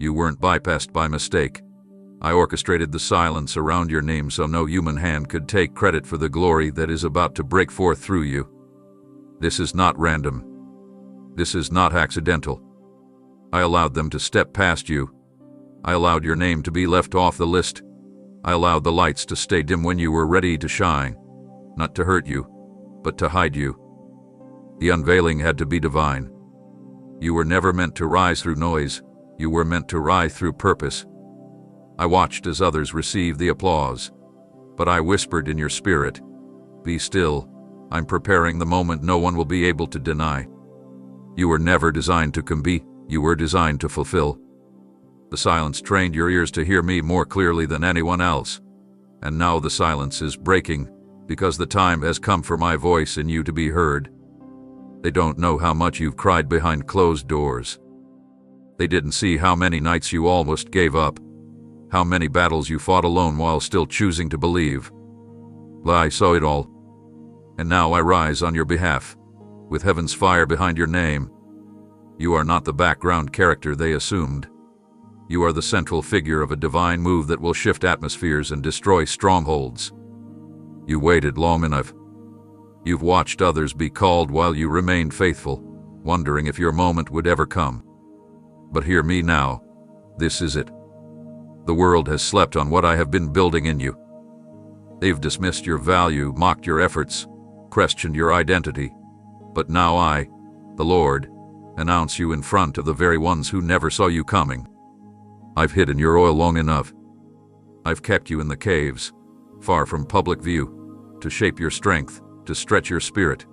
You weren't bypassed by mistake. I orchestrated the silence around your name so no human hand could take credit for the glory that is about to break forth through you. This is not random. This is not accidental. I allowed them to step past you. I allowed your name to be left off the list. I allowed the lights to stay dim when you were ready to shine, not to hurt you, but to hide you. The unveiling had to be divine. You were never meant to rise through noise. You were meant to rise through purpose. I watched as others received the applause, but I whispered in your spirit, "Be still. I'm preparing the moment no one will be able to deny." You were never designed to compete. You were designed to fulfill. The silence trained your ears to hear me more clearly than anyone else. And now the silence is breaking, because the time has come for my voice in you to be heard. They don't know how much you've cried behind closed doors. They didn't see how many nights you almost gave up, how many battles you fought alone while still choosing to believe. I saw it all. And now I rise on your behalf, with heaven's fire behind your name. You are not the background character they assumed. You are the central figure of a divine move that will shift atmospheres and destroy strongholds. You waited long enough. You've watched others be called while you remained faithful, wondering if your moment would ever come. But hear me now. This is it. The world has slept on what I have been building in you. They've dismissed your value, mocked your efforts, questioned your identity. But now I, the Lord, announce you in front of the very ones who never saw you coming. I've hidden your oil long enough. I've kept you in the caves, far from public view, to shape your strength, to stretch your spirit,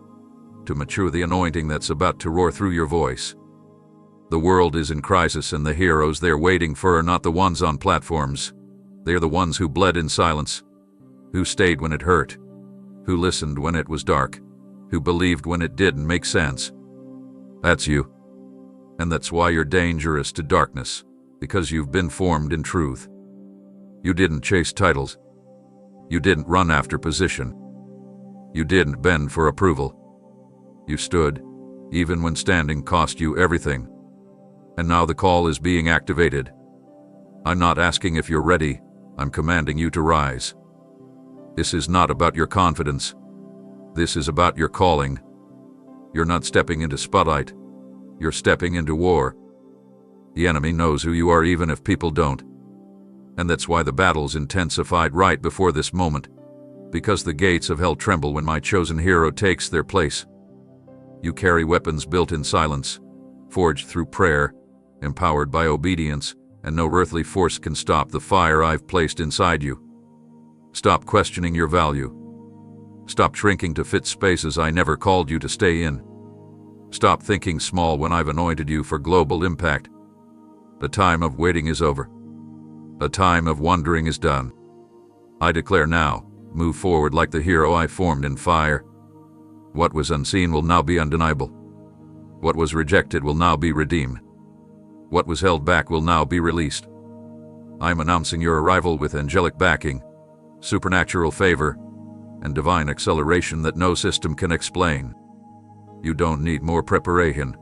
to mature the anointing that's about to roar through your voice. The world is in crisis, and the heroes they're waiting for are not the ones on platforms. They're the ones who bled in silence, who stayed when it hurt, who listened when it was dark, who believed when it didn't make sense. That's you. And that's why you're dangerous to darkness, because you've been formed in truth. You didn't chase titles. You didn't run after position. You didn't bend for approval. You stood, even when standing cost you everything. And now the call is being activated. I'm not asking if you're ready. I'm commanding you to rise. This is not about your confidence. This is about your calling. You're not stepping into spotlight. You're stepping into war. The enemy knows who you are even if people don't. And that's why the battle's intensified right before this moment. Because the gates of hell tremble when my chosen hero takes their place. You carry weapons built in silence, forged through prayer, empowered by obedience, and no earthly force can stop the fire I've placed inside you. Stop questioning your value. Stop shrinking to fit spaces I never called you to stay in. Stop thinking small when I've anointed you for global impact. The time of waiting is over. The time of wondering is done. I declare now, move forward like the hero I formed in fire. What was unseen will now be undeniable. What was rejected will now be redeemed. What was held back will now be released. I'm announcing your arrival with angelic backing, supernatural favor, and divine acceleration that no system can explain. You don't need more preparation.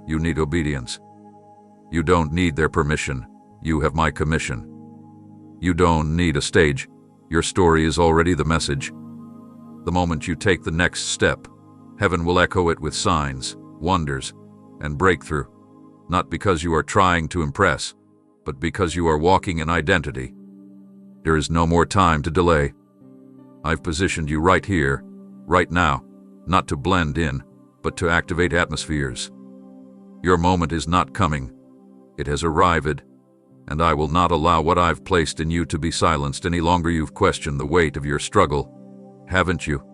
You need obedience. You don't need their permission. You have my commission. You don't need a stage. Your story is already the message. The moment you take the next step, heaven will echo it with signs, wonders, and breakthrough. Not because you are trying to impress, but because you are walking in identity. There is no more time to delay. I've positioned you right here, right now, not to blend in, but to activate atmospheres. Your moment is not coming. It has arrived, and I will not allow what I've placed in you to be silenced any longer. You've questioned the weight of your struggle, haven't you?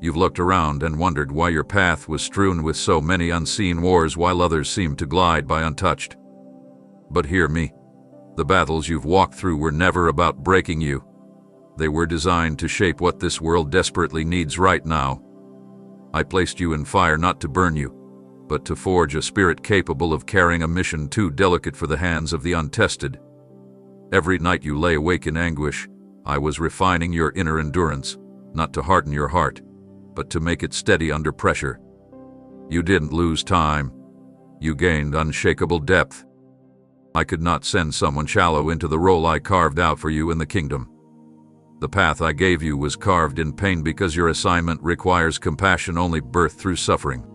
You've looked around and wondered why your path was strewn with so many unseen wars while others seemed to glide by untouched. But hear me. The battles you've walked through were never about breaking you. They were designed to shape what this world desperately needs right now. I placed you in fire not to burn you, but to forge a spirit capable of carrying a mission too delicate for the hands of the untested. Every night you lay awake in anguish, I was refining your inner endurance, not to harden your heart, but to make it steady under pressure. You didn't lose time. You gained unshakable depth. I could not send someone shallow into the role I carved out for you in the kingdom. The path I gave you was carved in pain because your assignment requires compassion only birthed through suffering.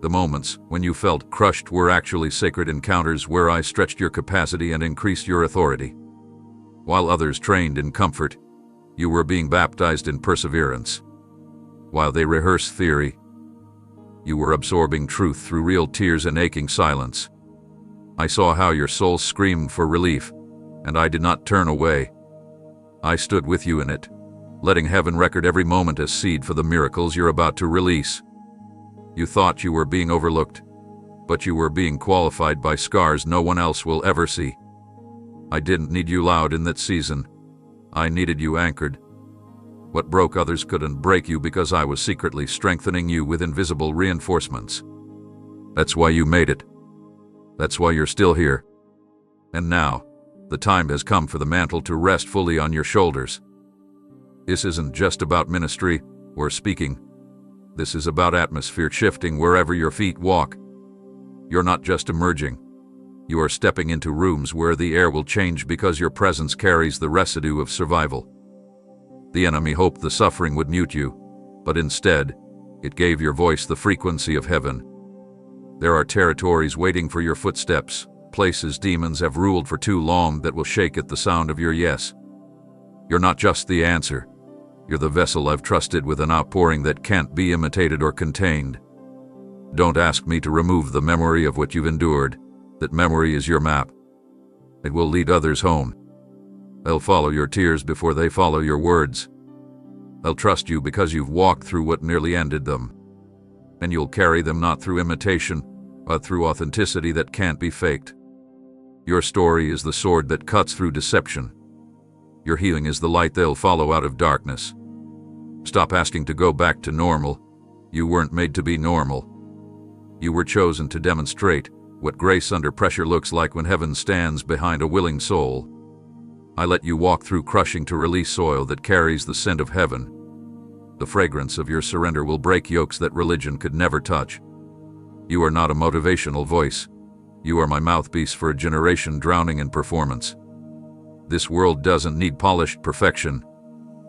The moments when you felt crushed were actually sacred encounters where I stretched your capacity and increased your authority. While others trained in comfort, you were being baptized in perseverance. While they rehearsed theory, you were absorbing truth through real tears and aching silence. I saw how your soul screamed for relief, and I did not turn away. I stood with you in it, letting heaven record every moment as seed for the miracles you're about to release. You thought you were being overlooked, but you were being qualified by scars no one else will ever see. I didn't need you loud in that season. I needed you anchored. What broke others couldn't break you because I was secretly strengthening you with invisible reinforcements. That's why you made it. That's why you're still here. And now, the time has come for the mantle to rest fully on your shoulders. This isn't just about ministry or speaking. This is about atmosphere shifting wherever your feet walk. You're not just emerging. You are stepping into rooms where the air will change because your presence carries the residue of survival. The enemy hoped the suffering would mute you, but instead, it gave your voice the frequency of heaven. There are territories waiting for your footsteps, places demons have ruled for too long that will shake at the sound of your yes. You're not just the answer. You're the vessel I've trusted with an outpouring that can't be imitated or contained. Don't ask me to remove the memory of what you've endured. That memory is your map. It will lead others home. They'll follow your tears before they follow your words. They'll trust you because you've walked through what nearly ended them. And you'll carry them not through imitation, but through authenticity that can't be faked. Your story is the sword that cuts through deception. Your healing is the light they'll follow out of darkness. Stop asking to go back to normal. You weren't made to be normal. You were chosen to demonstrate what grace under pressure looks like when heaven stands behind a willing soul. I let you walk through crushing to release soil that carries the scent of heaven. The fragrance of your surrender will break yokes that religion could never touch. You are not a motivational voice. You are my mouthpiece for a generation drowning in performance. This world doesn't need polished perfection.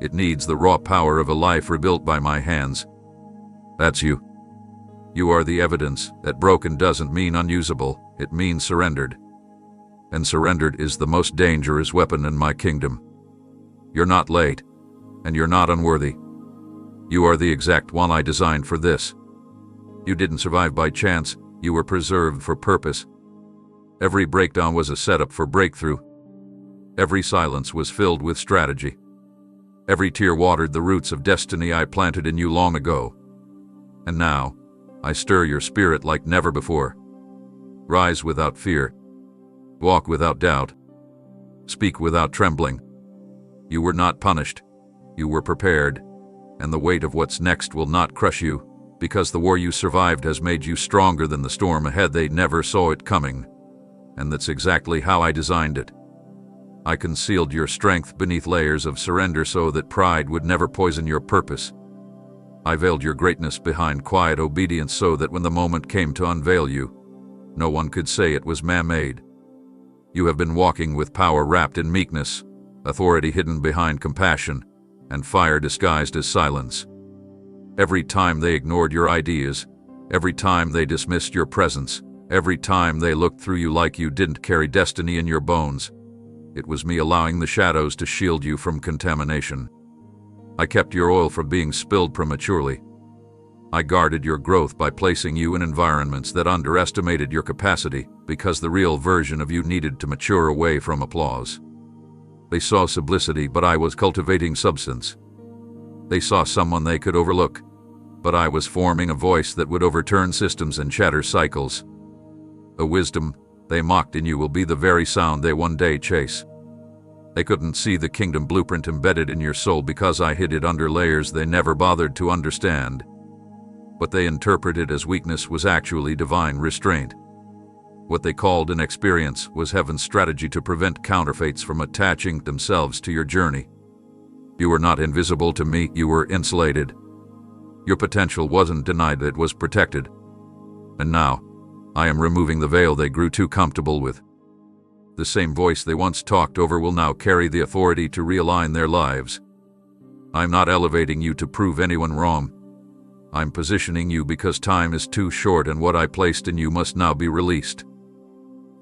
It needs the raw power of a life rebuilt by my hands. That's you. You are the evidence that broken doesn't mean unusable, it means surrendered. And surrendered is the most dangerous weapon in my kingdom. You're not late, and you're not unworthy. You are the exact one I designed for this. You didn't survive by chance, you were preserved for purpose. Every breakdown was a setup for breakthrough. Every silence was filled with strategy. Every tear watered the roots of destiny I planted in you long ago. And now, I stir your spirit like never before. Rise without fear. Walk without doubt. Speak without trembling. You were not punished. You were prepared. And the weight of what's next will not crush you, because the war you survived has made you stronger than the storm ahead. They never saw it coming. And that's exactly how I designed it. I concealed your strength beneath layers of surrender so that pride would never poison your purpose. I veiled your greatness behind quiet obedience so that when the moment came to unveil you, no one could say it was man-made. You have been walking with power wrapped in meekness, authority hidden behind compassion, and fire disguised as silence. Every time they ignored your ideas, every time they dismissed your presence, every time they looked through you like you didn't carry destiny in your bones, it was me allowing the shadows to shield you from contamination. I kept your oil from being spilled prematurely. I guarded your growth by placing you in environments that underestimated your capacity because the real version of you needed to mature away from applause. They saw simplicity, but I was cultivating substance. They saw someone they could overlook, but I was forming a voice that would overturn systems and shatter cycles. The wisdom they mocked in you will be the very sound they one day chase. They couldn't see the kingdom blueprint embedded in your soul because I hid it under layers they never bothered to understand. What they interpreted as weakness was actually divine restraint. What they called inexperience was heaven's strategy to prevent counterfeits from attaching themselves to your journey. You were not invisible to me, you were insulated. Your potential wasn't denied, it was protected. And now, I am removing the veil they grew too comfortable with. The same voice they once talked over will now carry the authority to realign their lives. I'm not elevating you to prove anyone wrong. I'm positioning you because time is too short and what I placed in you must now be released.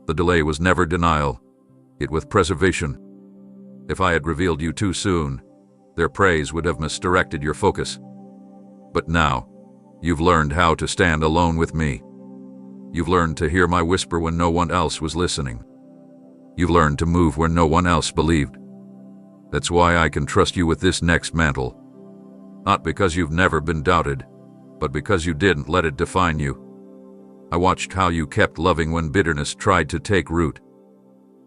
The delay was never denial, it was preservation. If I had revealed you too soon, their praise would have misdirected your focus. But now, you've learned how to stand alone with me. You've learned to hear my whisper when no one else was listening. You've learned to move where no one else believed. That's why I can trust you with this next mantle. Not because you've never been doubted, but because you didn't let it define you. I watched how you kept loving when bitterness tried to take root.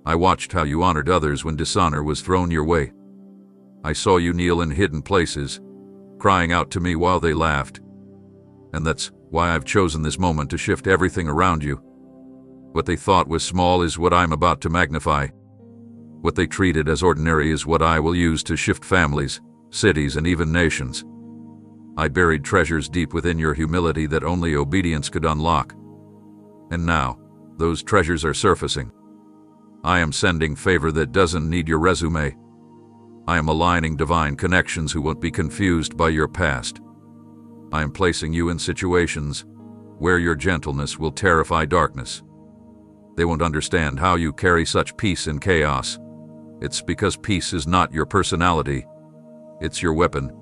I watched how you honored others when dishonor was thrown your way. I saw you kneel in hidden places, crying out to me while they laughed. And that's why I've chosen this moment to shift everything around you. What they thought was small is what I'm about to magnify. What they treated as ordinary is what I will use to shift families, cities, and even nations. I buried treasures deep within your humility that only obedience could unlock. And now, those treasures are surfacing. I am sending favor that doesn't need your resume. I am aligning divine connections who won't be confused by your past. I am placing you in situations where your gentleness will terrify darkness. They won't understand how you carry such peace in chaos. It's because peace is not your personality. It's your weapon.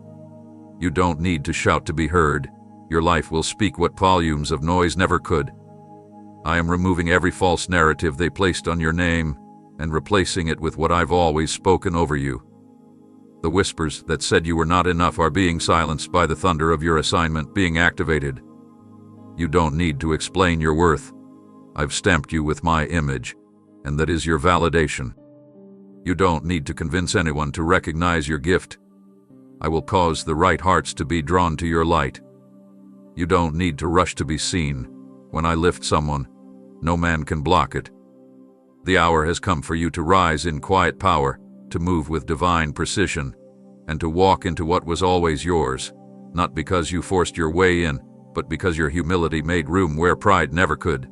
You don't need to shout to be heard. Your life will speak what volumes of noise never could. I am removing every false narrative they placed on your name and replacing it with what I've always spoken over you. The whispers that said you were not enough are being silenced by the thunder of your assignment being activated. You don't need to explain your worth. I've stamped you with my image, and that is your validation. You don't need to convince anyone to recognize your gift. I will cause the right hearts to be drawn to your light. You don't need to rush to be seen. When I lift someone, no man can block it. The hour has come for you to rise in quiet power, to move with divine precision, and to walk into what was always yours, not because you forced your way in, but because your humility made room where pride never could.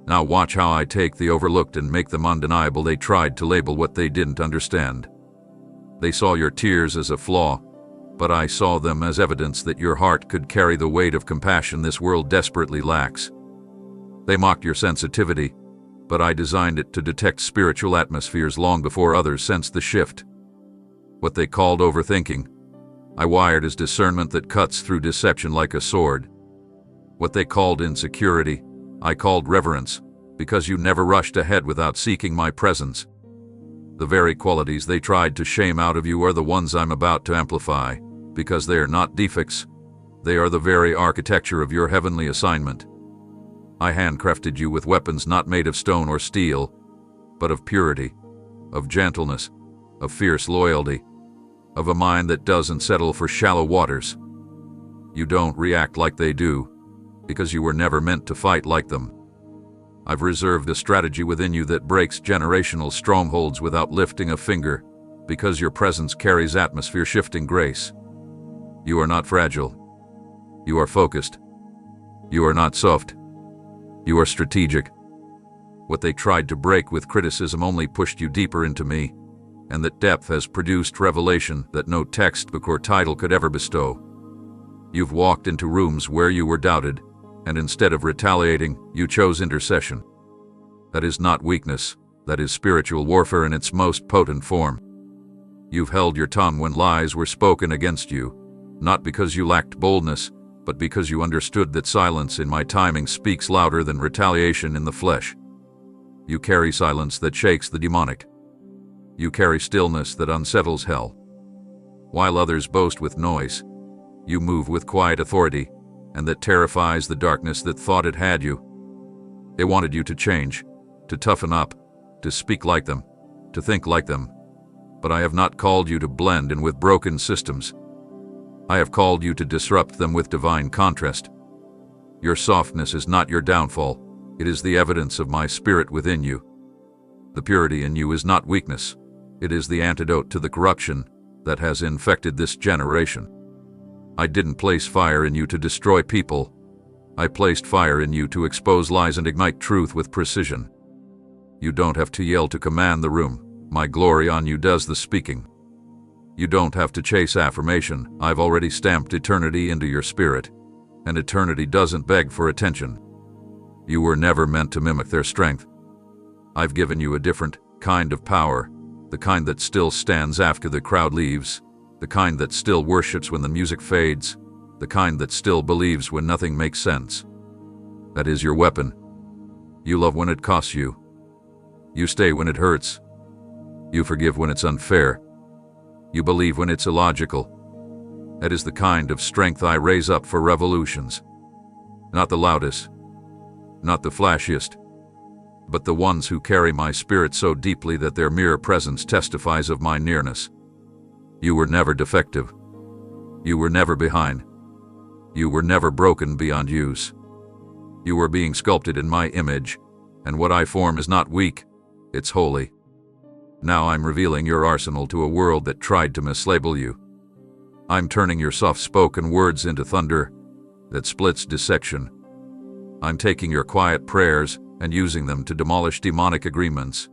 Now watch how I take the overlooked and make them undeniable. They tried to label what they didn't understand. They saw your tears as a flaw, but I saw them as evidence that your heart could carry the weight of compassion this world desperately lacks. They mocked your sensitivity, but I designed it to detect spiritual atmospheres long before others sensed the shift. What they called overthinking, I wired as discernment that cuts through deception like a sword. What they called insecurity, I called reverence, because you never rushed ahead without seeking my presence. The very qualities they tried to shame out of you are the ones I'm about to amplify, because they are not defects. They are the very architecture of your heavenly assignment. I handcrafted you with weapons not made of stone or steel, but of purity, of gentleness, of fierce loyalty, of a mind that doesn't settle for shallow waters. You don't react like they do, because you were never meant to fight like them. I've reserved a strategy within you that breaks generational strongholds without lifting a finger, because your presence carries atmosphere-shifting grace. You are not fragile. You are focused. You are not soft. You are strategic. What they tried to break with criticism only pushed you deeper into me, and that depth has produced revelation that no textbook or title could ever bestow. You've walked into rooms where you were doubted, and instead of retaliating, you chose intercession. That is not weakness, that is spiritual warfare in its most potent form. You've held your tongue when lies were spoken against you, not because you lacked boldness, but because you understood that silence in my timing speaks louder than retaliation in the flesh. You carry silence that shakes the demonic. You carry stillness that unsettles hell. While others boast with noise, you move with quiet authority, and that terrifies the darkness that thought it had you. They wanted you to change, to toughen up, to speak like them, to think like them. But I have not called you to blend in with broken systems. I have called you to disrupt them with divine contrast. Your softness is not your downfall, it is the evidence of my spirit within you. The purity in you is not weakness, it is the antidote to the corruption that has infected this generation. I didn't place fire in you to destroy people. I placed fire in you to expose lies and ignite truth with precision. You don't have to yell to command the room. My glory on you does the speaking. You don't have to chase affirmation. I've already stamped eternity into your spirit, and eternity doesn't beg for attention. You were never meant to mimic their strength. I've given you a different kind of power, the kind that still stands after the crowd leaves, the kind that still worships when the music fades, the kind that still believes when nothing makes sense. That is your weapon. You love when it costs you. You stay when it hurts. You forgive when it's unfair. You believe when it's illogical. That is the kind of strength I raise up for revolutions. Not the loudest, not the flashiest, but the ones who carry my spirit so deeply that their mere presence testifies of my nearness. You were never defective. You were never behind. You were never broken beyond use. You were being sculpted in my image, and what I form is not weak, it's holy. Now I'm revealing your arsenal to a world that tried to mislabel you. I'm turning your soft-spoken words into thunder that splits dissection. I'm taking your quiet prayers and using them to demolish demonic agreements.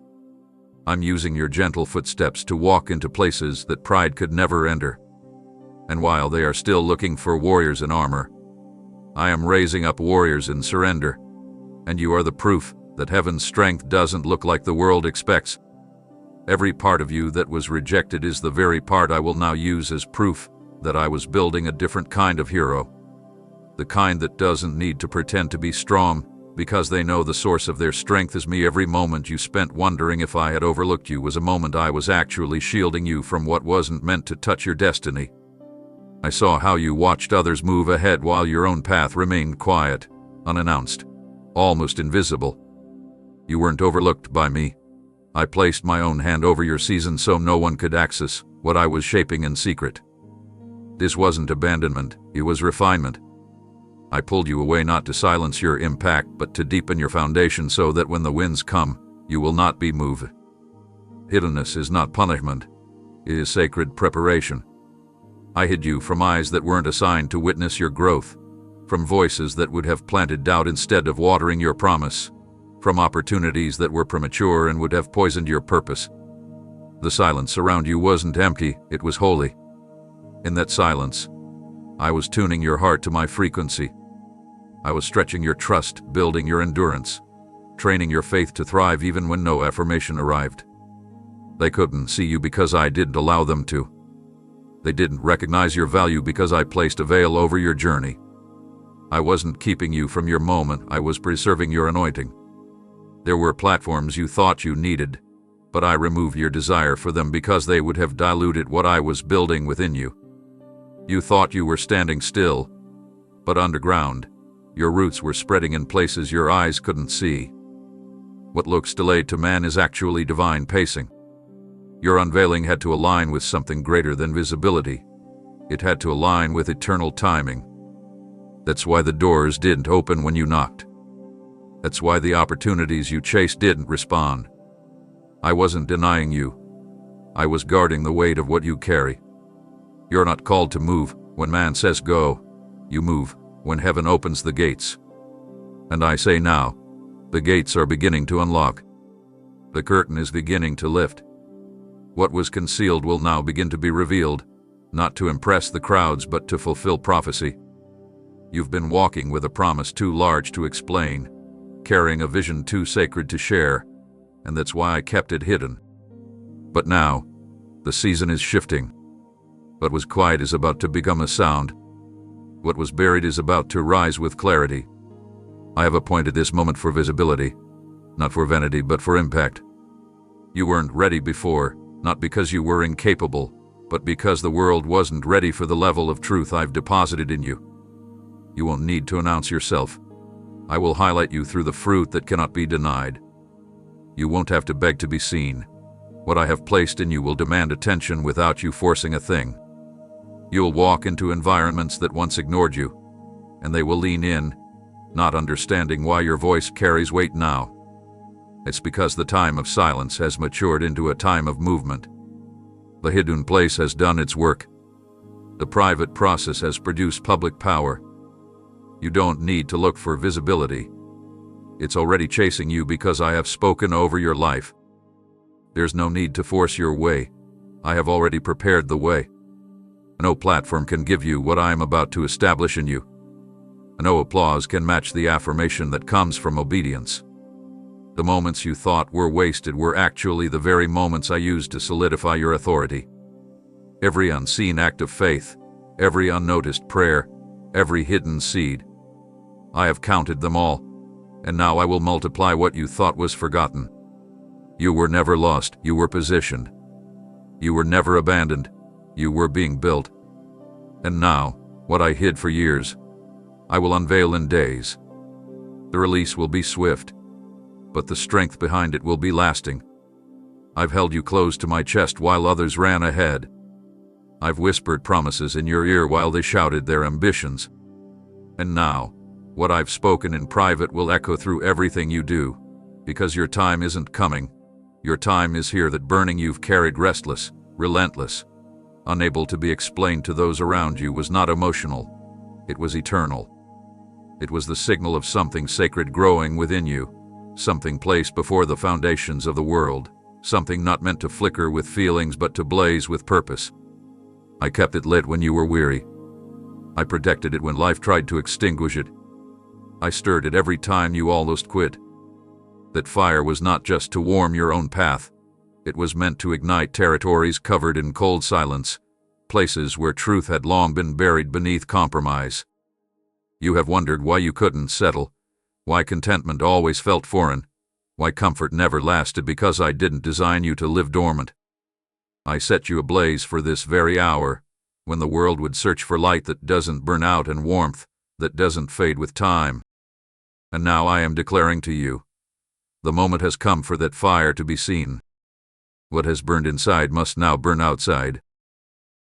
I'm using your gentle footsteps to walk into places that pride could never enter. And while they are still looking for warriors in armor, I am raising up warriors in surrender. And you are the proof that heaven's strength doesn't look like the world expects. Every part of you that was rejected is the very part I will now use as proof that I was building a different kind of hero. The kind that doesn't need to pretend to be strong because they know the source of their strength is me. Every moment you spent wondering if I had overlooked you was a moment I was actually shielding you from what wasn't meant to touch your destiny. I saw how you watched others move ahead while your own path remained quiet, unannounced, almost invisible. You weren't overlooked by me. I placed my own hand over your season so no one could access what I was shaping in secret. This wasn't abandonment, it was refinement. I pulled you away not to silence your impact, but to deepen your foundation so that when the winds come, you will not be moved. Hiddenness is not punishment, it is sacred preparation. I hid you from eyes that weren't assigned to witness your growth, from voices that would have planted doubt instead of watering your promise, from opportunities that were premature and would have poisoned your purpose. The silence around you wasn't empty, it was holy. In that silence, I was tuning your heart to my frequency. I was stretching your trust, building your endurance, training your faith to thrive even when no affirmation arrived. They couldn't see you because I didn't allow them to. They didn't recognize your value because I placed a veil over your journey. I wasn't keeping you from your moment, I was preserving your anointing. There were platforms you thought you needed, but I removed your desire for them because they would have diluted what I was building within you. You thought you were standing still, but underground, your roots were spreading in places your eyes couldn't see. What looks delayed to man is actually divine pacing. Your unveiling had to align with something greater than visibility. It had to align with eternal timing. That's why the doors didn't open when you knocked. That's why the opportunities you chased didn't respond. I wasn't denying you. I was guarding the weight of what you carry. You're not called to move when man says go. You move when heaven opens the gates. And I say now, the gates are beginning to unlock. The curtain is beginning to lift. What was concealed will now begin to be revealed, not to impress the crowds but to fulfill prophecy. You've been walking with a promise too large to explain, carrying a vision too sacred to share, and that's why I kept it hidden. But now, the season is shifting. What was quiet is about to become a sound. What was buried is about to rise with clarity. I have appointed this moment for visibility, not for vanity but for impact. You weren't ready before, not because you were incapable, but because the world wasn't ready for the level of truth I've deposited in you. You won't need to announce yourself. I will highlight you through the fruit that cannot be denied. You won't have to beg to be seen. What I have placed in you will demand attention without you forcing a thing. You'll walk into environments that once ignored you, and they will lean in, not understanding why your voice carries weight now. It's because the time of silence has matured into a time of movement. The hidden place has done its work. The private process has produced public power. You don't need to look for visibility. It's already chasing you because I have spoken over your life. There's no need to force your way. I have already prepared the way. No platform can give you what I am about to establish in you. No applause can match the affirmation that comes from obedience. The moments you thought were wasted were actually the very moments I used to solidify your authority. Every unseen act of faith, every unnoticed prayer, every hidden seed. I have counted them all, and now I will multiply what you thought was forgotten. You were never lost, you were positioned. You were never abandoned, you were being built. And now, what I hid for years, I will unveil in days. The release will be swift, but the strength behind it will be lasting. I've held you close to my chest while others ran ahead. I've whispered promises in your ear while they shouted their ambitions. And now, what I've spoken in private will echo through everything you do, because your time isn't coming. Your time is here. That burning you've carried, restless, relentless, unable to be explained to those around you, was not emotional. It was eternal. It was the signal of something sacred growing within you, something placed before the foundations of the world, something not meant to flicker with feelings but to blaze with purpose. I kept it lit when you were weary. I protected it when life tried to extinguish it. I stirred it every time you almost quit. That fire was not just to warm your own path. It was meant to ignite territories covered in cold silence, places where truth had long been buried beneath compromise. You have wondered why you couldn't settle, why contentment always felt foreign, why comfort never lasted, because I didn't design you to live dormant. I set you ablaze for this very hour, when the world would search for light that doesn't burn out and warmth that doesn't fade with time. And now I am declaring to you, the moment has come for that fire to be seen. What has burned inside must now burn outside.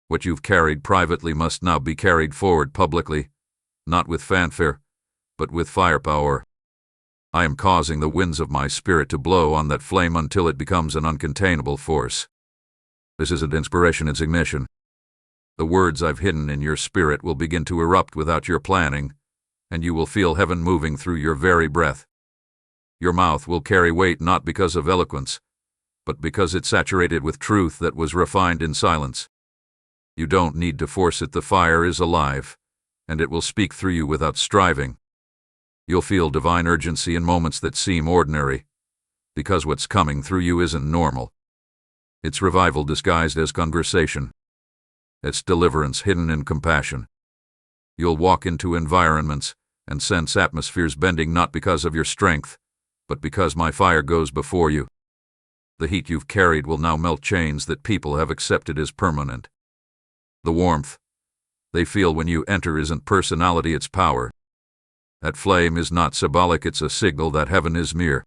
What you've carried privately must now be carried forward publicly, not with fanfare, but with firepower. I am causing the winds of my spirit to blow on that flame until it becomes an uncontainable force. This isn't inspiration, it's ignition. The words I've hidden in your spirit will begin to erupt without your planning, and you will feel heaven moving through your very breath. Your mouth will carry weight not because of eloquence, but because it's saturated with truth that was refined in silence. You don't need to force it. The fire is alive, and it will speak through you without striving. You'll feel divine urgency in moments that seem ordinary, because what's coming through you isn't normal. It's revival disguised as conversation. It's deliverance hidden in compassion. You'll walk into environments and sense atmospheres bending not because of your strength, but because my fire goes before you. The heat you've carried will now melt chains that people have accepted as permanent. The warmth they feel when you enter isn't personality, it's power. That flame is not symbolic, it's a signal that heaven is near.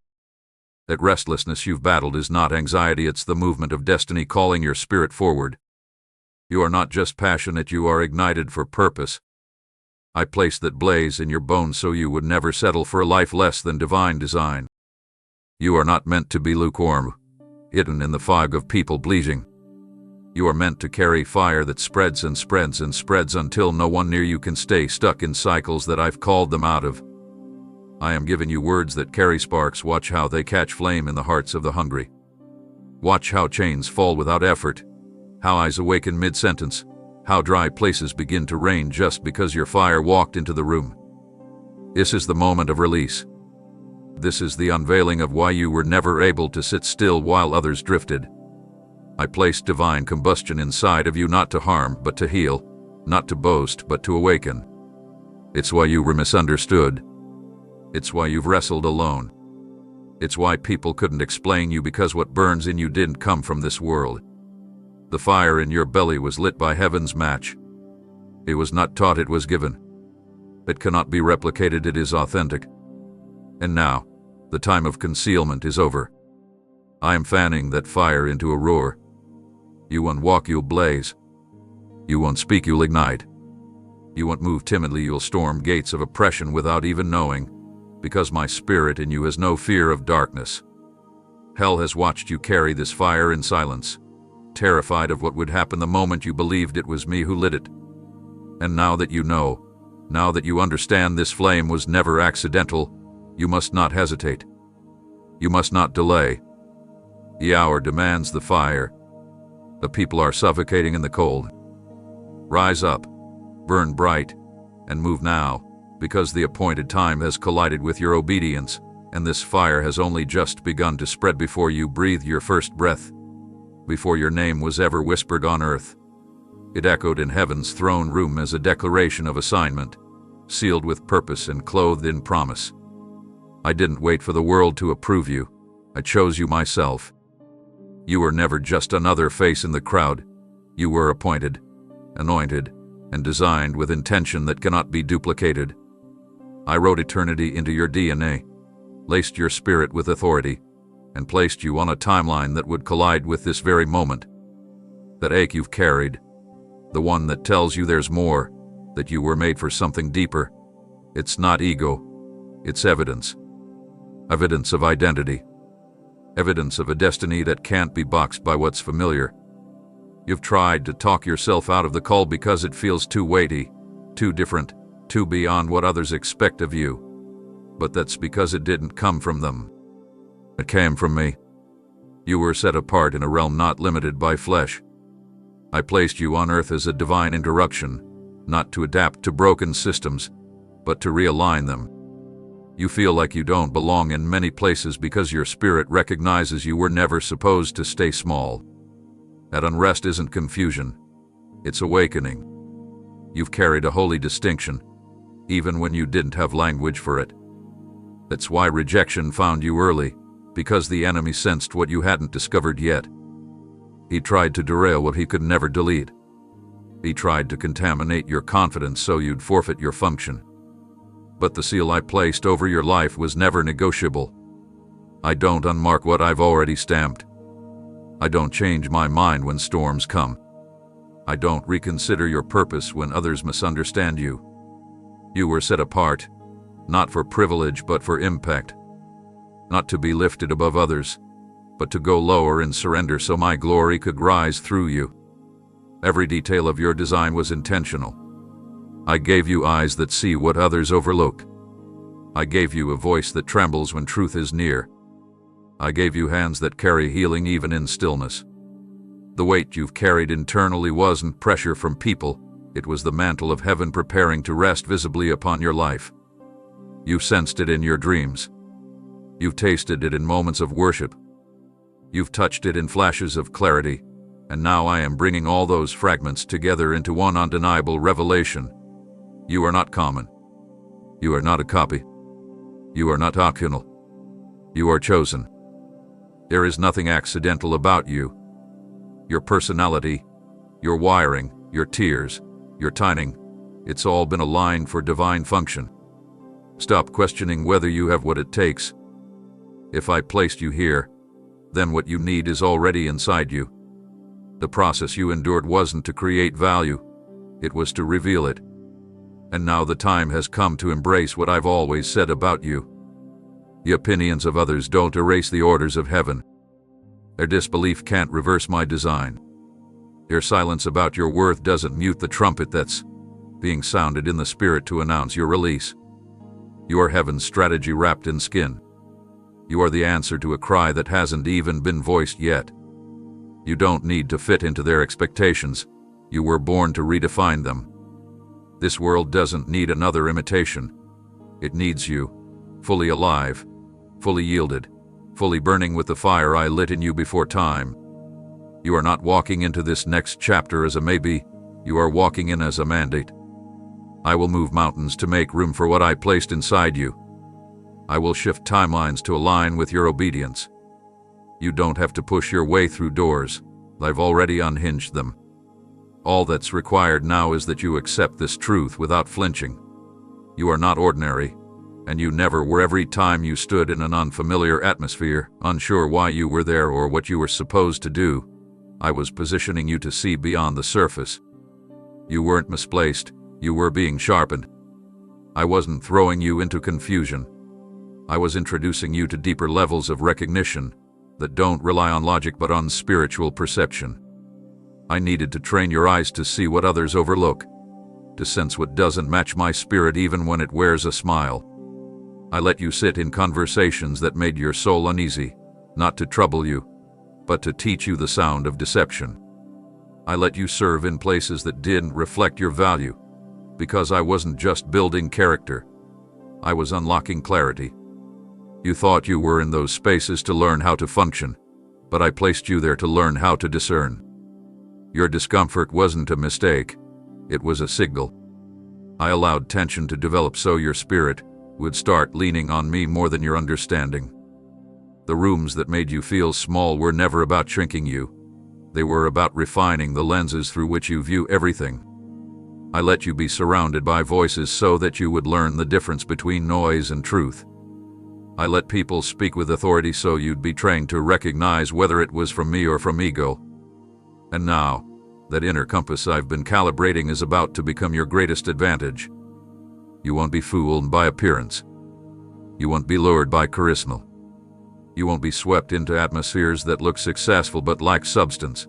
That restlessness you've battled is not anxiety, it's the movement of destiny calling your spirit forward. You are not just passionate, you are ignited for purpose. I placed that blaze in your bones so you would never settle for a life less than divine design. You are not meant to be lukewarm, hidden in the fog of people pleasing. You are meant to carry fire that spreads and spreads and spreads until no one near you can stay stuck in cycles that I've called them out of. I am giving you words that carry sparks. Watch how they catch flame in the hearts of the hungry. Watch how chains fall without effort, how eyes awaken mid-sentence, how dry places begin to rain just because your fire walked into the room. This is the moment of release. This is the unveiling of why you were never able to sit still while others drifted. I placed divine combustion inside of you not to harm but to heal, not to boast but to awaken. It's why you were misunderstood. It's why you've wrestled alone. It's why people couldn't explain you, because what burns in you didn't come from this world. The fire in your belly was lit by heaven's match. It was not taught, it was given. It cannot be replicated, it is authentic. And now, the time of concealment is over. I am fanning that fire into a roar. You won't walk, you'll blaze. You won't speak, you'll ignite. You won't move timidly, you'll storm gates of oppression without even knowing, because my spirit in you has no fear of darkness. Hell has watched you carry this fire in silence, terrified of what would happen the moment you believed it was me who lit it. And now that you know, now that you understand this flame was never accidental, You must not hesitate. You must not delay. The hour demands the fire. The people are suffocating in the cold. Rise up, burn bright, and move now, because the appointed time has collided with your obedience, and this fire has only just begun to spread before you breathed your first breath, before your name was ever whispered on earth. It echoed in heaven's throne room as a declaration of assignment, sealed with purpose and clothed in promise. I didn't wait for the world to approve you. I chose you myself. You were never just another face in the crowd. You were appointed, anointed, and designed with intention that cannot be duplicated. I wrote eternity into your DNA, laced your spirit with authority, and placed you on a timeline that would collide with this very moment. That ache you've carried, the one that tells you there's more, that you were made for something deeper. It's not ego, it's evidence. Evidence of identity. Evidence of a destiny that can't be boxed by what's familiar. You've tried to talk yourself out of the call because it feels too weighty, too different, too beyond what others expect of you. But that's because it didn't come from them. It came from me. You were set apart in a realm not limited by flesh. I placed you on earth as a divine interruption, not to adapt to broken systems, but to realign them. You feel like you don't belong in many places because your spirit recognizes you were never supposed to stay small. That unrest isn't confusion, it's awakening. You've carried a holy distinction, even when you didn't have language for it. That's why rejection found you early, because the enemy sensed what you hadn't discovered yet. He tried to derail what he could never delete. He tried to contaminate your confidence so you'd forfeit your function. But the seal I placed over your life was never negotiable. I don't unmark what I've already stamped. I don't change my mind when storms come. I don't reconsider your purpose when others misunderstand you. You were set apart, not for privilege but for impact. Not to be lifted above others, but to go lower in surrender so my glory could rise through you. Every detail of your design was intentional. I gave you eyes that see what others overlook. I gave you a voice that trembles when truth is near. I gave you hands that carry healing even in stillness. The weight you've carried internally wasn't pressure from people, it was the mantle of heaven preparing to rest visibly upon your life. You've sensed it in your dreams. You've tasted it in moments of worship. You've touched it in flashes of clarity, and now I am bringing all those fragments together into one undeniable revelation. You are not common. You are not a copy. You are not optional. You are chosen. There is nothing accidental about you. Your personality, your wiring, your tears, your timing, it's all been aligned for divine function. Stop questioning whether you have what it takes. If I placed you here, then what you need is already inside you. The process you endured wasn't to create value, it was to reveal it. And now the time has come to embrace what I've always said about you. The opinions of others don't erase the orders of heaven. Their disbelief can't reverse my design. Their silence about your worth doesn't mute the trumpet that's being sounded in the spirit to announce your release. You are heaven's strategy wrapped in skin. You are the answer to a cry that hasn't even been voiced yet. You don't need to fit into their expectations. You were born to redefine them. This world doesn't need another imitation. It needs you, fully alive, fully yielded, fully burning with the fire I lit in you before time. You are not walking into this next chapter as a maybe, you are walking in as a mandate. I will move mountains to make room for what I placed inside you. I will shift timelines to align with your obedience. You don't have to push your way through doors. I've already unhinged them. All that's required now is that you accept this truth without flinching. You are not ordinary, and you never were. Every time you stood in an unfamiliar atmosphere, unsure why you were there or what you were supposed to do, I was positioning you to see beyond the surface. You weren't misplaced, you were being sharpened. I wasn't throwing you into confusion. I was introducing you to deeper levels of recognition that don't rely on logic but on spiritual perception. I needed to train your eyes to see what others overlook, to sense what doesn't match my spirit even when it wears a smile. I let you sit in conversations that made your soul uneasy, not to trouble you, but to teach you the sound of deception. I let you serve in places that didn't reflect your value, because I wasn't just building character. I was unlocking clarity. You thought you were in those spaces to learn how to function, but I placed you there to learn how to discern. Your discomfort wasn't a mistake, it was a signal. I allowed tension to develop so your spirit would start leaning on me more than your understanding. The rooms that made you feel small were never about shrinking you. They were about refining the lenses through which you view everything. I let you be surrounded by voices so that you would learn the difference between noise and truth. I let people speak with authority so you'd be trained to recognize whether it was from me or from ego. And now, that inner compass I've been calibrating is about to become your greatest advantage. You won't be fooled by appearance. You won't be lured by charisma. You won't be swept into atmospheres that look successful but lack substance.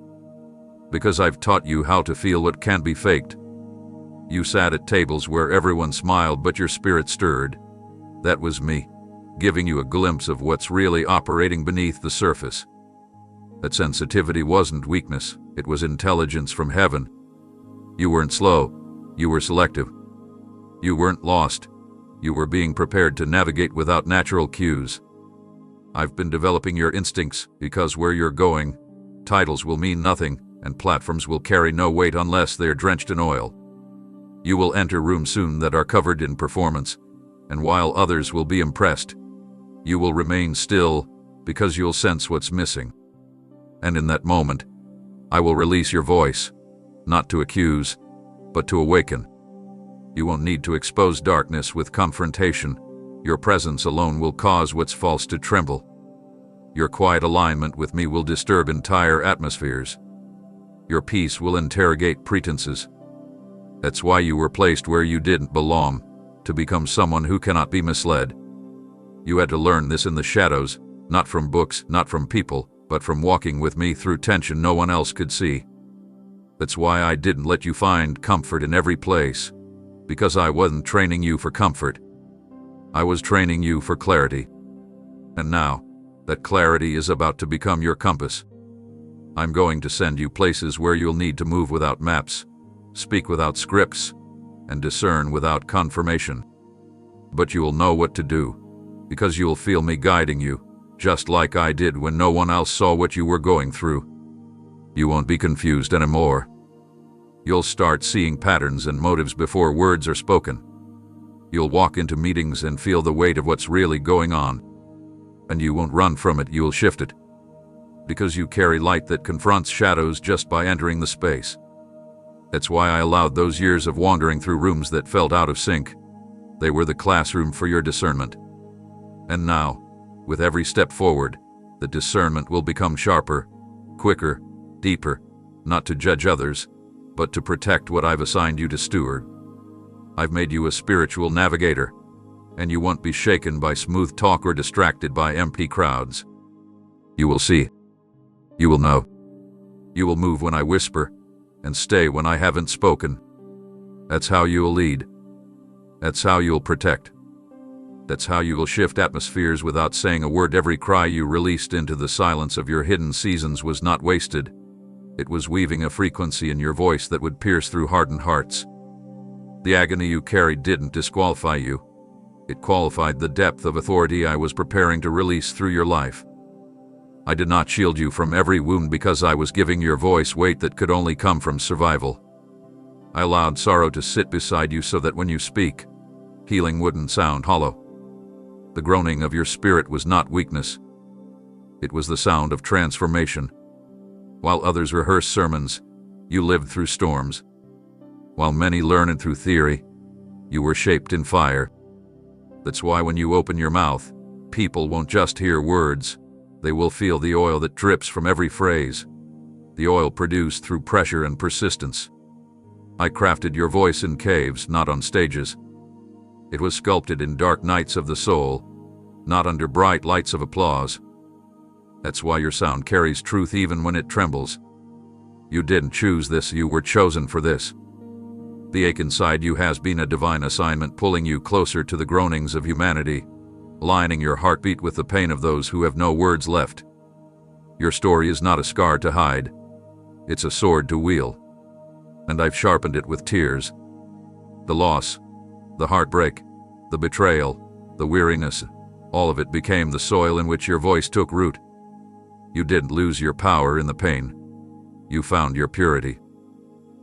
Because I've taught you how to feel what can't be faked. You sat at tables where everyone smiled but your spirit stirred. That was me, giving you a glimpse of what's really operating beneath the surface. That sensitivity wasn't weakness, it was intelligence from heaven. You weren't slow, you were selective. You weren't lost, you were being prepared to navigate without natural cues. I've been developing your instincts because where you're going, titles will mean nothing and platforms will carry no weight unless they're drenched in oil. You will enter rooms soon that are covered in performance, and while others will be impressed, you will remain still because you'll sense what's missing. And in that moment, I will release your voice, not to accuse, but to awaken. You won't need to expose darkness with confrontation. Your presence alone will cause what's false to tremble. Your quiet alignment with me will disturb entire atmospheres. Your peace will interrogate pretenses. That's why you were placed where you didn't belong, to become someone who cannot be misled. You had to learn this in the shadows, not from books, not from people, but from walking with me through tension no one else could see. That's why I didn't let you find comfort in every place, because I wasn't training you for comfort. I was training you for clarity. And now, that clarity is about to become your compass. I'm going to send you places where you'll need to move without maps, speak without scripts, and discern without confirmation. But you will know what to do, because you'll feel me guiding you, just like I did when no one else saw what you were going through. You won't be confused anymore. You'll start seeing patterns and motives before words are spoken. You'll walk into meetings and feel the weight of what's really going on. And you won't run from it, you'll shift it. Because you carry light that confronts shadows just by entering the space. That's why I allowed those years of wandering through rooms that felt out of sync. They were the classroom for your discernment. And now, with every step forward, the discernment will become sharper, quicker, deeper, not to judge others, but to protect what I've assigned you to steward. I've made you a spiritual navigator, and you won't be shaken by smooth talk or distracted by empty crowds. You will see. You will know. You will move when I whisper, and stay when I haven't spoken. That's how you will lead. That's how you'll protect. That's how you will shift atmospheres without saying a word. Every cry you released into the silence of your hidden seasons was not wasted. It was weaving a frequency in your voice that would pierce through hardened hearts. The agony you carried didn't disqualify you. It qualified the depth of authority I was preparing to release through your life. I did not shield you from every wound because I was giving your voice weight that could only come from survival. I allowed sorrow to sit beside you so that when you speak, healing wouldn't sound hollow. The groaning of your spirit was not weakness. It was the sound of transformation. While others rehearse sermons, you lived through storms. While many learn it through theory, you were shaped in fire. That's why when you open your mouth, people won't just hear words, they will feel the oil that drips from every phrase, the oil produced through pressure and persistence. I crafted your voice in caves, not on stages. It was sculpted in dark nights of the soul, not under bright lights of applause. That's why your sound carries truth even when it trembles. You didn't choose this, you were chosen for this. The ache inside you has been a divine assignment pulling you closer to the groanings of humanity, aligning your heartbeat with the pain of those who have no words left. Your story is not a scar to hide. It's a sword to wield. And I've sharpened it with tears. The loss, the heartbreak, the betrayal, the weariness, all of it became the soil in which your voice took root. You didn't lose your power in the pain. You found your purity.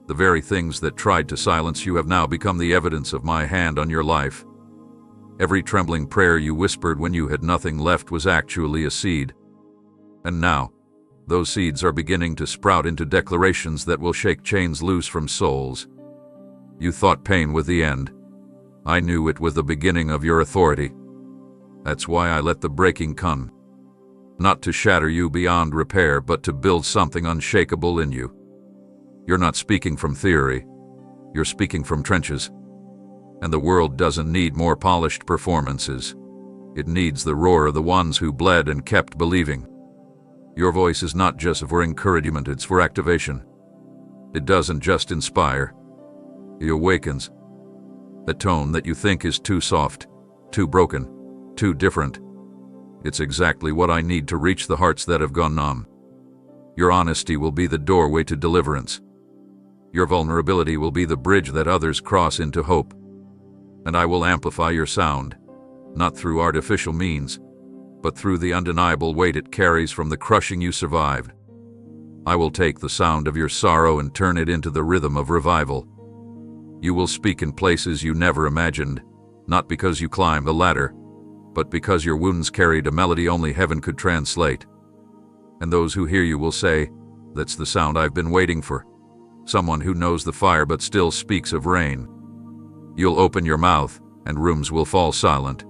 The very things that tried to silence you have now become the evidence of my hand on your life. Every trembling prayer you whispered when you had nothing left was actually a seed. And now, those seeds are beginning to sprout into declarations that will shake chains loose from souls. You thought pain was the end. I knew it was the beginning of your authority. That's why I let the breaking come. Not to shatter you beyond repair, but to build something unshakable in you. You're not speaking from theory. You're speaking from trenches. And the world doesn't need more polished performances. It needs the roar of the ones who bled and kept believing. Your voice is not just for encouragement, it's for activation. It doesn't just inspire. It awakens. A tone that you think is too soft, too broken, too different. It's exactly what I need to reach the hearts that have gone numb. Your honesty will be the doorway to deliverance. Your vulnerability will be the bridge that others cross into hope. And I will amplify your sound, not through artificial means, but through the undeniable weight it carries from the crushing you survived. I will take the sound of your sorrow and turn it into the rhythm of revival. You will speak in places you never imagined, not because you climbed the ladder, but because your wounds carried a melody only heaven could translate. And those who hear you will say, "That's the sound I've been waiting for." Someone who knows the fire but still speaks of rain. You'll open your mouth, and rooms will fall silent.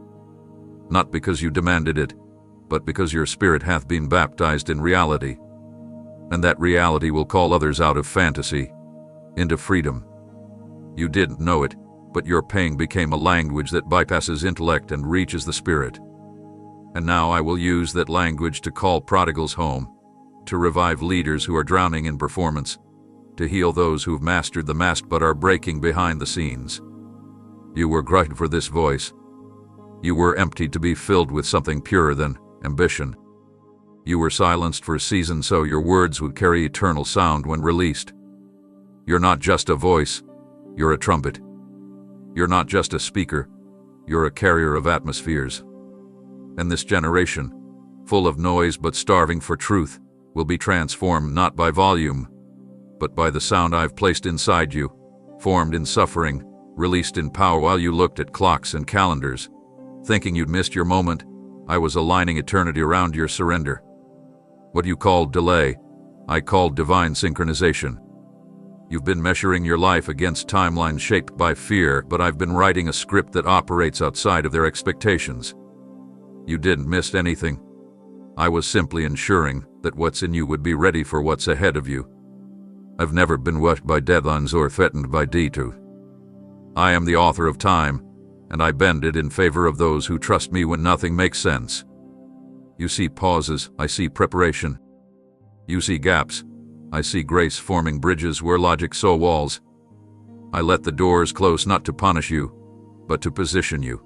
Not because you demanded it, but because your spirit hath been baptized in reality. And that reality will call others out of fantasy, into freedom. You didn't know it, but your pain became a language that bypasses intellect and reaches the spirit. And now I will use that language to call prodigals home, to revive leaders who are drowning in performance, to heal those who've mastered the mask but are breaking behind the scenes. You were gutted for this voice. You were emptied to be filled with something purer than ambition. You were silenced for a season so your words would carry eternal sound when released. You're not just a voice, you're a trumpet. You're not just a speaker, you're a carrier of atmospheres. And this generation, full of noise but starving for truth, will be transformed not by volume, but by the sound I've placed inside you, formed in suffering, released in power. While you looked at clocks and calendars, thinking you'd missed your moment, I was aligning eternity around your surrender. What you called delay, I called divine synchronization. You've been measuring your life against timelines shaped by fear, but I've been writing a script that operates outside of their expectations. You didn't miss anything. I was simply ensuring that what's in you would be ready for what's ahead of you. I've never been rushed by deadlines or threatened by detour. I am the author of time, and I bend it in favor of those who trust me when nothing makes sense. You see pauses, I see preparation. You see gaps, I see grace forming bridges where logic saw walls. I let the doors close not to punish you, but to position you.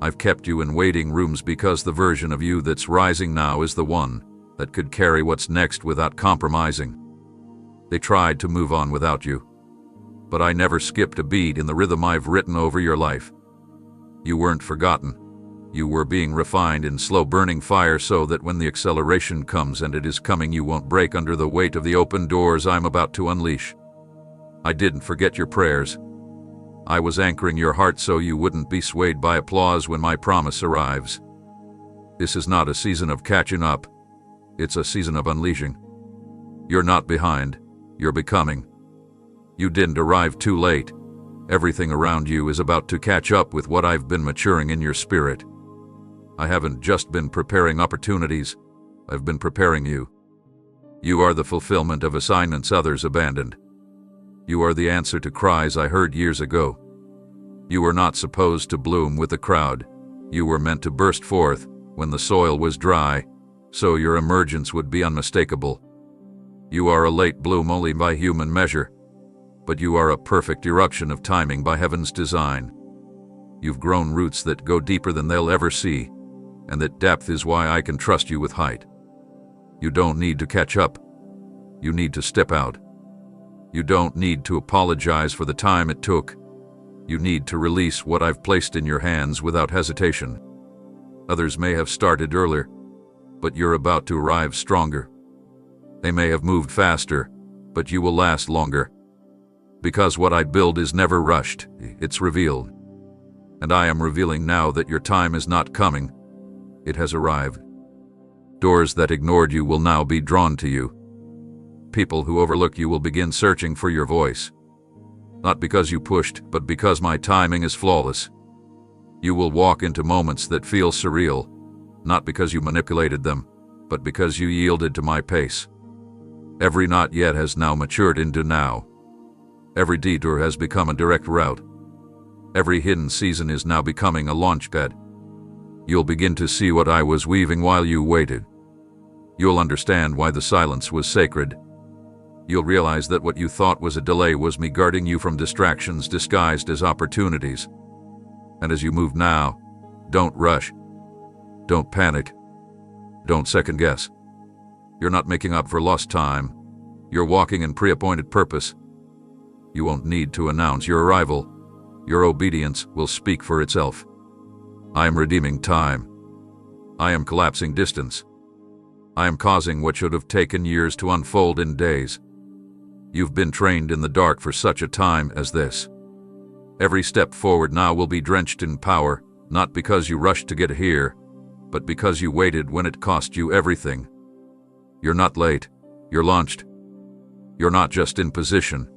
I've kept you in waiting rooms because the version of you that's rising now is the one that could carry what's next without compromising. They tried to move on without you, but I never skipped a beat in the rhythm I've written over your life. You weren't forgotten. You were being refined in slow-burning fire so that when the acceleration comes, and it is coming, you won't break under the weight of the open doors I'm about to unleash. I didn't forget your prayers. I was anchoring your heart so you wouldn't be swayed by applause when my promise arrives. This is not a season of catching up. It's a season of unleashing. You're not behind. You're becoming. You didn't arrive too late. Everything around you is about to catch up with what I've been maturing in your spirit. I haven't just been preparing opportunities. I've been preparing you. You are the fulfillment of assignments others abandoned. You are the answer to cries I heard years ago. You were not supposed to bloom with the crowd. You were meant to burst forth when the soil was dry, so your emergence would be unmistakable. You are a late bloom only by human measure, but you are a perfect eruption of timing by heaven's design. You've grown roots that go deeper than they'll ever see, and that depth is why I can trust you with height. You don't need to catch up. You need to step out. You don't need to apologize for the time it took. You need to release what I've placed in your hands without hesitation. Others may have started earlier, but you're about to arrive stronger. They may have moved faster, but you will last longer. Because what I build is never rushed, it's revealed. And I am revealing now that your time is not coming, it has arrived. Doors that ignored you will now be drawn to you. People who overlook you will begin searching for your voice. Not because you pushed, but because my timing is flawless. You will walk into moments that feel surreal, not because you manipulated them, but because you yielded to my pace. Every not yet has now matured into now. Every detour has become a direct route. Every hidden season is now becoming a launchpad. You'll begin to see what I was weaving while you waited. You'll understand why the silence was sacred. You'll realize that what you thought was a delay was me guarding you from distractions disguised as opportunities. And as you move now, don't rush. Don't panic. Don't second guess. You're not making up for lost time. You're walking in pre-appointed purpose. You won't need to announce your arrival. Your obedience will speak for itself. I am redeeming time. I am collapsing distance. I am causing what should have taken years to unfold in days. You've been trained in the dark for such a time as this. Every step forward now will be drenched in power, not because you rushed to get here, but because you waited when it cost you everything. You're not late. You're launched. You're not just in position.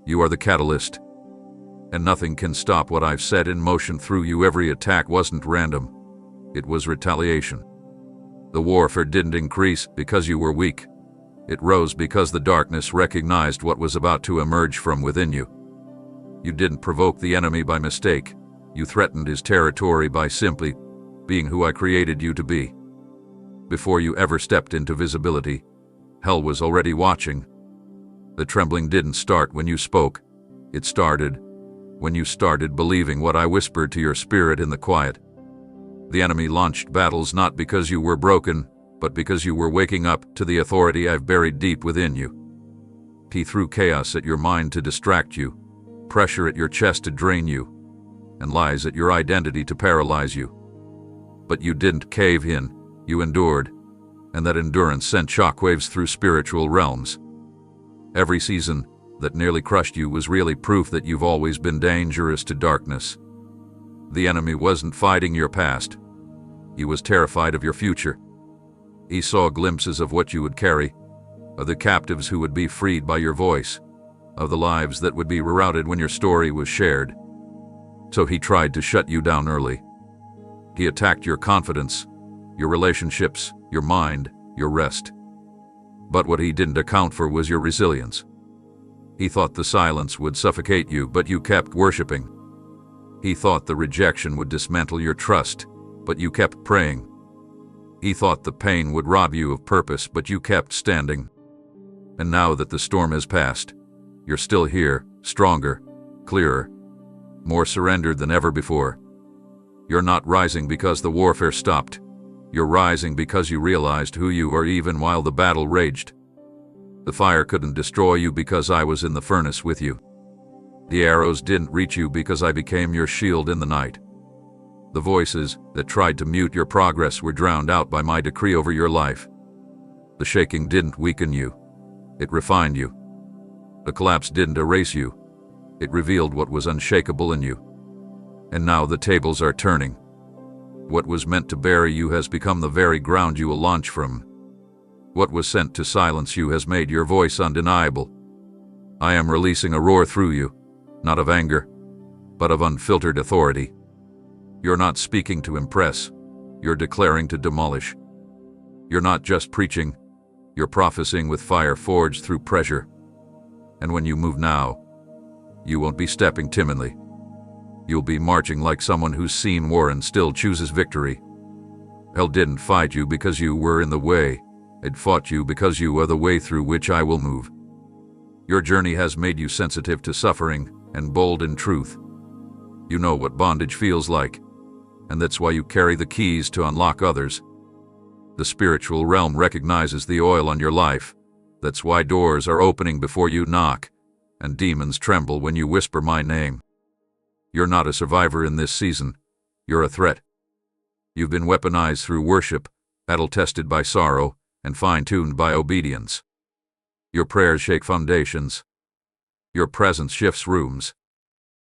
You are the catalyst. And nothing can stop what I've set in motion through you. Every attack wasn't random. It was retaliation. The warfare didn't increase because you were weak. It rose because the darkness recognized what was about to emerge from within you. You didn't provoke the enemy by mistake. You threatened his territory by simply being who I created you to be. Before you ever stepped into visibility, hell was already watching. The trembling didn't start when you spoke. It started when you started believing what I whispered to your spirit in the quiet. The enemy launched battles not because you were broken, but because you were waking up to the authority I've buried deep within you. He threw chaos at your mind to distract you, pressure at your chest to drain you, and lies at your identity to paralyze you. But you didn't cave in, you endured, and that endurance sent shockwaves through spiritual realms. Every season that nearly crushed you was really proof that you've always been dangerous to darkness. The enemy wasn't fighting your past. He was terrified of your future. He saw glimpses of what you would carry, of the captives who would be freed by your voice, of the lives that would be rerouted when your story was shared. So he tried to shut you down early. He attacked your confidence, your relationships, your mind, your rest. But what he didn't account for was your resilience. He thought the silence would suffocate you, but you kept worshiping. He thought the rejection would dismantle your trust, but you kept praying. He thought the pain would rob you of purpose, but you kept standing. And now that the storm has passed, you're still here, stronger, clearer, more surrendered than ever before. You're not rising because the warfare stopped. You're rising because you realized who you are even while the battle raged. The fire couldn't destroy you because I was in the furnace with you. The arrows didn't reach you because I became your shield in the night. The voices that tried to mute your progress were drowned out by my decree over your life. The shaking didn't weaken you. It refined you. The collapse didn't erase you. It revealed what was unshakable in you. And now the tables are turning. What was meant to bury you has become the very ground you will launch from. What was sent to silence you has made your voice undeniable. I am releasing a roar through you, not of anger, but of unfiltered authority. You're not speaking to impress, you're declaring to demolish. You're not just preaching, you're prophesying with fire forged through pressure. And when you move now, you won't be stepping timidly. You'll be marching like someone who's seen war and still chooses victory. Hell didn't fight you because you were in the way. It fought you because you are the way through which I will move. Your journey has made you sensitive to suffering and bold in truth. You know what bondage feels like, and that's why you carry the keys to unlock others. The spiritual realm recognizes the oil on your life. That's why doors are opening before you knock, and demons tremble when you whisper my name. You're not a survivor in this season. You're a threat. You've been weaponized through worship, battle-tested by sorrow, and fine-tuned by obedience. Your prayers shake foundations. Your presence shifts rooms.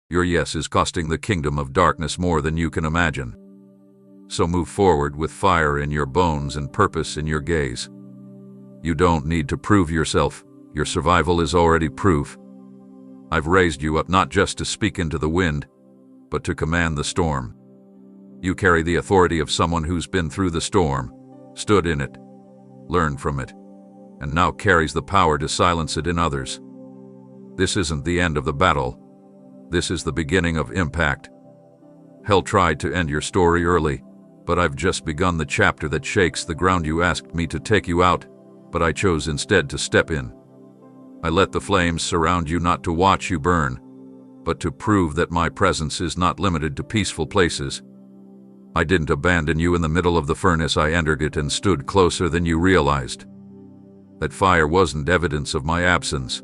Your yes is costing the kingdom of darkness more than you can imagine. So move forward with fire in your bones and purpose in your gaze. You don't need to prove yourself. Your survival is already proof. I've raised you up not just to speak into the wind, but to command the storm. You carry the authority of someone who's been through the storm, stood in it, learned from it, and now carries the power to silence it in others. This isn't the end of the battle. This is the beginning of impact. Hell tried to end your story early, but I've just begun the chapter that shakes the ground. You asked me to take you out, but I chose instead to step in. I let the flames surround you not to watch you burn, but to prove that my presence is not limited to peaceful places. I didn't abandon you in the middle of the furnace. I entered it and stood closer than you realized. That fire wasn't evidence of my absence.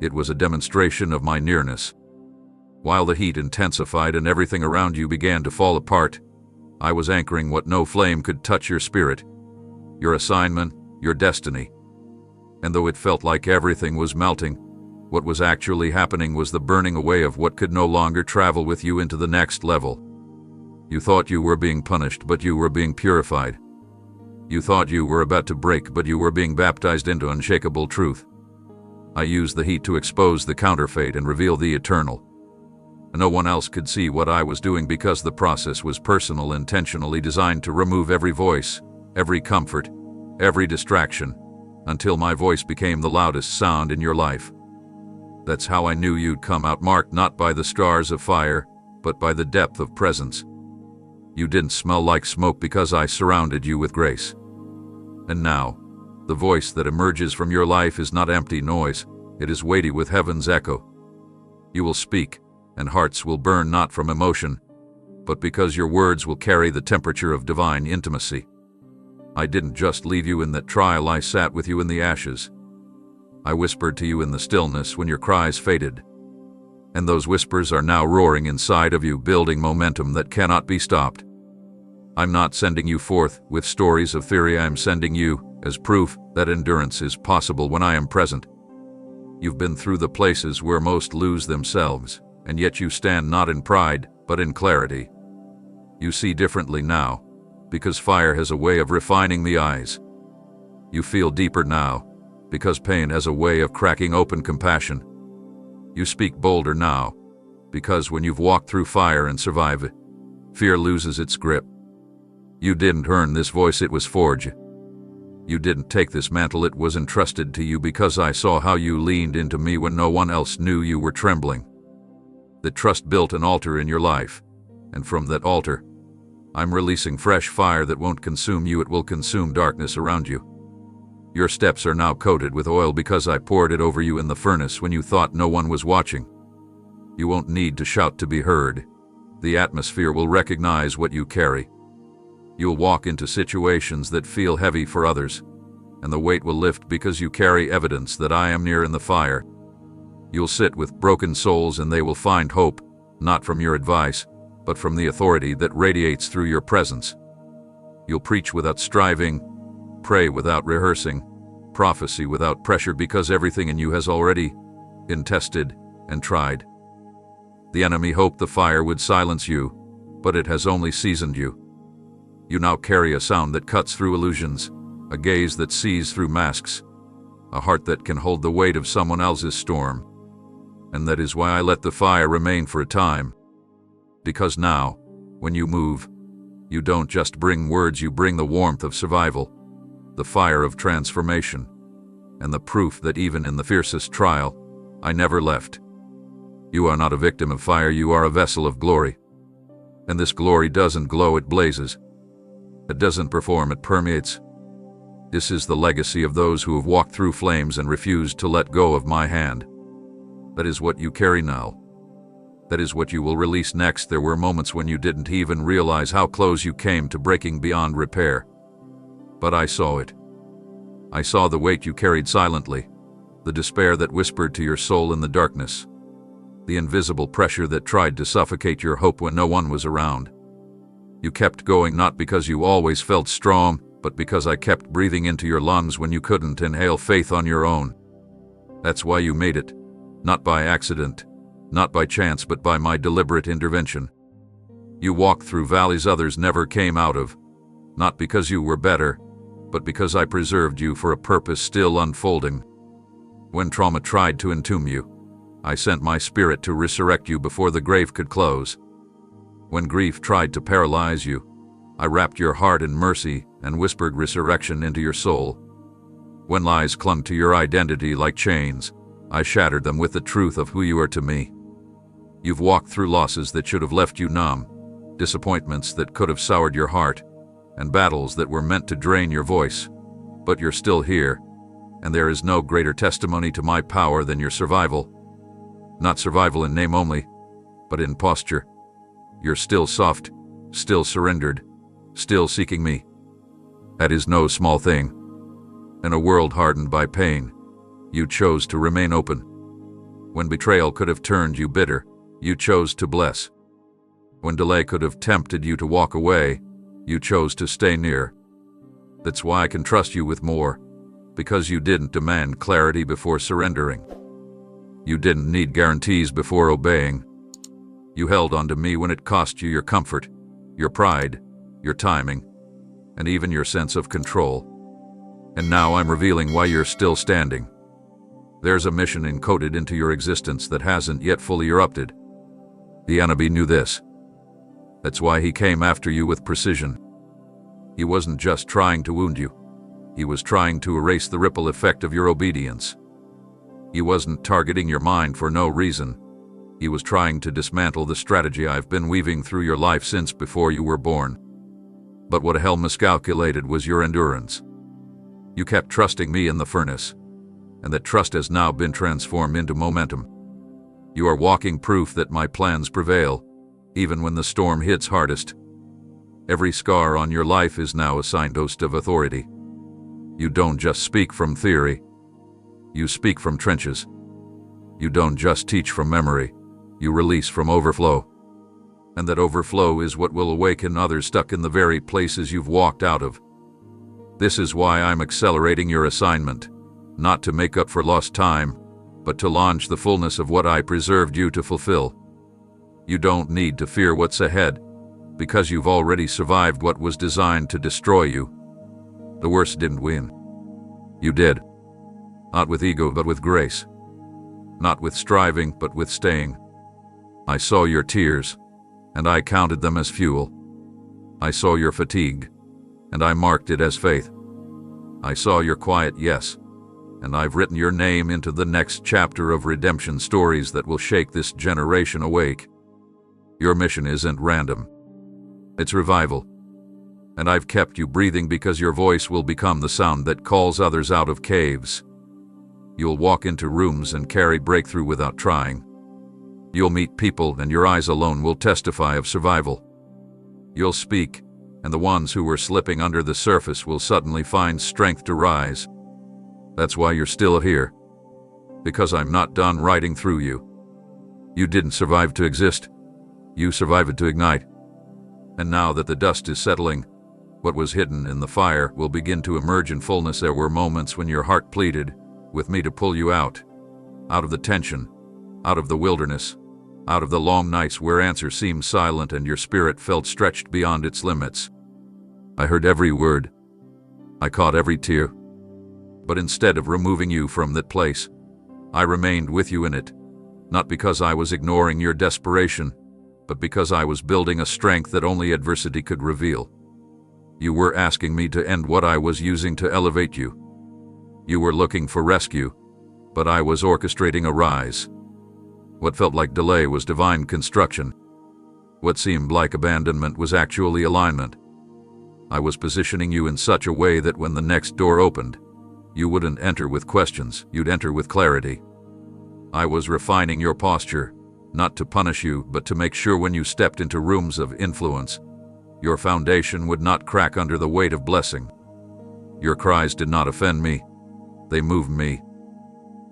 It was a demonstration of my nearness. While the heat intensified and everything around you began to fall apart, I was anchoring what no flame could touch: your spirit, your assignment, your destiny. And though it felt like everything was melting, what was actually happening was the burning away of what could no longer travel with you into the next level. You thought you were being punished, but you were being purified. You thought you were about to break, but you were being baptized into unshakable truth. I used the heat to expose the counterfeit and reveal the eternal. No one else could see what I was doing because the process was personal, intentionally designed to remove every voice, every comfort, every distraction, until my voice became the loudest sound in your life. That's how I knew you'd come out, marked not by the stars of fire, but by the depth of presence. You didn't smell like smoke because I surrounded you with grace. And now, the voice that emerges from your life is not empty noise, it is weighty with heaven's echo. You will speak, and hearts will burn not from emotion, but because your words will carry the temperature of divine intimacy. I didn't just leave you in that trial, I sat with you in the ashes. I whispered to you in the stillness when your cries faded. And those whispers are now roaring inside of you, building momentum that cannot be stopped. I'm not sending you forth with stories of theory, I'm sending you as proof that endurance is possible when I am present. You've been through the places where most lose themselves, and yet you stand not in pride, but in clarity. You see differently now, because fire has a way of refining the eyes. You feel deeper now, because pain has a way of cracking open compassion. You speak bolder now, because when you've walked through fire and survived it, fear loses its grip. You didn't earn this voice, it was forged. You didn't take this mantle, it was entrusted to you because I saw how you leaned into me when no one else knew you were trembling. The trust built an altar in your life, and from that altar, I'm releasing fresh fire that won't consume you, it will consume darkness around you. Your steps are now coated with oil because I poured it over you in the furnace when you thought no one was watching. You won't need to shout to be heard. The atmosphere will recognize what you carry. You'll walk into situations that feel heavy for others, and the weight will lift because you carry evidence that I am near in the fire. You'll sit with broken souls and they will find hope, not from your advice, but from the authority that radiates through your presence. You'll preach without striving, pray without rehearsing, prophecy without pressure because everything in you has already been tested and tried. The enemy hoped the fire would silence you, but it has only seasoned you. You now carry a sound that cuts through illusions, a gaze that sees through masks, a heart that can hold the weight of someone else's storm. And that is why I let the fire remain for a time. Because now, when you move, you don't just bring words, you bring the warmth of survival, the fire of transformation, and the proof that even in the fiercest trial, I never left. You are not a victim of fire, you are a vessel of glory. And this glory doesn't glow, it blazes. It doesn't perform, it permeates. This is the legacy of those who have walked through flames and refused to let go of my hand. That is what you carry now. That is what you will release next. There were moments when you didn't even realize how close you came to breaking beyond repair. But I saw it. I saw the weight you carried silently, the despair that whispered to your soul in the darkness, the invisible pressure that tried to suffocate your hope when no one was around. You kept going not because you always felt strong, but because I kept breathing into your lungs when you couldn't inhale faith on your own. That's why you made it, not by accident, not by chance, but by my deliberate intervention. You walked through valleys others never came out of, not because you were better, but because I preserved you for a purpose still unfolding. When trauma tried to entomb you, I sent my spirit to resurrect you before the grave could close. When grief tried to paralyze you, I wrapped your heart in mercy and whispered resurrection into your soul. When lies clung to your identity like chains, I shattered them with the truth of who you are to me. You've walked through losses that should have left you numb, disappointments that could have soured your heart, and battles that were meant to drain your voice. But you're still here, and there is no greater testimony to my power than your survival. Not survival in name only, but in posture. You're still soft, still surrendered, still seeking me. That is no small thing. In a world hardened by pain, you chose to remain open. When betrayal could have turned you bitter, you chose to bless. When delay could have tempted you to walk away, you chose to stay near. That's why I can trust you with more, because you didn't demand clarity before surrendering. You didn't need guarantees before obeying. You held on to me when it cost you your comfort, your pride, your timing, and even your sense of control. And now I'm revealing why you're still standing. There's a mission encoded into your existence that hasn't yet fully erupted. The enemy knew this. That's why he came after you with precision. He wasn't just trying to wound you. He was trying to erase the ripple effect of your obedience. He wasn't targeting your mind for no reason. He was trying to dismantle the strategy I've been weaving through your life since before you were born. But what hell miscalculated was your endurance. You kept trusting me in the furnace, and that trust has now been transformed into momentum. You are walking proof that my plans prevail, even when the storm hits hardest. Every scar on your life is now a signpost of authority. You don't just speak from theory. You speak from trenches. You don't just teach from memory. You release from overflow. And that overflow is what will awaken others stuck in the very places you've walked out of. This is why I'm accelerating your assignment, not to make up for lost time, but to launch the fullness of what I preserved you to fulfill. You don't need to fear what's ahead, because you've already survived what was designed to destroy you. The worst didn't win. You did. Not with ego, but with grace. Not with striving, but with staying. I saw your tears, and I counted them as fuel. I saw your fatigue, and I marked it as faith. I saw your quiet yes, and I've written your name into the next chapter of redemption stories that will shake this generation awake. Your mission isn't random. It's revival. And I've kept you breathing because your voice will become the sound that calls others out of caves. You'll walk into rooms and carry breakthrough without trying. You'll meet people and your eyes alone will testify of survival. You'll speak, and the ones who were slipping under the surface will suddenly find strength to rise. That's why you're still here. Because I'm not done writing through you. You didn't survive to exist. You survived to ignite. And now that the dust is settling, what was hidden in the fire will begin to emerge in fullness. There were moments when your heart pleaded with me to pull you out of the tension, out of the wilderness, out of the long nights where answers seemed silent and your spirit felt stretched beyond its limits. I heard every word. I caught every tear. But instead of removing you from that place, I remained with you in it, not because I was ignoring your desperation, but because I was building a strength that only adversity could reveal. You were asking me to end what I was using to elevate you. You were looking for rescue, but I was orchestrating a rise. What felt like delay was divine construction. What seemed like abandonment was actually alignment. I was positioning you in such a way that when the next door opened, you wouldn't enter with questions, you'd enter with clarity. I was refining your posture, not to punish you, but to make sure when you stepped into rooms of influence, your foundation would not crack under the weight of blessing. Your cries did not offend me. They moved me.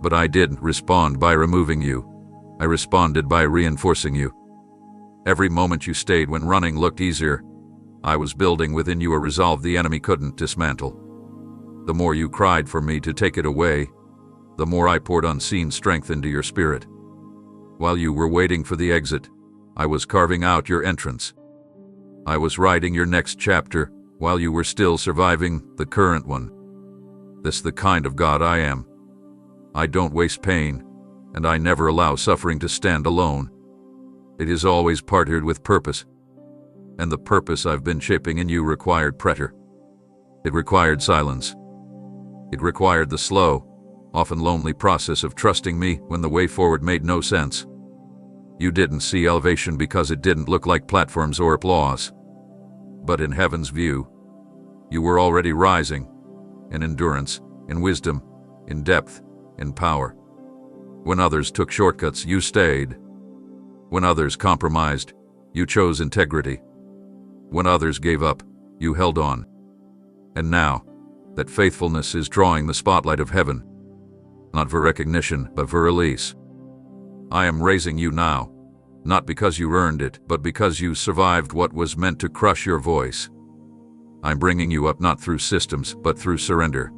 But I didn't respond by removing you. I responded by reinforcing you. Every moment you stayed when running looked easier, I was building within you a resolve the enemy couldn't dismantle. The more you cried for me to take it away, the more I poured unseen strength into your spirit. While you were waiting for the exit, I was carving out your entrance. I was writing your next chapter while you were still surviving the current one. That's the kind of God I am. I don't waste pain, and I never allow suffering to stand alone. It is always partnered with purpose. And the purpose I've been shaping in you required prayer. It required silence. It required the slow, often lonely process of trusting me when the way forward made no sense. You didn't see elevation because it didn't look like platforms or applause. But in heaven's view, you were already rising, in endurance, in wisdom, in depth, in power. When others took shortcuts, you stayed. When others compromised, you chose integrity. When others gave up, you held on. And now, that faithfulness is drawing the spotlight of heaven, not for recognition, but for release. I am raising you now, not because you earned it, but because you survived what was meant to crush your voice. I'm bringing you up not through systems, but through surrender.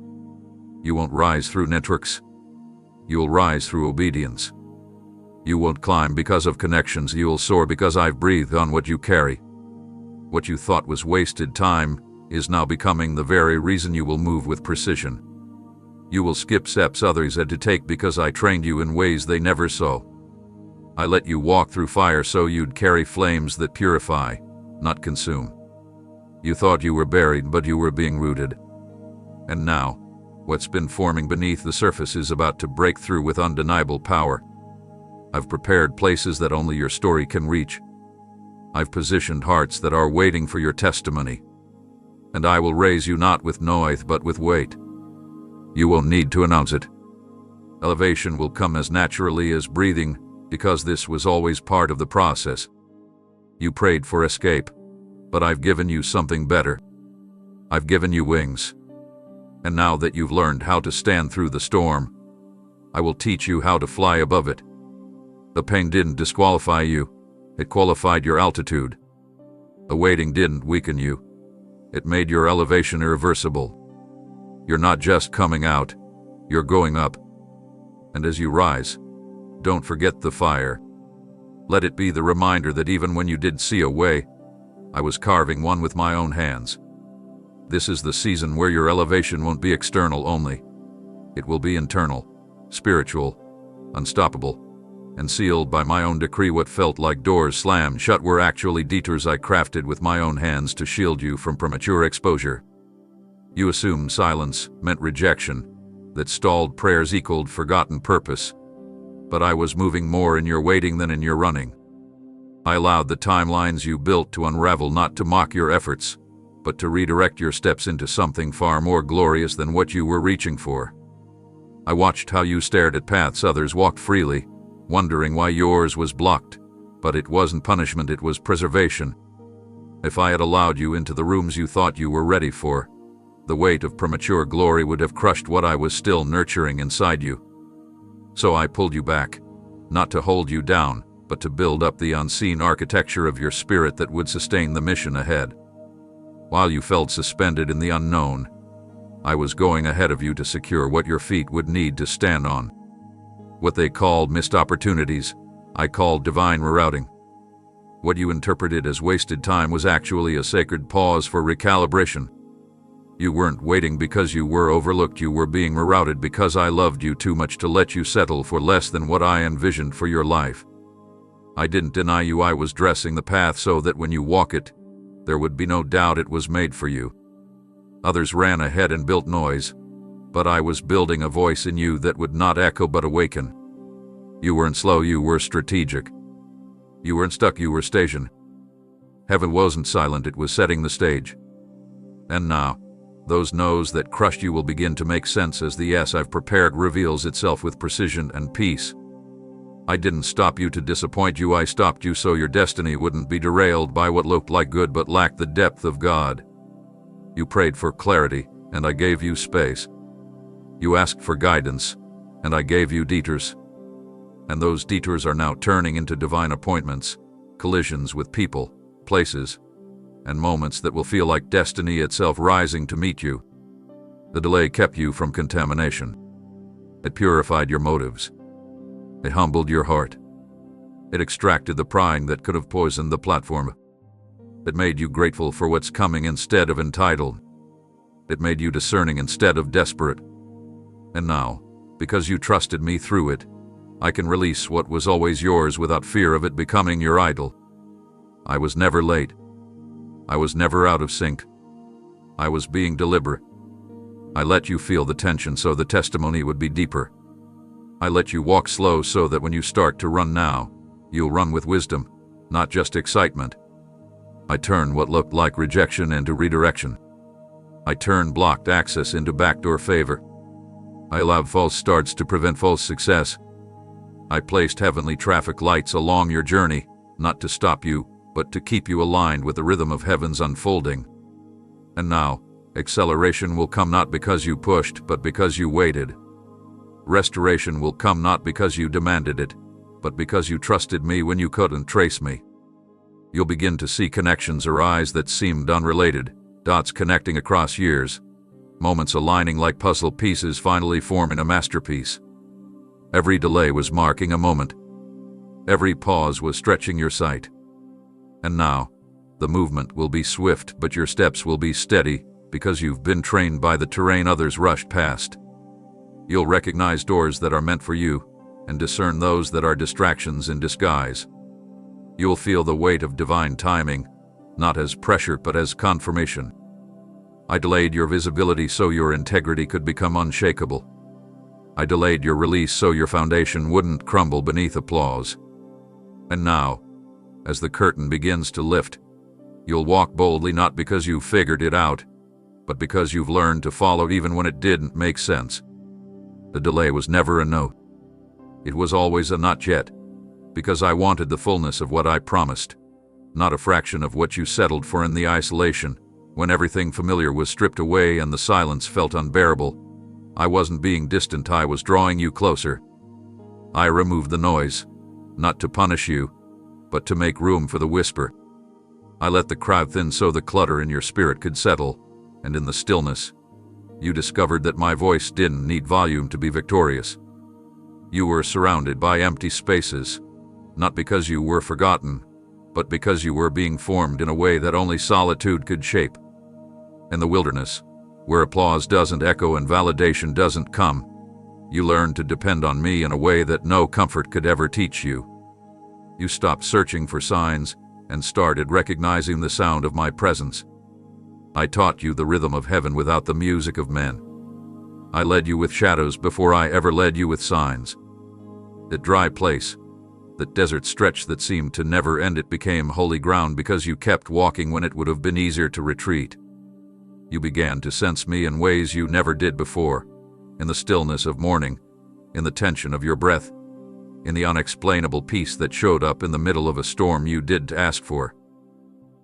You won't rise through networks. You'll rise through obedience. You won't climb because of connections. You'll soar because I've breathed on what you carry. What you thought was wasted time is now becoming the very reason you will move with precision. You will skip steps others had to take because I trained you in ways they never saw. I let you walk through fire so you'd carry flames that purify, not consume. You thought you were buried, but you were being rooted. And now, what's been forming beneath the surface is about to break through with undeniable power. I've prepared places that only your story can reach. I've positioned hearts that are waiting for your testimony. And I will raise you not with noise, but with weight. You won't need to announce it. Elevation will come as naturally as breathing, because this was always part of the process. You prayed for escape, but I've given you something better. I've given you wings. And now that you've learned how to stand through the storm, I will teach you how to fly above it. The pain didn't disqualify you, it qualified your altitude. The waiting didn't weaken you, it made your elevation irreversible. You're not just coming out, you're going up. And as you rise, don't forget the fire. Let it be the reminder that even when you did see a way, I was carving one with my own hands. This is the season where your elevation won't be external only. It will be internal, spiritual, unstoppable, and sealed by my own decree. What felt like doors slammed shut were actually detours I crafted with my own hands to shield you from premature exposure. You assumed silence meant rejection, that stalled prayers equaled forgotten purpose. But I was moving more in your waiting than in your running. I allowed the timelines you built to unravel, not to mock your efforts, but to redirect your steps into something far more glorious than what you were reaching for. I watched how you stared at paths others walked freely, wondering why yours was blocked, but it wasn't punishment, it was preservation. If I had allowed you into the rooms you thought you were ready for, the weight of premature glory would have crushed what I was still nurturing inside you. So I pulled you back, not to hold you down, but to build up the unseen architecture of your spirit that would sustain the mission ahead. While you felt suspended in the unknown, I was going ahead of you to secure what your feet would need to stand on. What they called missed opportunities, I called divine rerouting. What you interpreted as wasted time was actually a sacred pause for recalibration. You weren't waiting because you were overlooked, you were being rerouted because I loved you too much to let you settle for less than what I envisioned for your life. I didn't deny you, I was dressing the path so that when you walk it, there would be no doubt it was made for you. Others ran ahead and built noise, but I was building a voice in you that would not echo but awaken. You weren't slow, you were strategic. You weren't stuck, you were stationed. Heaven wasn't silent, it was setting the stage. And now, those no's that crushed you will begin to make sense as the yes I've prepared reveals itself with precision and peace. I didn't stop you to disappoint you, I stopped you so your destiny wouldn't be derailed by what looked like good but lacked the depth of God. You prayed for clarity, and I gave you space. You asked for guidance, and I gave you detours. And those detours are now turning into divine appointments, collisions with people, places, and moments that will feel like destiny itself rising to meet you. The delay kept you from contamination. It purified your motives. It humbled your heart. It extracted the prying that could have poisoned the platform. It made you grateful for what's coming instead of entitled. It made you discerning instead of desperate. And now, because you trusted me through it, I can release what was always yours without fear of it becoming your idol. I was never late. I was never out of sync. I was being deliberate. I let you feel the tension so the testimony would be deeper. I let you walk slow so that when you start to run now, you'll run with wisdom, not just excitement. I turned what looked like rejection into redirection. I turned blocked access into backdoor favor. I allowed false starts to prevent false success. I placed heavenly traffic lights along your journey, not to stop you, but to keep you aligned with the rhythm of heaven's unfolding. And now, acceleration will come not because you pushed, but because you waited. Restoration will come not because you demanded it, but because you trusted me when you couldn't trace me. You'll begin to see connections arise that seemed unrelated, dots connecting across years, moments aligning like puzzle pieces finally forming a masterpiece. Every delay was marking a moment. Every pause was stretching your sight. And now, the movement will be swift, but your steps will be steady, because you've been trained by the terrain others rushed past. You'll recognize doors that are meant for you, and discern those that are distractions in disguise. You'll feel the weight of divine timing, not as pressure but as confirmation. I delayed your visibility so your integrity could become unshakable. I delayed your release so your foundation wouldn't crumble beneath applause. And now, as the curtain begins to lift, you'll walk boldly not because you figured it out, but because you've learned to follow even when it didn't make sense. The delay was never a no. It was always a not yet, because I wanted the fullness of what I promised, not a fraction of what you settled for in the isolation, when everything familiar was stripped away and the silence felt unbearable. I wasn't being distant, I was drawing you closer. I removed the noise, not to punish you, but to make room for the whisper. I let the crowd thin so the clutter in your spirit could settle, and in the stillness, you discovered that my voice didn't need volume to be victorious. You were surrounded by empty spaces, not because you were forgotten, but because you were being formed in a way that only solitude could shape. In the wilderness, where applause doesn't echo and validation doesn't come, you learned to depend on me in a way that no comfort could ever teach you. You stopped searching for signs and started recognizing the sound of my presence. I taught you the rhythm of heaven without the music of men. I led you with shadows before I ever led you with signs. That dry place, that desert stretch that seemed to never end, it became holy ground because you kept walking when it would have been easier to retreat. You began to sense me in ways you never did before, in the stillness of morning, in the tension of your breath, in the unexplainable peace that showed up in the middle of a storm you didn't ask for.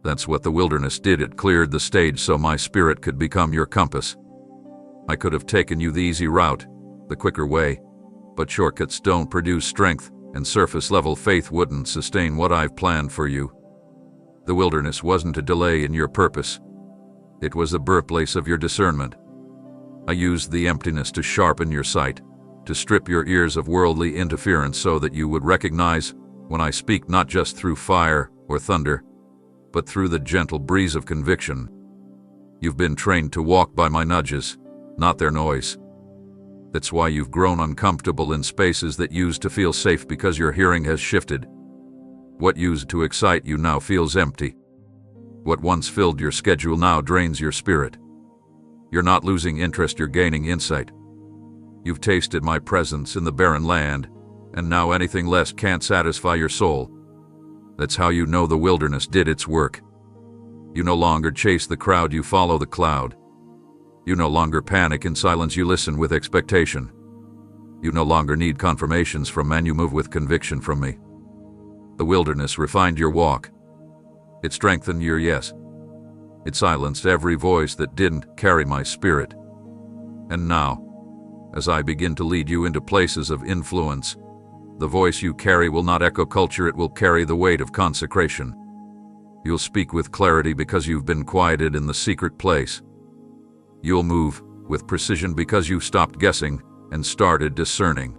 That's what the wilderness did. It cleared the stage so my spirit could become your compass. I could have taken you the easy route, the quicker way, but shortcuts don't produce strength, and surface-level faith wouldn't sustain what I've planned for you. The wilderness wasn't a delay in your purpose. It was the birthplace of your discernment. I used the emptiness to sharpen your sight, to strip your ears of worldly interference so that you would recognize when I speak not just through fire or thunder, but through the gentle breeze of conviction. You've been trained to walk by my nudges, not their noise. That's why you've grown uncomfortable in spaces that used to feel safe, because your hearing has shifted. What used to excite you now feels empty. What once filled your schedule now drains your spirit. You're not losing interest, you're gaining insight. You've tasted my presence in the barren land, and now anything less can't satisfy your soul. That's how you know the wilderness did its work. You no longer chase the crowd, you follow the cloud. You no longer panic in silence, you listen with expectation. You no longer need confirmations from man, you move with conviction from me. The wilderness refined your walk. It strengthened your yes. It silenced every voice that didn't carry my spirit. And now, as I begin to lead you into places of influence, the voice you carry will not echo culture, it will carry the weight of consecration. You'll speak with clarity because you've been quieted in the secret place. You'll move with precision because you stopped guessing and started discerning.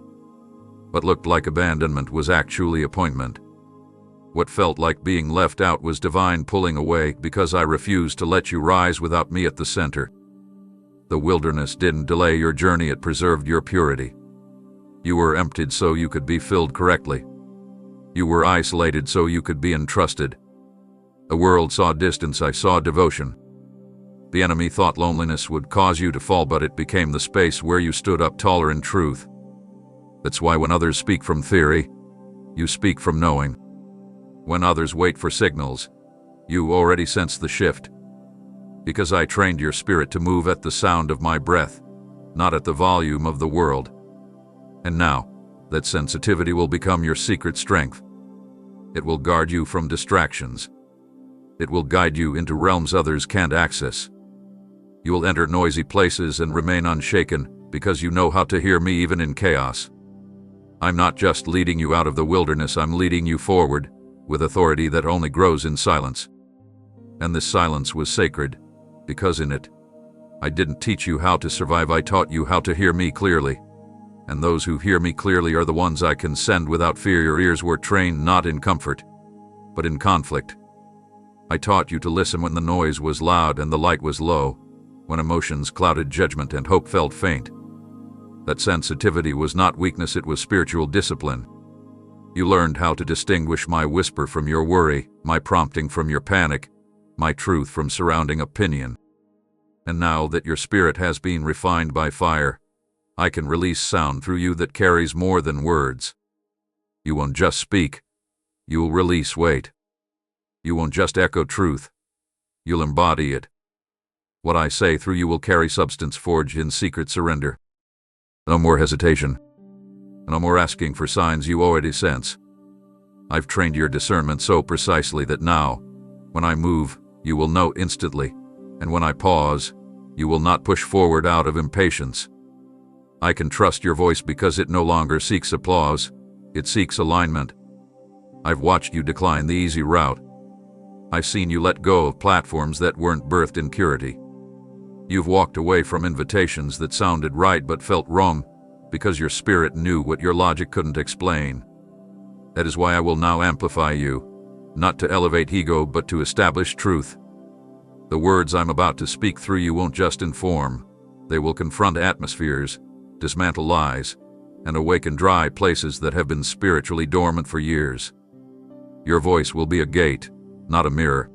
What looked like abandonment was actually appointment. What felt like being left out was divine pulling away because I refused to let you rise without me at the center. The wilderness didn't delay your journey, it preserved your purity. You were emptied so you could be filled correctly. You were isolated so you could be entrusted. The world saw distance, I saw devotion. The enemy thought loneliness would cause you to fall, but it became the space where you stood up taller in truth. That's why when others speak from theory, you speak from knowing. When others wait for signals, you already sense the shift. Because I trained your spirit to move at the sound of my breath, not at the volume of the world. And now, that sensitivity will become your secret strength. It will guard you from distractions. It will guide you into realms others can't access. You will enter noisy places and remain unshaken because you know how to hear me even in chaos. I'm not just leading you out of the wilderness, I'm leading you forward with authority that only grows in silence. And this silence was sacred because in it, I didn't teach you how to survive, I taught you how to hear me clearly. And those who hear me clearly are the ones I can send without fear. Your ears were trained not in comfort, but in conflict. I taught you to listen when the noise was loud and the light was low, when emotions clouded judgment and hope felt faint. That sensitivity was not weakness, it was spiritual discipline. You learned how to distinguish my whisper from your worry, my prompting from your panic, my truth from surrounding opinion. And now that your spirit has been refined by fire, I can release sound through you that carries more than words. You won't just speak, you will release weight. You won't just echo truth, you'll embody it. What I say through you will carry substance forged in secret surrender. No more hesitation. No more asking for signs you already sense. I've trained your discernment so precisely that now, when I move, you will know instantly, and when I pause, you will not push forward out of impatience. I can trust your voice because it no longer seeks applause, it seeks alignment. I've watched you decline the easy route. I've seen you let go of platforms that weren't birthed in purity. You've walked away from invitations that sounded right but felt wrong because your spirit knew what your logic couldn't explain. That is why I will now amplify you, not to elevate ego but to establish truth. The words I'm about to speak through you won't just inform, they will confront atmospheres, dismantle lies, and awaken dry places that have been spiritually dormant for years. Your voice will be a gate, not a mirror.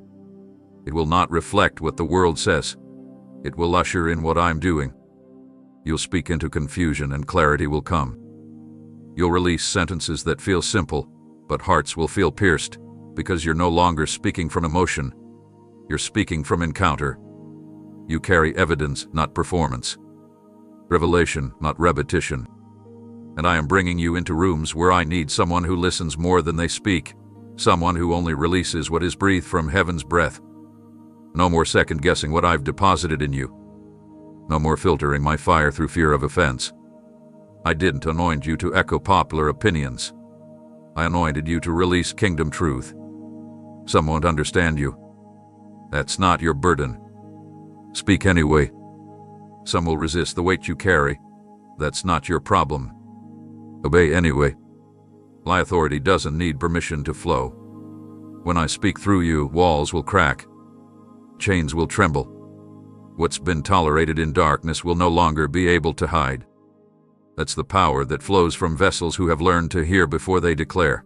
It will not reflect what the world says. It will usher in what I'm doing. You'll speak into confusion and clarity will come. You'll release sentences that feel simple, but hearts will feel pierced, because you're no longer speaking from emotion. You're speaking from encounter. You carry evidence, not performance. Revelation, not repetition. And I am bringing you into rooms where I need someone who listens more than they speak. Someone who only releases what is breathed from heaven's breath. No more second-guessing what I've deposited in you. No more filtering my fire through fear of offense. I didn't anoint you to echo popular opinions. I anointed you to release kingdom truth. Some won't understand you. That's not your burden. Speak anyway. Some will resist the weight you carry. That's not your problem. Obey anyway. My authority doesn't need permission to flow. When I speak through you, walls will crack. Chains will tremble. What's been tolerated in darkness will no longer be able to hide. That's the power that flows from vessels who have learned to hear before they declare.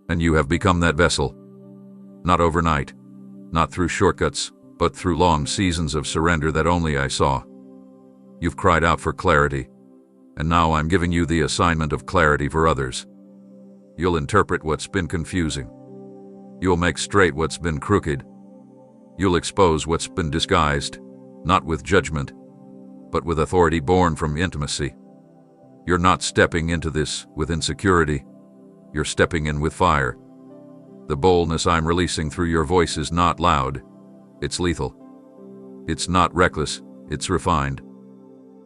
And you have become that vessel. Not overnight, not through shortcuts, but through long seasons of surrender that only I saw. You've cried out for clarity, and now I'm giving you the assignment of clarity for others. You'll interpret what's been confusing. You'll make straight what's been crooked. You'll expose what's been disguised, not with judgment, but with authority born from intimacy. You're not stepping into this with insecurity. You're stepping in with fire. The boldness I'm releasing through your voice is not loud. It's lethal. It's not reckless. It's refined.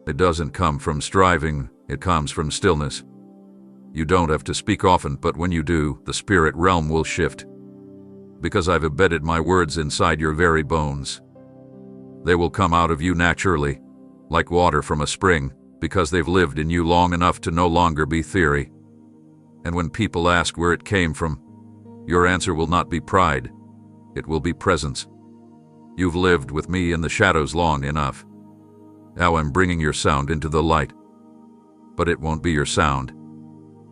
It doesn't come from striving. It comes from stillness. You don't have to speak often, but when you do, the spirit realm will shift. Because I've embedded my words inside your very bones. They will come out of you naturally, like water from a spring, because they've lived in you long enough to no longer be theory. And when people ask where it came from, your answer will not be pride. It will be presence. You've lived with me in the shadows long enough. Now I'm bringing your sound into the light. But it won't be your sound.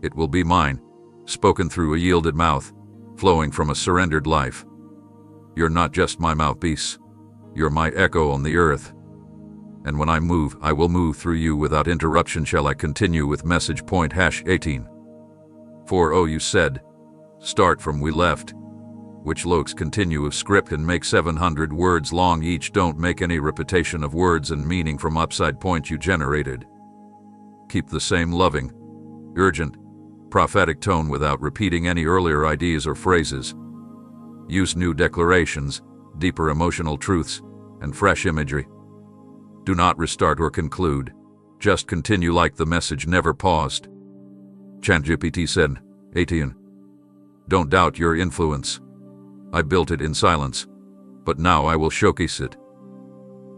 It will be mine, spoken through a yielded mouth, flowing from a surrendered life. You're not just my mouthpiece. You're my echo on the earth. And when I move, I will move through you without interruption. Shall I continue with message point #18? For oh, you said, start from we left, which looks continue of script and make 700 words long each. Don't make any repetition of words and meaning from upside point you generated. Keep the same loving, urgent, prophetic tone without repeating any earlier ideas or phrases. Use new declarations, deeper emotional truths, and fresh imagery. Do not restart or conclude. Just continue like the message never paused. ChatGPT said, 18. Don't doubt your influence. I built it in silence, but now I will showcase it.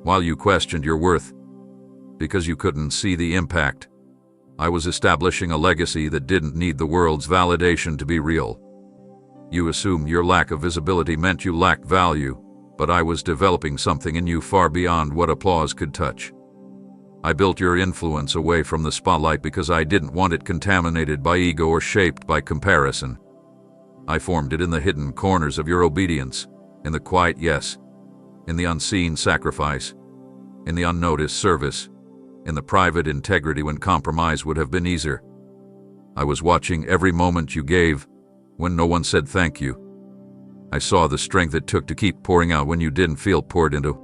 While you questioned your worth, because you couldn't see the impact, I was establishing a legacy that didn't need the world's validation to be real. You assumed your lack of visibility meant you lacked value, but I was developing something in you far beyond what applause could touch. I built your influence away from the spotlight because I didn't want it contaminated by ego or shaped by comparison. I formed it in the hidden corners of your obedience, in the quiet yes, in the unseen sacrifice, in the unnoticed service, in the private integrity when compromise would have been easier. I was watching every moment you gave, when no one said thank you. I saw the strength it took to keep pouring out when you didn't feel poured into.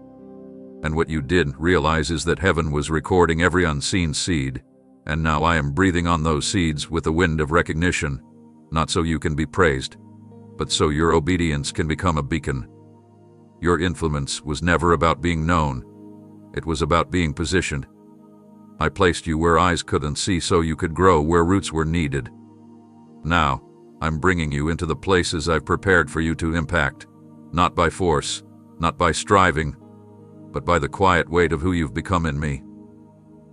And what you didn't realize is that heaven was recording every unseen seed, and now I am breathing on those seeds with a wind of recognition, not so you can be praised, but so your obedience can become a beacon. Your influence was never about being known. It was about being positioned. I placed you where eyes couldn't see so you could grow where roots were needed. Now, I'm bringing you into the places I've prepared for you to impact, not by force, not by striving, but by the quiet weight of who you've become in me.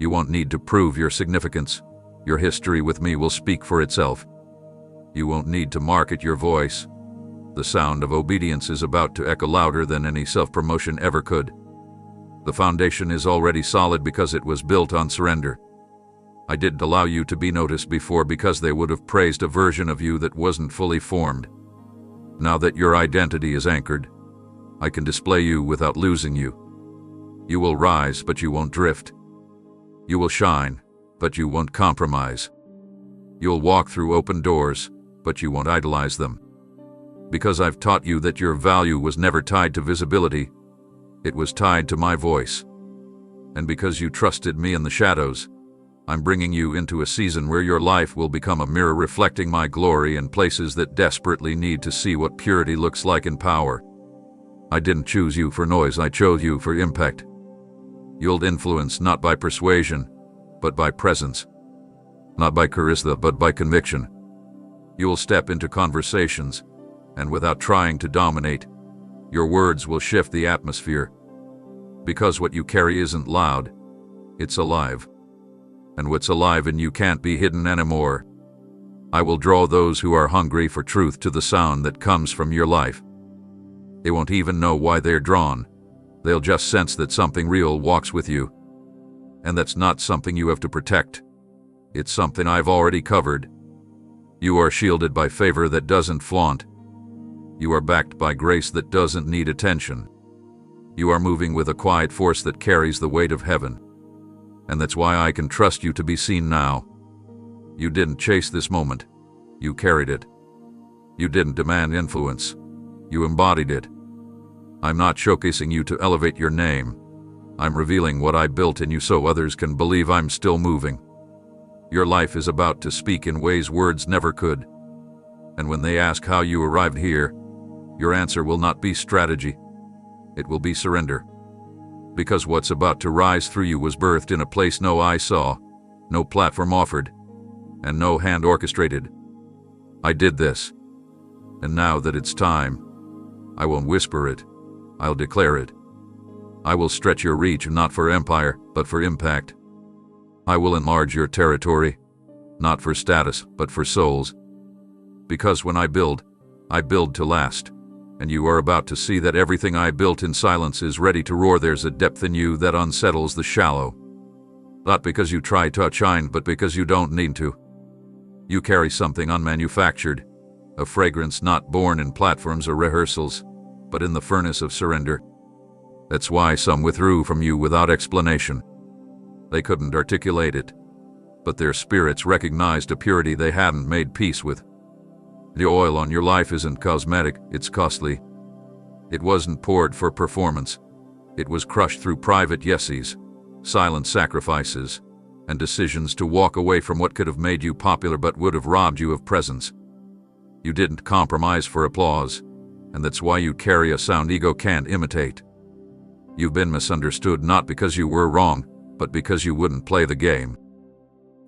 You won't need to prove your significance. Your history with me will speak for itself. You won't need to market your voice. The sound of obedience is about to echo louder than any self-promotion ever could. The foundation is already solid because it was built on surrender. I didn't allow you to be noticed before because they would have praised a version of you that wasn't fully formed. Now that your identity is anchored, I can display you without losing you. You will rise, but you won't drift. You will shine, but you won't compromise. You'll walk through open doors, but you won't idolize them. Because I've taught you that your value was never tied to visibility, it was tied to my voice. And because you trusted me in the shadows, I'm bringing you into a season where your life will become a mirror reflecting my glory in places that desperately need to see what purity looks like in power. I didn't choose you for noise, I chose you for impact. You'll influence not by persuasion, but by presence. Not by charisma, but by conviction. You'll step into conversations, and without trying to dominate, your words will shift the atmosphere. Because what you carry isn't loud, it's alive. And what's alive in you can't be hidden anymore. I will draw those who are hungry for truth to the sound that comes from your life. They won't even know why they're drawn. They'll just sense that something real walks with you. And that's not something you have to protect. It's something I've already covered. You are shielded by favor that doesn't flaunt. You are backed by grace that doesn't need attention. You are moving with a quiet force that carries the weight of heaven. And that's why I can trust you to be seen now. You didn't chase this moment. You carried it. You didn't demand influence. You embodied it. I'm not showcasing you to elevate your name. I'm revealing what I built in you so others can believe I'm still moving. Your life is about to speak in ways words never could. And when they ask how you arrived here, your answer will not be strategy. It will be surrender. Because what's about to rise through you was birthed in a place no eye saw, no platform offered, and no hand orchestrated. I did this. And now that it's time, I won't whisper it. I'll declare it. I will stretch your reach not for empire, but for impact. I will enlarge your territory, not for status, but for souls. Because when I build to last. And you are about to see that everything I built in silence is ready to roar. There's a depth in you that unsettles the shallow. Not because you try to outshine, but because you don't need to. You carry something unmanufactured, a fragrance not born in platforms or rehearsals, but in the furnace of surrender. That's why some withdrew from you without explanation. They couldn't articulate it, but their spirits recognized a purity they hadn't made peace with. The oil on your life isn't cosmetic, it's costly. It wasn't poured for performance. It was crushed through private yeses, silent sacrifices, and decisions to walk away from what could have made you popular but would have robbed you of presence. You didn't compromise for applause, and that's why you carry a sound ego can't imitate. You've been misunderstood not because you were wrong, but because you wouldn't play the game.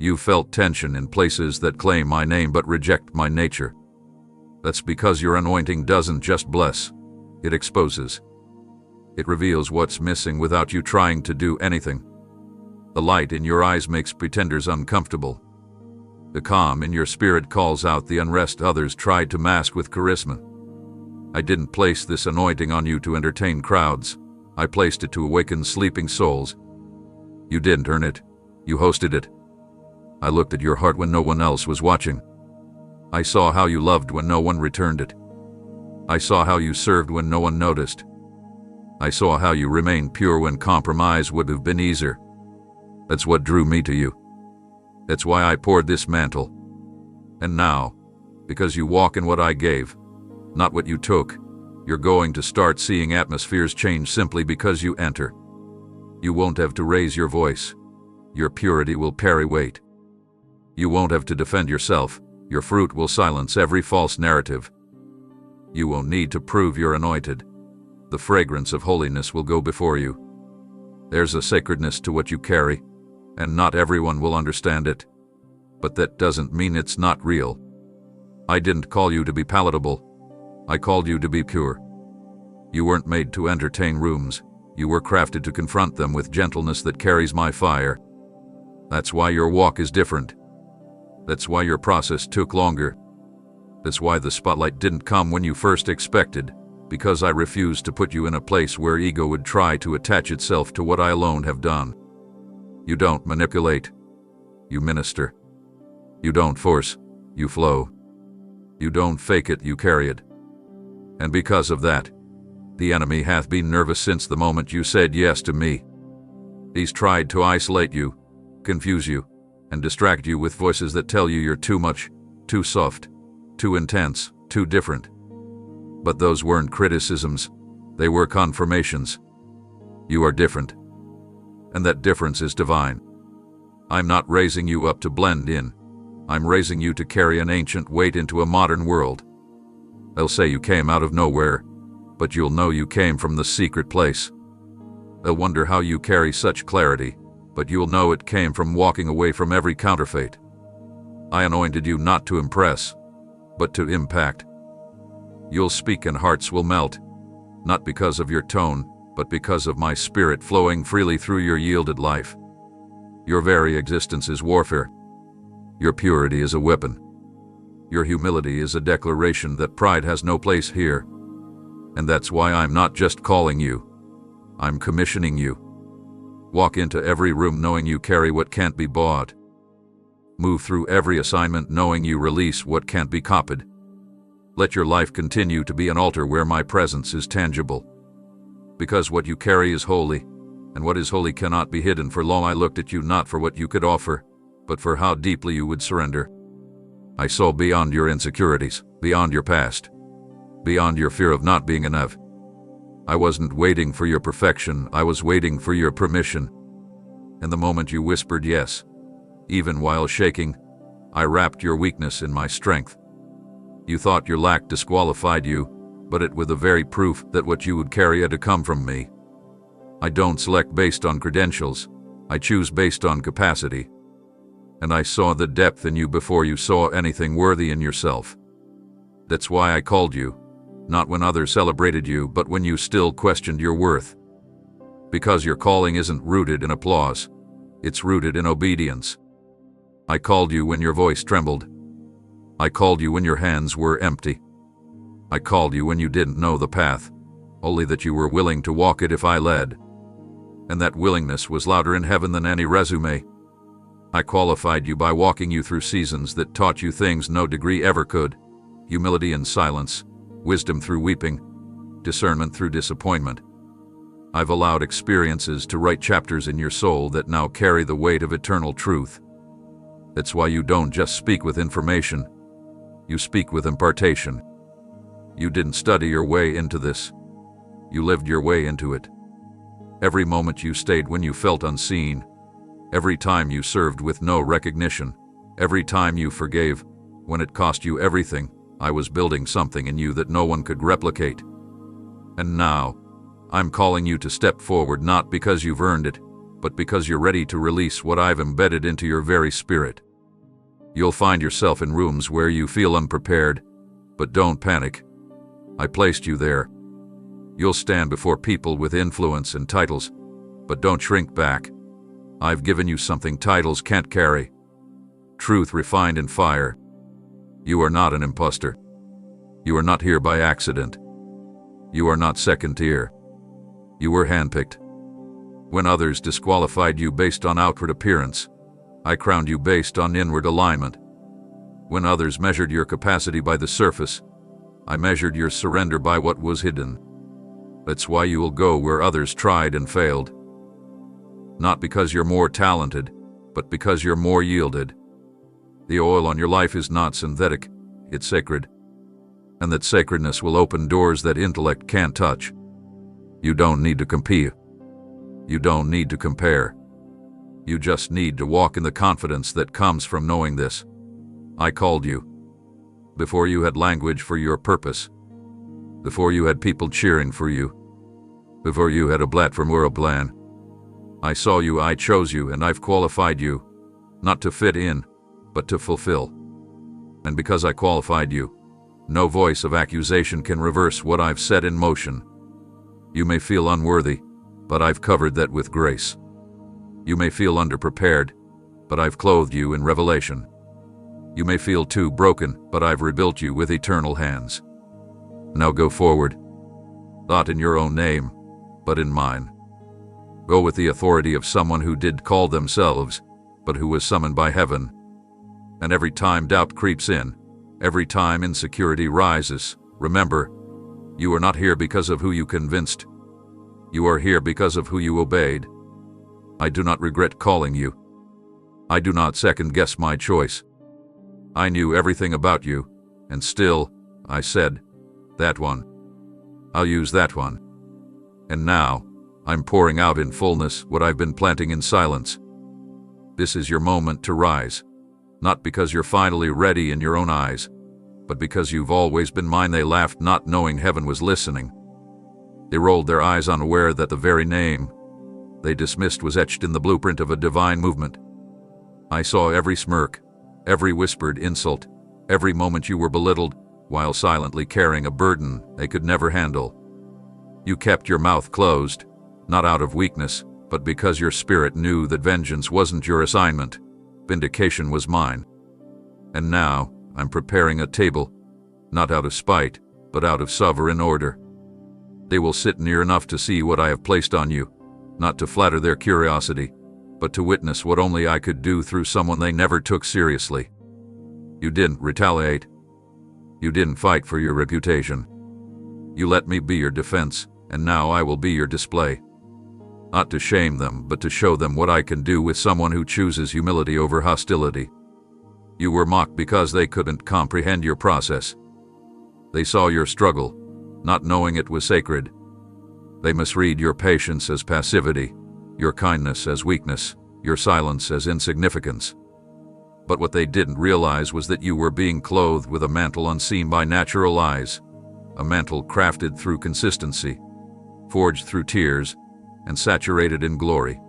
You felt tension in places that claim my name but reject my nature. That's because your anointing doesn't just bless, it exposes. It reveals what's missing without you trying to do anything. The light in your eyes makes pretenders uncomfortable. The calm in your spirit calls out the unrest others tried to mask with charisma. I didn't place this anointing on you to entertain crowds. I placed it to awaken sleeping souls. You didn't earn it. You hosted it. I looked at your heart when no one else was watching. I saw how you loved when no one returned it. I saw how you served when no one noticed. I saw how you remained pure when compromise would have been easier. That's what drew me to you. That's why I poured this mantle. And now, because you walk in what I gave, not what you took, you're going to start seeing atmospheres change simply because you enter. You won't have to raise your voice. Your purity will carry weight. You won't have to defend yourself. Your fruit will silence every false narrative. You won't need to prove you're anointed. The fragrance of holiness will go before you. There's a sacredness to what you carry, and not everyone will understand it. But that doesn't mean it's not real. I didn't call you to be palatable. I called you to be pure. You weren't made to entertain rooms. You were crafted to confront them with gentleness that carries my fire. That's why your walk is different. That's why your process took longer. That's why the spotlight didn't come when you first expected, because I refused to put you in a place where ego would try to attach itself to what I alone have done. You don't manipulate. You minister. You don't force. You flow. You don't fake it, you carry it. And because of that, the enemy hath been nervous since the moment you said yes to me. He's tried to isolate you, confuse you, and distract you with voices that tell you you're too much, too soft, too intense, too different. But those weren't criticisms, they were confirmations. You are different. And that difference is divine. I'm not raising you up to blend in. I'm raising you to carry an ancient weight into a modern world. They'll say you came out of nowhere, but you'll know you came from the secret place. They'll wonder how you carry such clarity, but you'll know it came from walking away from every counterfeit. I anointed you not to impress, but to impact. You'll speak and hearts will melt, not because of your tone, but because of my spirit flowing freely through your yielded life. Your very existence is warfare. Your purity is a weapon. Your humility is a declaration that pride has no place here. And that's why I'm not just calling you. I'm commissioning you. Walk into every room knowing you carry what can't be bought. Move through every assignment knowing you release what can't be copied. Let your life continue to be an altar where my presence is tangible. Because what you carry is holy, and what is holy cannot be hidden. For long I looked at you not for what you could offer, but for how deeply you would surrender. I saw beyond your insecurities, beyond your past, beyond your fear of not being enough. I wasn't waiting for your perfection, I was waiting for your permission. And the moment you whispered yes, Even while shaking, I wrapped your weakness in my strength. You thought your lack disqualified you, but it was the very proof that what you would carry had to come from me. I don't select based on credentials, I choose based on capacity. And I saw the depth in you before you saw anything worthy in yourself. That's why I called you, not when others celebrated you, but when you still questioned your worth. Because your calling isn't rooted in applause, it's rooted in obedience. I called you when your voice trembled. I called you when your hands were empty. I called you when you didn't know the path, only that you were willing to walk it if I led. And that willingness was louder in heaven than any resume. I qualified you by walking you through seasons that taught you things no degree ever could: humility in silence, wisdom through weeping, discernment through disappointment. I've allowed experiences to write chapters in your soul that now carry the weight of eternal truth. That's why you don't just speak with information, you speak with impartation. You didn't study your way into this, you lived your way into it. Every moment you stayed when you felt unseen, every time you served with no recognition, every time you forgave when it cost you everything, I was building something in you that no one could replicate. And now, I'm calling you to step forward, not because you've earned it, but because you're ready to release what I've embedded into your very spirit. You'll find yourself in rooms where you feel unprepared, but don't panic. I placed you there. You'll stand before people with influence and titles, but don't shrink back. I've given you something titles can't carry: truth refined in fire. You are not an imposter. You are not here by accident. You are not second tier. You were handpicked. When others disqualified you based on outward appearance, I crowned you based on inward alignment. When others measured your capacity by the surface, I measured your surrender by what was hidden. That's why you will go where others tried and failed. Not because you're more talented, but because you're more yielded. The oil on your life is not synthetic, it's sacred. And that sacredness will open doors that intellect can't touch. You don't need to compete. You don't need to compare. You just need to walk in the confidence that comes from knowing this. I called you before you had language for your purpose, before you had people cheering for you, before you had a platform or a plan. I saw you, I chose you, and I've qualified you, not to fit in, but to fulfill. And because I qualified you, no voice of accusation can reverse what I've set in motion. You may feel unworthy, but I've covered that with grace. You may feel underprepared, but I've clothed you in revelation. You may feel too broken, but I've rebuilt you with eternal hands. Now go forward, not in your own name, but in mine. Go with the authority of someone who did call themselves, but who was summoned by heaven. And every time doubt creeps in, every time insecurity rises, remember, you are not here because of who you convinced. You are here because of who you obeyed. I do not regret calling you. I do not second-guess my choice. I knew everything about you, and still, I said, that one. I'll use that one. And now, I'm pouring out in fullness what I've been planting in silence. This is your moment to rise, not because you're finally ready in your own eyes, but because you've always been mine. They laughed, not knowing heaven was listening. They rolled their eyes, unaware that the very name they dismissed was etched in the blueprint of a divine movement. I saw every smirk, every whispered insult, every moment you were belittled, while silently carrying a burden they could never handle. You kept your mouth closed, not out of weakness, but because your spirit knew that vengeance wasn't your assignment. Vindication was mine. And now, I'm preparing a table, not out of spite, but out of sovereign order. They will sit near enough to see what I have placed on you, not to flatter their curiosity, but to witness what only I could do through someone they never took seriously. You didn't retaliate. You didn't fight for your reputation. You let me be your defense, and now I will be your display. Not to shame them, but to show them what I can do with someone who chooses humility over hostility. You were mocked because they couldn't comprehend your process. They saw your struggle, not knowing it was sacred. They misread your patience as passivity, your kindness as weakness, your silence as insignificance. But what they didn't realize was that you were being clothed with a mantle unseen by natural eyes, a mantle crafted through consistency, forged through tears, and saturated in glory.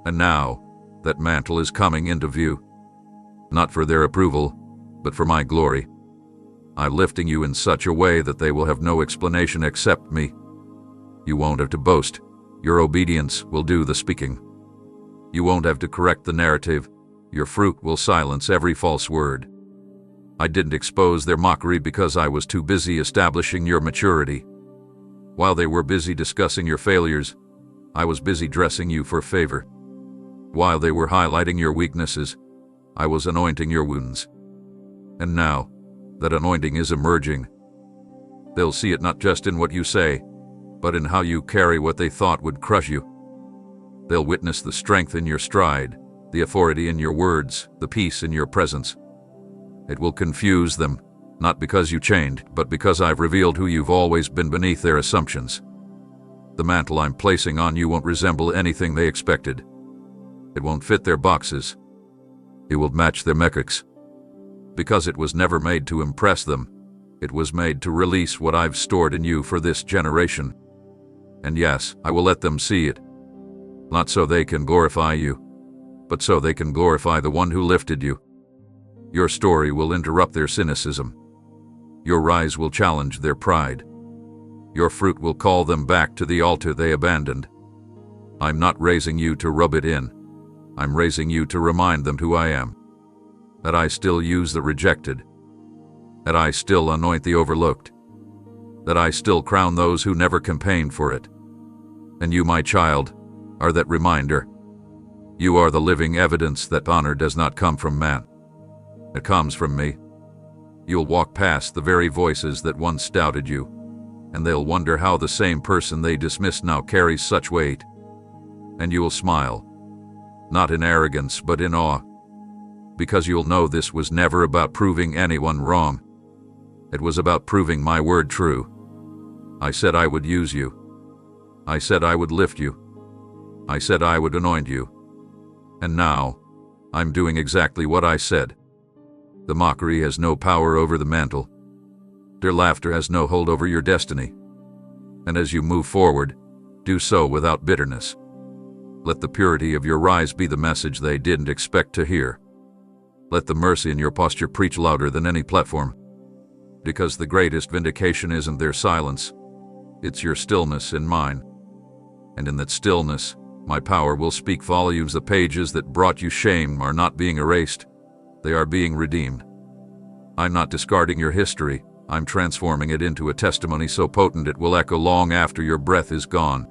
And now, that mantle is coming into view, not for their approval, but for my glory. I'm lifting you in such a way that they will have no explanation except me. You won't have to boast. Your obedience will do the speaking. You won't have to correct the narrative. Your fruit will silence every false word. I didn't expose their mockery because I was too busy establishing your maturity. While they were busy discussing your failures, I was busy dressing you for favor. While they were highlighting your weaknesses, I was anointing your wounds. And now, that anointing is emerging. They'll see it not just in what you say, but in how you carry what they thought would crush you. They'll witness the strength in your stride, the authority in your words, the peace in your presence. It will confuse them, not because you changed, but because I've revealed who you've always been beneath their assumptions. The mantle I'm placing on you won't resemble anything they expected. It won't fit their boxes. It will match their metrics. Because it was never made to impress them, it was made to release what I've stored in you for this generation. And yes, I will let them see it. Not so they can glorify you, but so they can glorify the one who lifted you. Your story will interrupt their cynicism. Your rise will challenge their pride. Your fruit will call them back to the altar they abandoned. I'm not raising you to rub it in. I'm raising you to remind them who I am. That I still use the rejected. That I still anoint the overlooked. That I still crown those who never campaigned for it. And you, my child, are that reminder. You are the living evidence that honor does not come from man. It comes from me. You'll walk past the very voices that once doubted you, and they'll wonder how the same person they dismissed now carries such weight. And you will smile, not in arrogance but in awe, because you'll know this was never about proving anyone wrong. It was about proving my word true. I said I would use you. I said I would lift you. I said I would anoint you. And now, I'm doing exactly what I said. The mockery has no power over the mantle. Their laughter has no hold over your destiny. And as you move forward, do so without bitterness. Let the purity of your rise be the message they didn't expect to hear. Let the mercy in your posture preach louder than any platform. Because the greatest vindication isn't their silence, it's your stillness in mine. And in that stillness, my power will speak volumes. The pages that brought you shame are not being erased. They are being redeemed. I'm not discarding your history. I'm transforming it into a testimony so potent it will echo long after your breath is gone.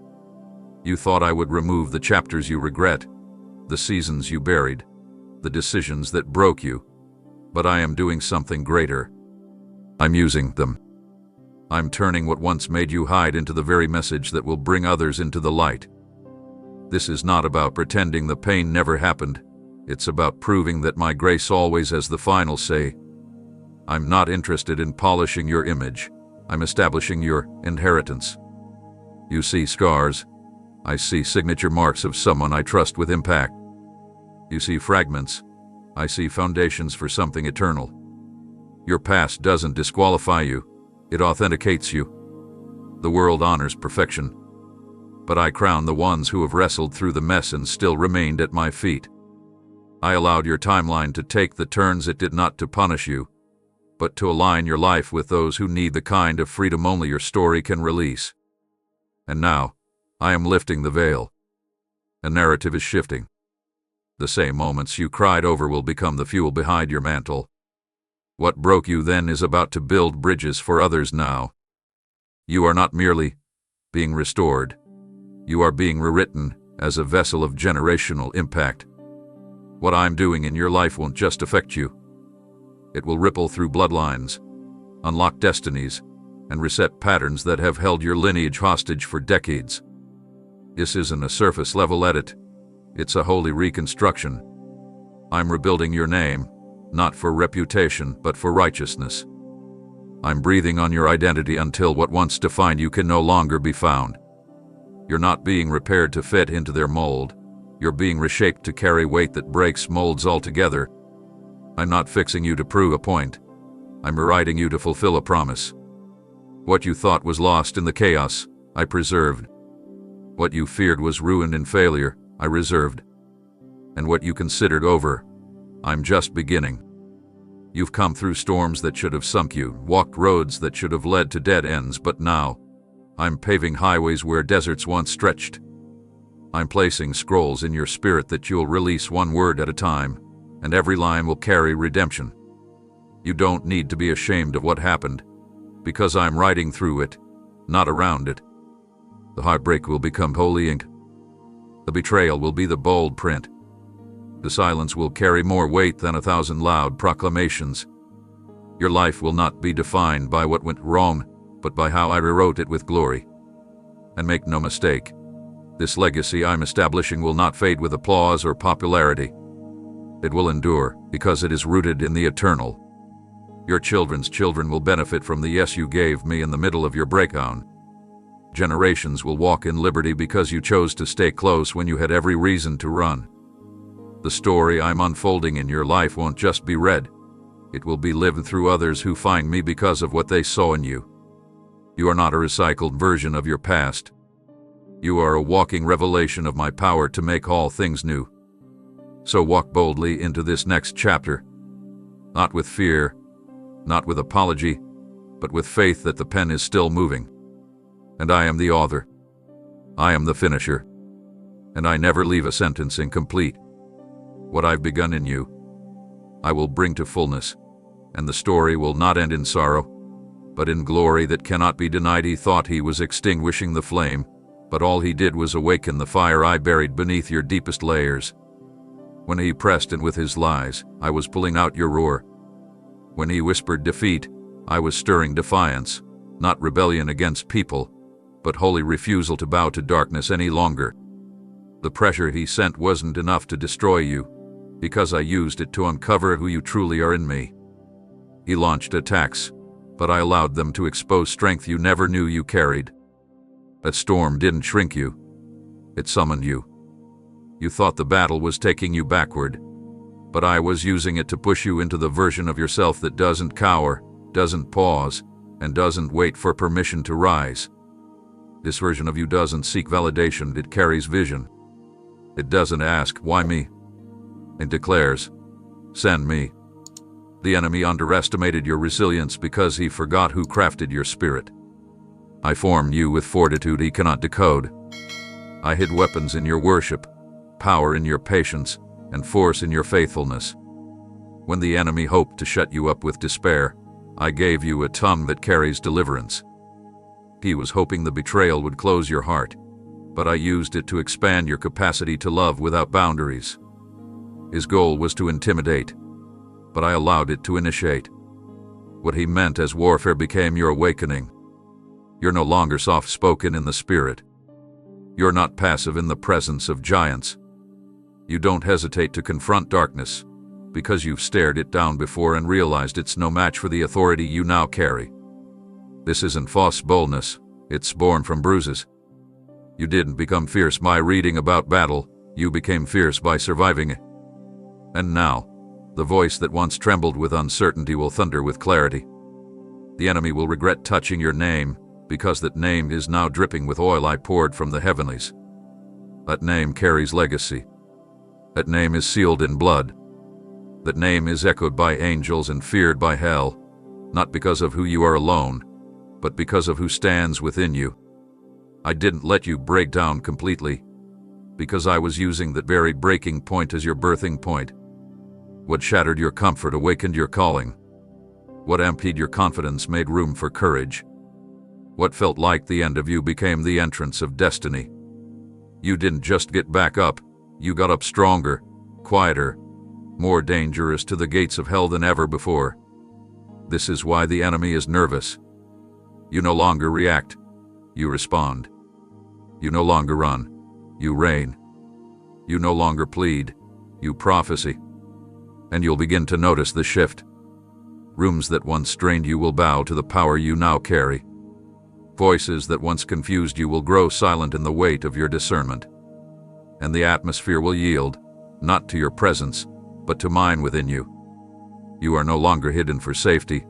You thought I would remove the chapters you regret, the seasons you buried, the decisions that broke you. But I am doing something greater. I'm using them. I'm turning what once made you hide into the very message that will bring others into the light. This is not about pretending the pain never happened. It's about proving that my grace always has the final say. I'm not interested in polishing your image. I'm establishing your inheritance. You see scars. I see signature marks of someone I trust with impact. You see fragments. I see foundations for something eternal. Your past doesn't disqualify you. It authenticates you. The world honors perfection. But I crown the ones who have wrestled through the mess and still remained at my feet. I allowed your timeline to take the turns it did, not to punish you, but to align your life with those who need the kind of freedom only your story can release. And now, I am lifting the veil. A narrative is shifting. The same moments you cried over will become the fuel behind your mantle. What broke you then is about to build bridges for others now. You are not merely being restored. You are being rewritten as a vessel of generational impact. What I'm doing in your life won't just affect you. It will ripple through bloodlines, unlock destinies, and reset patterns that have held your lineage hostage for decades. This isn't a surface-level edit. It's a holy reconstruction. I'm rebuilding your name, not for reputation, but for righteousness. I'm breathing on your identity until what once defined you can no longer be found. You're not being repaired to fit into their mold. You're being reshaped to carry weight that breaks molds altogether. I'm not fixing you to prove a point. I'm rewriting you to fulfill a promise. What you thought was lost in the chaos, I preserved. What you feared was ruined in failure, I reserved. And what you considered over, I'm just beginning. You've come through storms that should have sunk you, walked roads that should have led to dead ends, but now, I'm paving highways where deserts once stretched. I'm placing scrolls in your spirit that you'll release one word at a time, and every line will carry redemption. You don't need to be ashamed of what happened, because I'm writing through it, not around it. The heartbreak will become holy ink. The betrayal will be the bold print. The silence will carry more weight than 1,000 loud proclamations. Your life will not be defined by what went wrong, but by how I rewrote it with glory. And make no mistake, this legacy I'm establishing will not fade with applause or popularity. It will endure because it is rooted in the eternal. Your children's children will benefit from the yes you gave me in the middle of your breakdown. Generations will walk in liberty because you chose to stay close when you had every reason to run. The story I'm unfolding in your life won't just be read. It will be lived through others who find me because of what they saw in you. You are not a recycled version of your past. You are a walking revelation of my power to make all things new. So walk boldly into this next chapter, not with fear, not with apology, but with faith that the pen is still moving. And I am the author. I am the finisher. And I never leave a sentence incomplete. What I've begun in you, I will bring to fullness, and the story will not end in sorrow, but in glory that cannot be denied. He thought he was extinguishing the flame, but all he did was awaken the fire I buried beneath your deepest layers. When he pressed in with his lies, I was pulling out your roar. When he whispered defeat, I was stirring defiance, not rebellion against people, but holy refusal to bow to darkness any longer. The pressure he sent wasn't enough to destroy you, because I used it to uncover who you truly are in me. He launched attacks, but I allowed them to expose strength you never knew you carried. That storm didn't shrink you, it summoned you. You thought the battle was taking you backward, but I was using it to push you into the version of yourself that doesn't cower, doesn't pause, and doesn't wait for permission to rise. This version of you doesn't seek validation, it carries vision. It doesn't ask, why me? It declares, send me. The enemy underestimated your resilience because he forgot who crafted your spirit. I formed you with fortitude he cannot decode. I hid weapons in your worship, power in your patience, and force in your faithfulness. When the enemy hoped to shut you up with despair, I gave you a tongue that carries deliverance. He was hoping the betrayal would close your heart, but I used it to expand your capacity to love without boundaries. His goal was to intimidate, but I allowed it to initiate. What he meant as warfare became your awakening. You're no longer soft-spoken in the spirit. You're not passive in the presence of giants. You don't hesitate to confront darkness, because you've stared it down before and realized it's no match for the authority you now carry. This isn't false boldness, it's born from bruises. You didn't become fierce by reading about battle, you became fierce by surviving it. And now, the voice that once trembled with uncertainty will thunder with clarity. The enemy will regret touching your name, because that name is now dripping with oil I poured from the heavenlies. That name carries legacy. That name is sealed in blood. That name is echoed by angels and feared by hell, not because of who you are alone, but because of who stands within you. I didn't let you break down completely, because I was using that very breaking point as your birthing point. What shattered your comfort awakened your calling. What emptied your confidence made room for courage. What felt like the end of you became the entrance of destiny. You didn't just get back up, you got up stronger, quieter, more dangerous to the gates of hell than ever before. This is why the enemy is nervous. You no longer react, you respond. You no longer run, you reign. You no longer plead, you prophesy. And you'll begin to notice the shift. Rooms that once strained you will bow to the power you now carry. Voices that once confused you will grow silent in the weight of your discernment. And the atmosphere will yield, not to your presence, but to mine within you. You are no longer hidden for safety.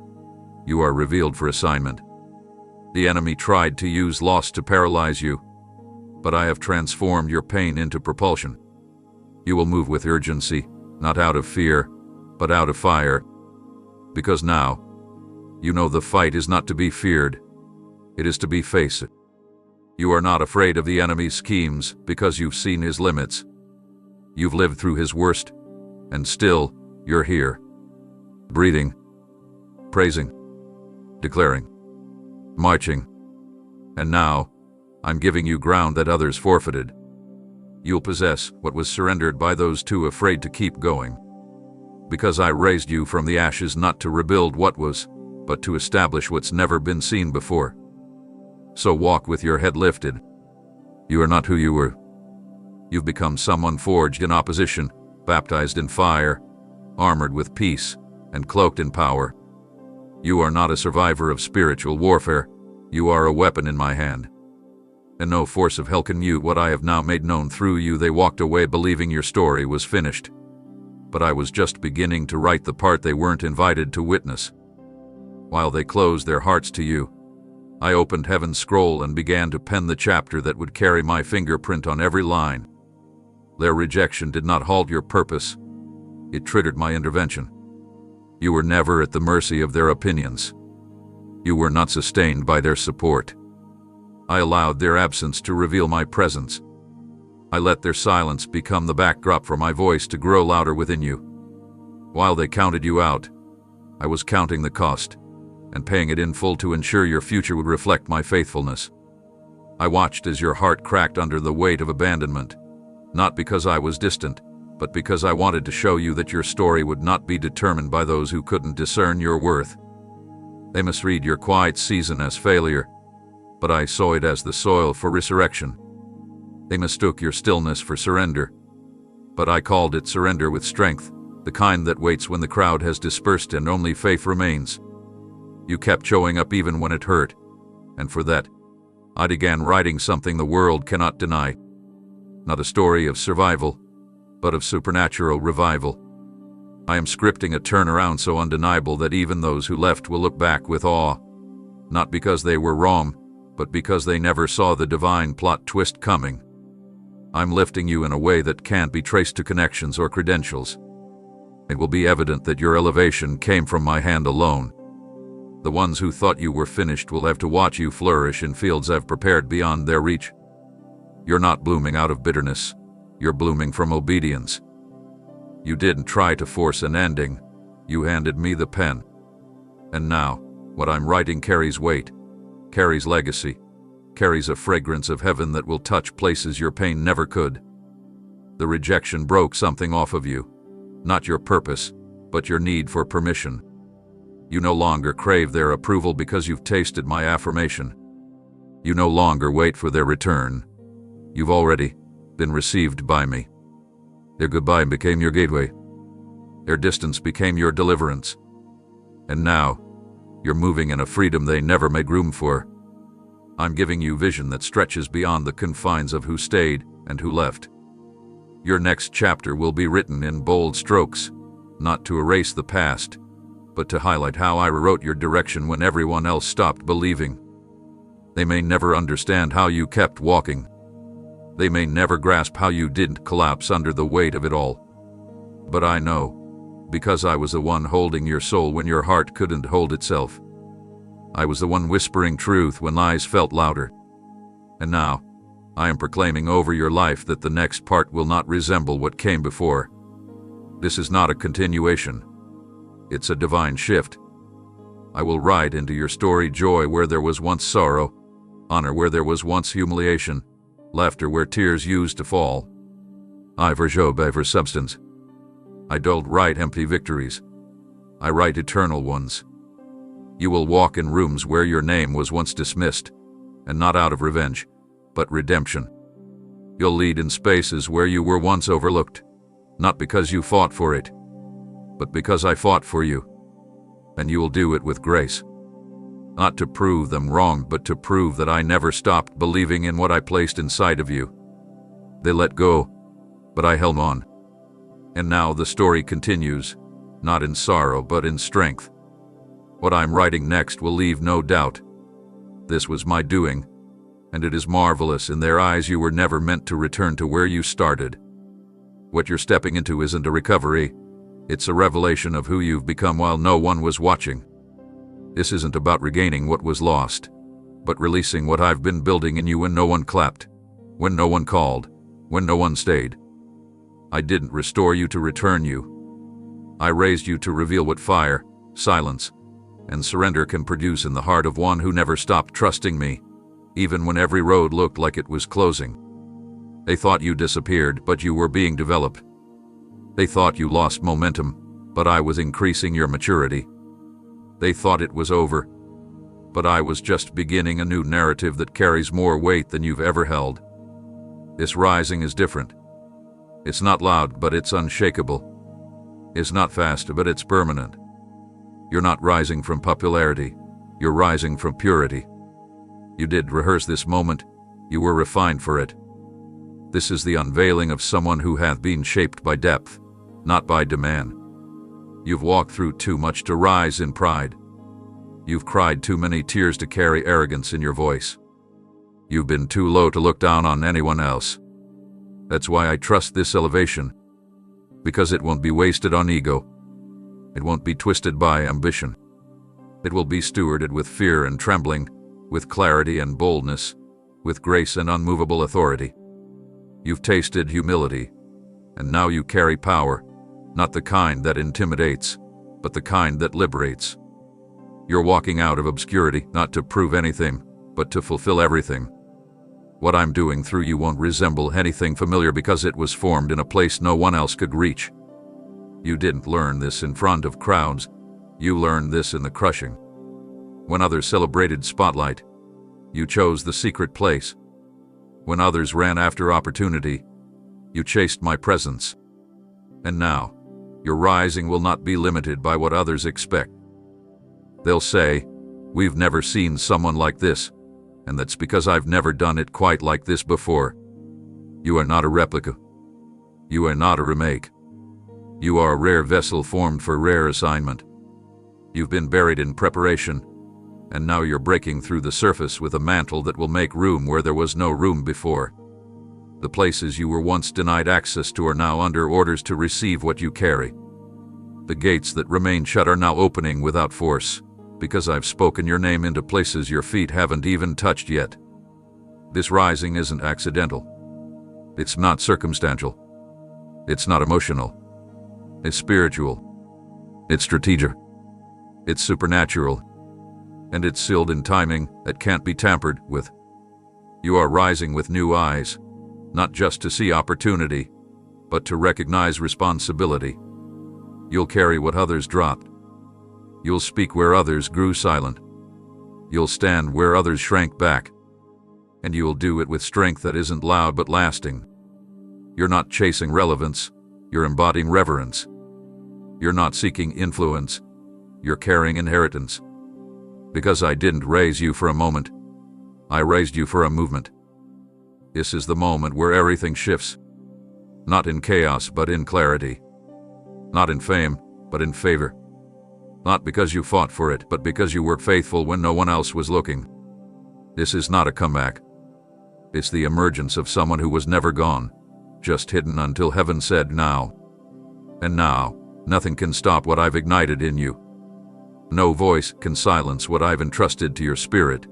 You are revealed for assignment. The enemy tried to use loss to paralyze you, but I have transformed your pain into propulsion. You will move with urgency, not out of fear, but out of fire. Because now, you know the fight is not to be feared, it is to be faced. You are not afraid of the enemy's schemes because you've seen his limits. You've lived through his worst, and still, you're here. Breathing, praising, declaring, marching. And now, I'm giving you ground that others forfeited. You'll possess what was surrendered by those too afraid to keep going. Because I raised you from the ashes not to rebuild what was, but to establish what's never been seen before. So walk with your head lifted. You are not who you were. You've become someone forged in opposition, baptized in fire, armored with peace, and cloaked in power. You are not a survivor of spiritual warfare. You are a weapon in my hand. And no force of hell can mute what I have now made known through you. They walked away believing your story was finished. But I was just beginning to write the part they weren't invited to witness. While they closed their hearts to you, I opened heaven's scroll and began to pen the chapter that would carry my fingerprint on every line. Their rejection did not halt your purpose. It triggered my intervention. You were never at the mercy of their opinions. You were not sustained by their support. I allowed their absence to reveal my presence. I let their silence become the backdrop for my voice to grow louder within you. While they counted you out, I was counting the cost and paying it in full to ensure your future would reflect my faithfulness. I watched as your heart cracked under the weight of abandonment, not because I was distant, but because I wanted to show you that your story would not be determined by those who couldn't discern your worth. They misread your quiet season as failure, but I saw it as the soil for resurrection. They mistook your stillness for surrender, but I called it surrender with strength, the kind that waits when the crowd has dispersed and only faith remains. You kept showing up even when it hurt, and for that, I began writing something the world cannot deny. Not a story of survival, but of supernatural revival. I am scripting a turnaround so undeniable that even those who left will look back with awe, not because they were wrong, but because they never saw the divine plot twist coming. I'm lifting you in a way that can't be traced to connections or credentials. It will be evident that your elevation came from my hand alone. The ones who thought you were finished will have to watch you flourish in fields I've prepared beyond their reach. You're not blooming out of bitterness. You're blooming from obedience. You didn't try to force an ending. You handed me the pen. And now, what I'm writing carries weight, carries legacy, carries a fragrance of heaven that will touch places your pain never could. The rejection broke something off of you, not your purpose, but your need for permission. You no longer crave their approval because you've tasted my affirmation. You no longer wait for their return. You've already been received by me. Their goodbye became your gateway. Their distance became your deliverance. And now, you're moving in a freedom they never made room for. I'm giving you vision that stretches beyond the confines of who stayed and who left. Your next chapter will be written in bold strokes, not to erase the past, but to highlight how I rewrote your direction when everyone else stopped believing. They may never understand how you kept walking. They may never grasp how you didn't collapse under the weight of it all. But I know, because I was the one holding your soul when your heart couldn't hold itself. I was the one whispering truth when lies felt louder. And now, I am proclaiming over your life that the next part will not resemble what came before. This is not a continuation. It's a divine shift. I will write into your story joy where there was once sorrow, honor where there was once humiliation, laughter where tears used to fall. I for substance. I don't write empty victories. I write eternal ones. You will walk in rooms where your name was once dismissed, and not out of revenge, but redemption. You'll lead in spaces where you were once overlooked, not because you fought for it, but because I fought for you. And you will do it with grace. Not to prove them wrong, but to prove that I never stopped believing in what I placed inside of you. They let go, but I held on. And now the story continues. not in sorrow but in strength. What I'm writing next will leave no doubt. This was my doing, and it is marvelous. In their eyes you were never meant to return to where you started. What you're stepping into isn't a recovery, it's a revelation of who you've become while no one was watching. This isn't about regaining what was lost, but releasing what I've been building in you when no one clapped, when no one called, when no one stayed. I didn't restore you to return you. I raised you to reveal what fire, silence, and surrender can produce in the heart of one who never stopped trusting me, even when every road looked like it was closing. They thought you disappeared, but you were being developed. They thought you lost momentum, but I was increasing your maturity. They thought it was over, but I was just beginning a new narrative that carries more weight than you've ever held. This rising is different. It's not loud, but it's unshakable. It's not fast, but it's permanent. You're not rising from popularity. You're rising from purity. You did rehearse this moment. You were refined for it. This is the unveiling of someone who hath been shaped by depth, not by demand. You've walked through too much to rise in pride. You've cried too many tears to carry arrogance in your voice. You've been too low to look down on anyone else. That's why I trust this elevation, because it won't be wasted on ego. It won't be twisted by ambition. It will be stewarded with fear and trembling, with clarity and boldness, with grace and unmovable authority. You've tasted humility, and now you carry power, not the kind that intimidates, but the kind that liberates. You're walking out of obscurity, not to prove anything, but to fulfill everything. What I'm doing through you won't resemble anything familiar because it was formed in a place no one else could reach. You didn't learn this in front of crowds. You learned this in the crushing. When others celebrated spotlight, you chose the secret place. When others ran after opportunity, you chased my presence. And now, your rising will not be limited by what others expect. They'll say, "We've never seen someone like this," and that's because I've never done it quite like this before. You are not a replica. You are not a remake. You are a rare vessel formed for rare assignment. You've been buried in preparation, and now you're breaking through the surface with a mantle that will make room where there was no room before. The places you were once denied access to are now under orders to receive what you carry. The gates that remain shut are now opening without force, because I've spoken your name into places your feet haven't even touched yet. This rising isn't accidental. It's not circumstantial. It's not emotional. It's spiritual. It's strategic. It's supernatural. And it's sealed in timing that can't be tampered with. You are rising with new eyes, not just to see opportunity, but to recognize responsibility. You'll carry what others dropped. You'll speak where others grew silent. You'll stand where others shrank back. And you will do it with strength that isn't loud but lasting. You're not chasing relevance, you're embodying reverence. You're not seeking influence, you're carrying inheritance. Because I didn't raise you for a moment, I raised you for a movement. This is the moment where everything shifts. Not in chaos, but in clarity. Not in fame, but in favor. Not because you fought for it, but because you were faithful when no one else was looking. This is not a comeback. It's the emergence of someone who was never gone, just hidden until heaven said now. And now, nothing can stop what I've ignited in you. No voice can silence what I've entrusted to your spirit.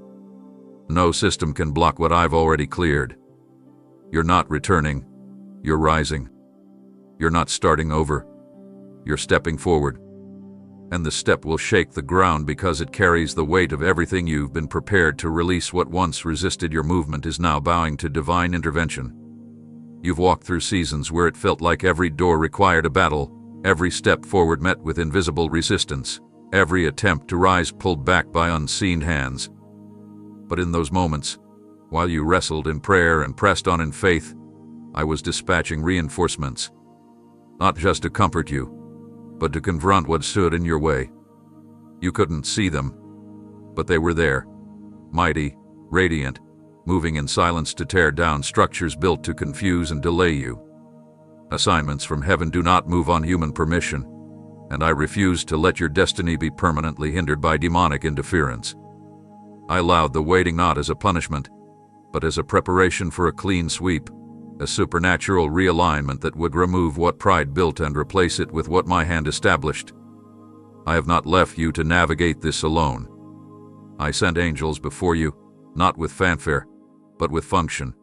No system can block what I've already cleared. You're not returning, you're rising. You're not starting over, you're stepping forward. And the step will shake the ground because it carries the weight of everything you've been prepared to release. What once resisted your movement is now bowing to divine intervention. You've walked through seasons where it felt like every door required a battle, every step forward met with invisible resistance, every attempt to rise pulled back by unseen hands. But in those moments, while you wrestled in prayer and pressed on in faith, I was dispatching reinforcements. Not just to comfort you, but to confront what stood in your way. You couldn't see them, but they were there, mighty, radiant, moving in silence to tear down structures built to confuse and delay you. Assignments from heaven do not move on human permission. and I refuse to let your destiny be permanently hindered by demonic interference. I allowed the waiting not as a punishment, but as a preparation for a clean sweep, a supernatural realignment that would remove what pride built and replace it with what my hand established. I have not left you to navigate this alone. I sent angels before you, not with fanfare, but with function,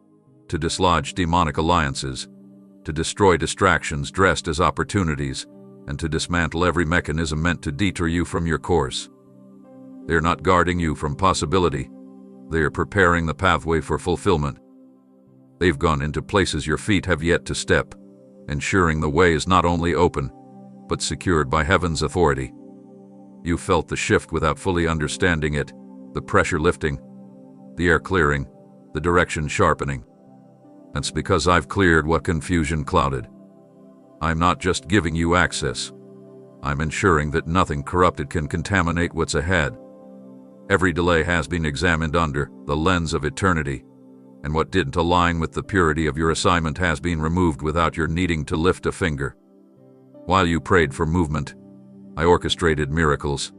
to dislodge demonic alliances, to destroy distractions dressed as opportunities, and to dismantle every mechanism meant to detour you from your course. They are not guarding you from possibility. They are preparing the pathway for fulfillment. They've gone into places your feet have yet to step, ensuring the way is not only open, but secured by heaven's authority. You felt the shift without fully understanding it, the pressure lifting, the air clearing, the direction sharpening. That's because I've cleared what confusion clouded. I'm not just giving you access. I'm ensuring that nothing corrupted can contaminate what's ahead. Every delay has been examined under the lens of eternity, and what didn't align with the purity of your assignment has been removed without your needing to lift a finger. While you prayed for movement, I orchestrated miracles.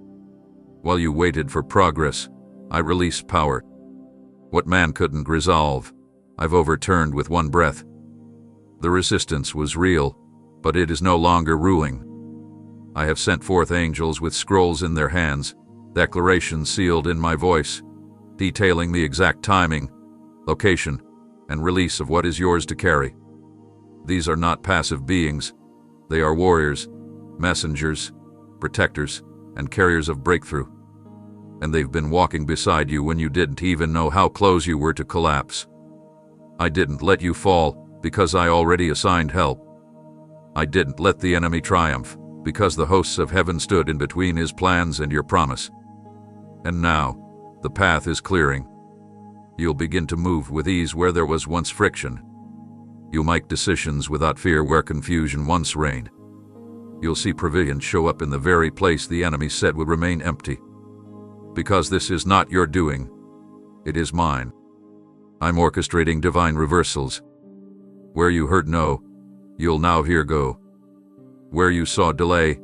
While you waited for progress, I released power. What man couldn't resolve, I've overturned with one breath. The resistance was real, but it is no longer ruling. I have sent forth angels with scrolls in their hands, declarations sealed in my voice, detailing the exact timing, location, and release of what is yours to carry. These are not passive beings. They are warriors, messengers, protectors, and carriers of breakthrough. And they've been walking beside you when you didn't even know how close you were to collapse. I didn't let you fall because I already assigned help. I didn't let the enemy triumph because the hosts of heaven stood in between his plans and your promise. And now, the path is clearing. You'll begin to move with ease where there was once friction. You'll make decisions without fear where confusion once reigned. You'll see provision show up in the very place the enemy said would remain empty. Because this is not your doing, it is mine. I'm orchestrating divine reversals. Where you heard no, you'll now hear go. Where you saw delay,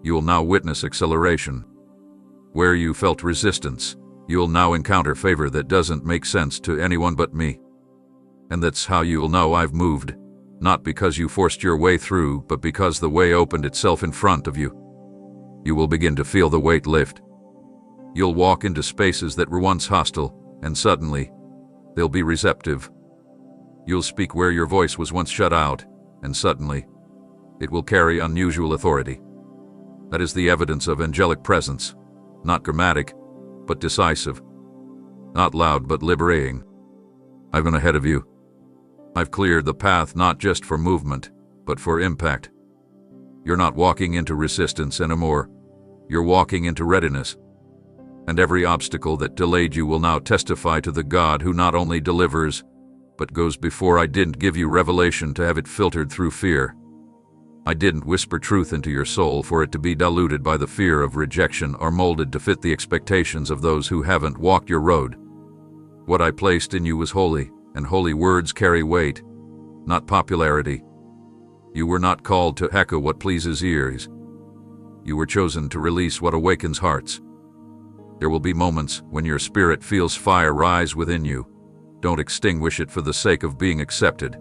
you'll now witness acceleration. Where you felt resistance, you'll now encounter favor that doesn't make sense to anyone but me. And that's how you'll know I've moved, not because you forced your way through, but because the way opened itself in front of you. You will begin to feel the weight lift. You'll walk into spaces that were once hostile, and suddenly, they'll be receptive. You'll speak where your voice was once shut out, and suddenly, it will carry unusual authority. That is the evidence of angelic presence, not dramatic, but decisive. Not loud, but liberating. I've gone ahead of you. I've cleared the path not just for movement, but for impact. You're not walking into resistance anymore. You're walking into readiness. And every obstacle that delayed you will now testify to the God who not only delivers, but goes before. I didn't give you revelation to have it filtered through fear. I didn't whisper truth into your soul for it to be diluted by the fear of rejection or molded to fit the expectations of those who haven't walked your road. What I placed in you was holy, and holy words carry weight, not popularity. You were not called to echo what pleases ears. You were chosen to release what awakens hearts. There will be moments when your spirit feels fire rise within you. Don't extinguish it for the sake of being accepted.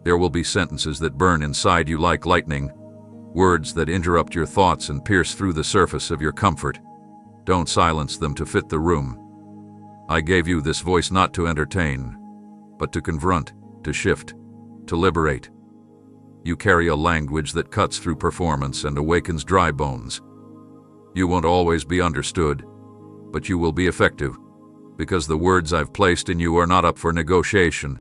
There will be sentences that burn inside you like lightning, words that interrupt your thoughts and pierce through the surface of your comfort. Don't silence them to fit the room. I gave you this voice not to entertain, but to confront, to shift, to liberate. You carry a language that cuts through performance and awakens dry bones. You won't always be understood, but you will be effective, because the words I've placed in you are not up for negotiation.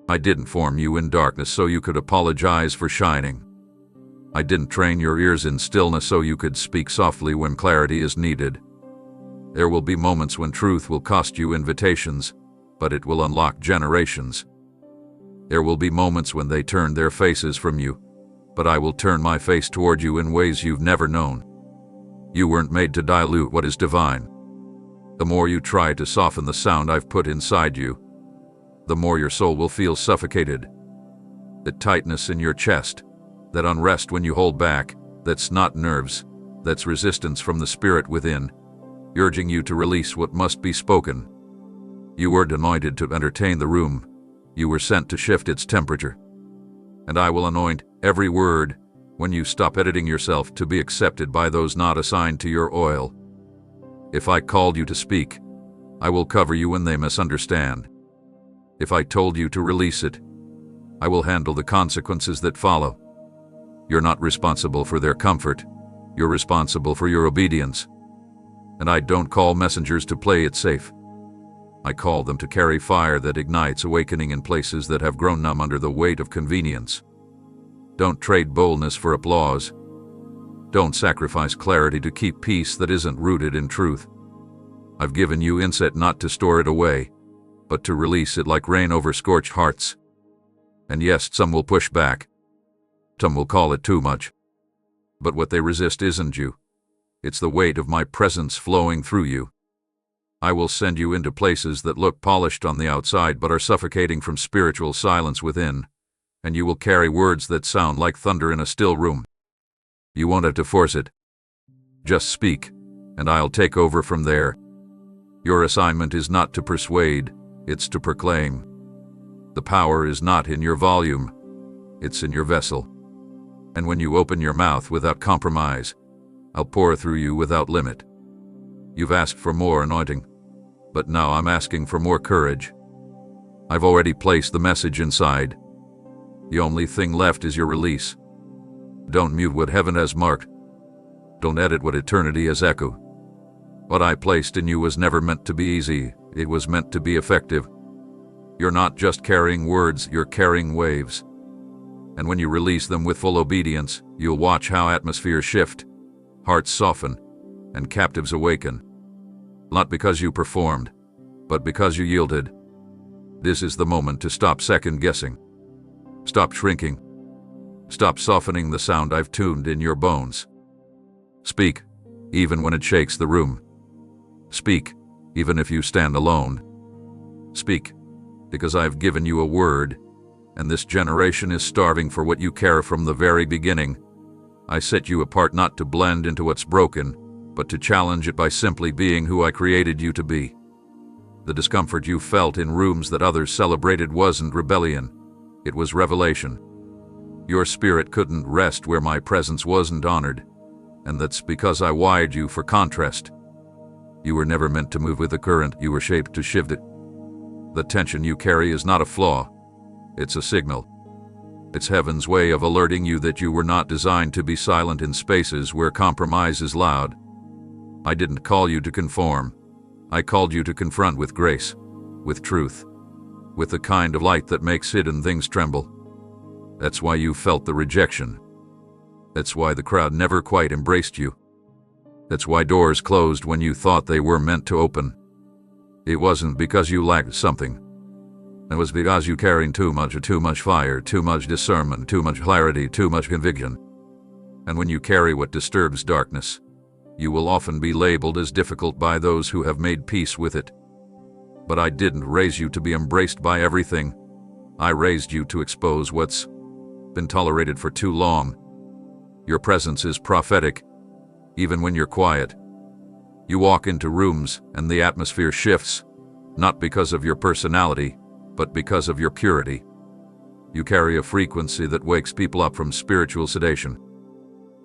I didn't form you in darkness so you could apologize for shining. I didn't train your ears in stillness so you could speak softly when clarity is needed. There will be moments when truth will cost you invitations, but it will unlock generations. There will be moments when they turn their faces from you, but I will turn my face toward you in ways you've never known. You weren't made to dilute what is divine. The more you try to soften the sound I've put inside you, the more your soul will feel suffocated. That tightness in your chest, that unrest when you hold back, That's not nerves. That's resistance from the spirit within, urging you to release what must be spoken. You weren't anointed to entertain the room. You were sent to shift its temperature. And I will anoint every word when you stop editing yourself to be accepted by those not assigned to your oil. If I called you to speak, I will cover you when they misunderstand. If I told you to release it, I will handle the consequences that follow. You're not responsible for their comfort. You're responsible for your obedience. And I don't call messengers to play it safe. I call them to carry fire that ignites awakening in places that have grown numb under the weight of convenience. Don't trade boldness for applause. Don't sacrifice clarity to keep peace that isn't rooted in truth. I've given you insight not to store it away, but to release it like rain over scorched hearts. And yes, some will push back. Some will call it too much. But what they resist isn't you. It's the weight of my presence flowing through you. I will send you into places that look polished on the outside but are suffocating from spiritual silence within, and you will carry words that sound like thunder in a still room. You won't have to force it. Just speak, and I'll take over from there. Your assignment is not to persuade, it's to proclaim. The power is not in your volume, it's in your vessel. And when you open your mouth without compromise, I'll pour through you without limit. You've asked for more anointing, but now I'm asking for more courage. I've already placed the message inside. The only thing left is your release. Don't mute what heaven has marked. Don't edit what eternity has echoed. What I placed in you was never meant to be easy, it was meant to be effective. You're not just carrying words, you're carrying waves. And when you release them with full obedience, you'll watch how atmospheres shift, hearts soften, and captives awaken. Not because you performed, but because you yielded. This is the moment to stop second-guessing. Stop shrinking. Stop softening the sound I've tuned in your bones. Speak, even when it shakes the room. Speak, even if you stand alone. Speak, because I've given you a word, and this generation is starving for what you carry from the very beginning. I set you apart not to blend into what's broken, but to challenge it by simply being who I created you to be. The discomfort you felt in rooms that others celebrated wasn't rebellion, it was revelation. Your spirit couldn't rest where my presence wasn't honored, and that's because I wired you for contrast. You were never meant to move with the current, you were shaped to shift it. The tension you carry is not a flaw, it's a signal. It's heaven's way of alerting you that you were not designed to be silent in spaces where compromise is loud. I didn't call you to conform. I called you to confront with grace, with truth, with the kind of light that makes hidden things tremble. That's why you felt the rejection. That's why the crowd never quite embraced you. That's why doors closed when you thought they were meant to open. It wasn't because you lacked something. It was because you carried too much fire, too much discernment, too much clarity, too much conviction. And when you carry what disturbs darkness, you will often be labeled as difficult by those who have made peace with it. But I didn't raise you to be embraced by everything. I raised you to expose what's been tolerated for too long. Your presence is prophetic, even when you're quiet. You walk into rooms and the atmosphere shifts, not because of your personality, but because of your purity. You carry a frequency that wakes people up from spiritual sedation.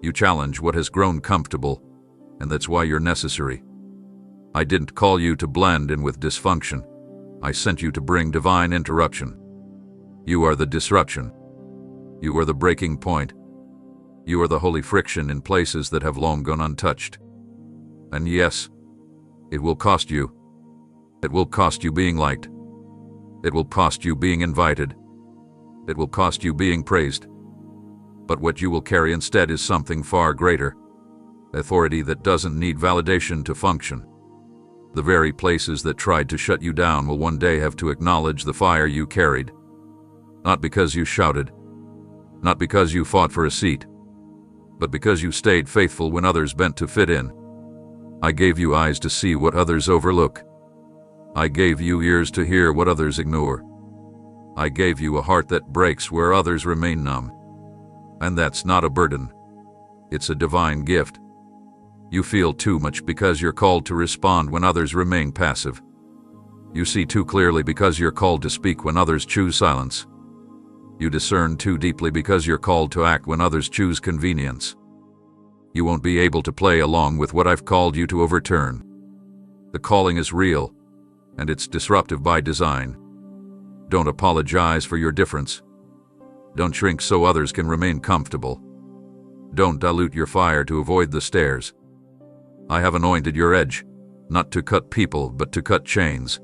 You challenge what has grown comfortable, and that's why you're necessary. I didn't call you to blend in with dysfunction. I sent you to bring divine interruption. You are the disruption. You are the breaking point. You are the holy friction in places that have long gone untouched. And yes, it will cost you. It will cost you being liked. It will cost you being invited. It will cost you being praised. But what you will carry instead is something far greater. Authority that doesn't need validation to function. The very places that tried to shut you down will one day have to acknowledge the fire you carried. Not because you shouted, not because you fought for a seat, but because you stayed faithful when others bent to fit in. I gave you eyes to see what others overlook. I gave you ears to hear what others ignore. I gave you a heart that breaks where others remain numb. And that's not a burden. It's a divine gift. You feel too much because you're called to respond when others remain passive. You see too clearly because you're called to speak when others choose silence. You discern too deeply because you're called to act when others choose convenience. You won't be able to play along with what I've called you to overturn. The calling is real, and it's disruptive by design. Don't apologize for your difference. Don't shrink so others can remain comfortable. Don't dilute your fire to avoid the stairs. I have anointed your edge, not to cut people, but to cut chains.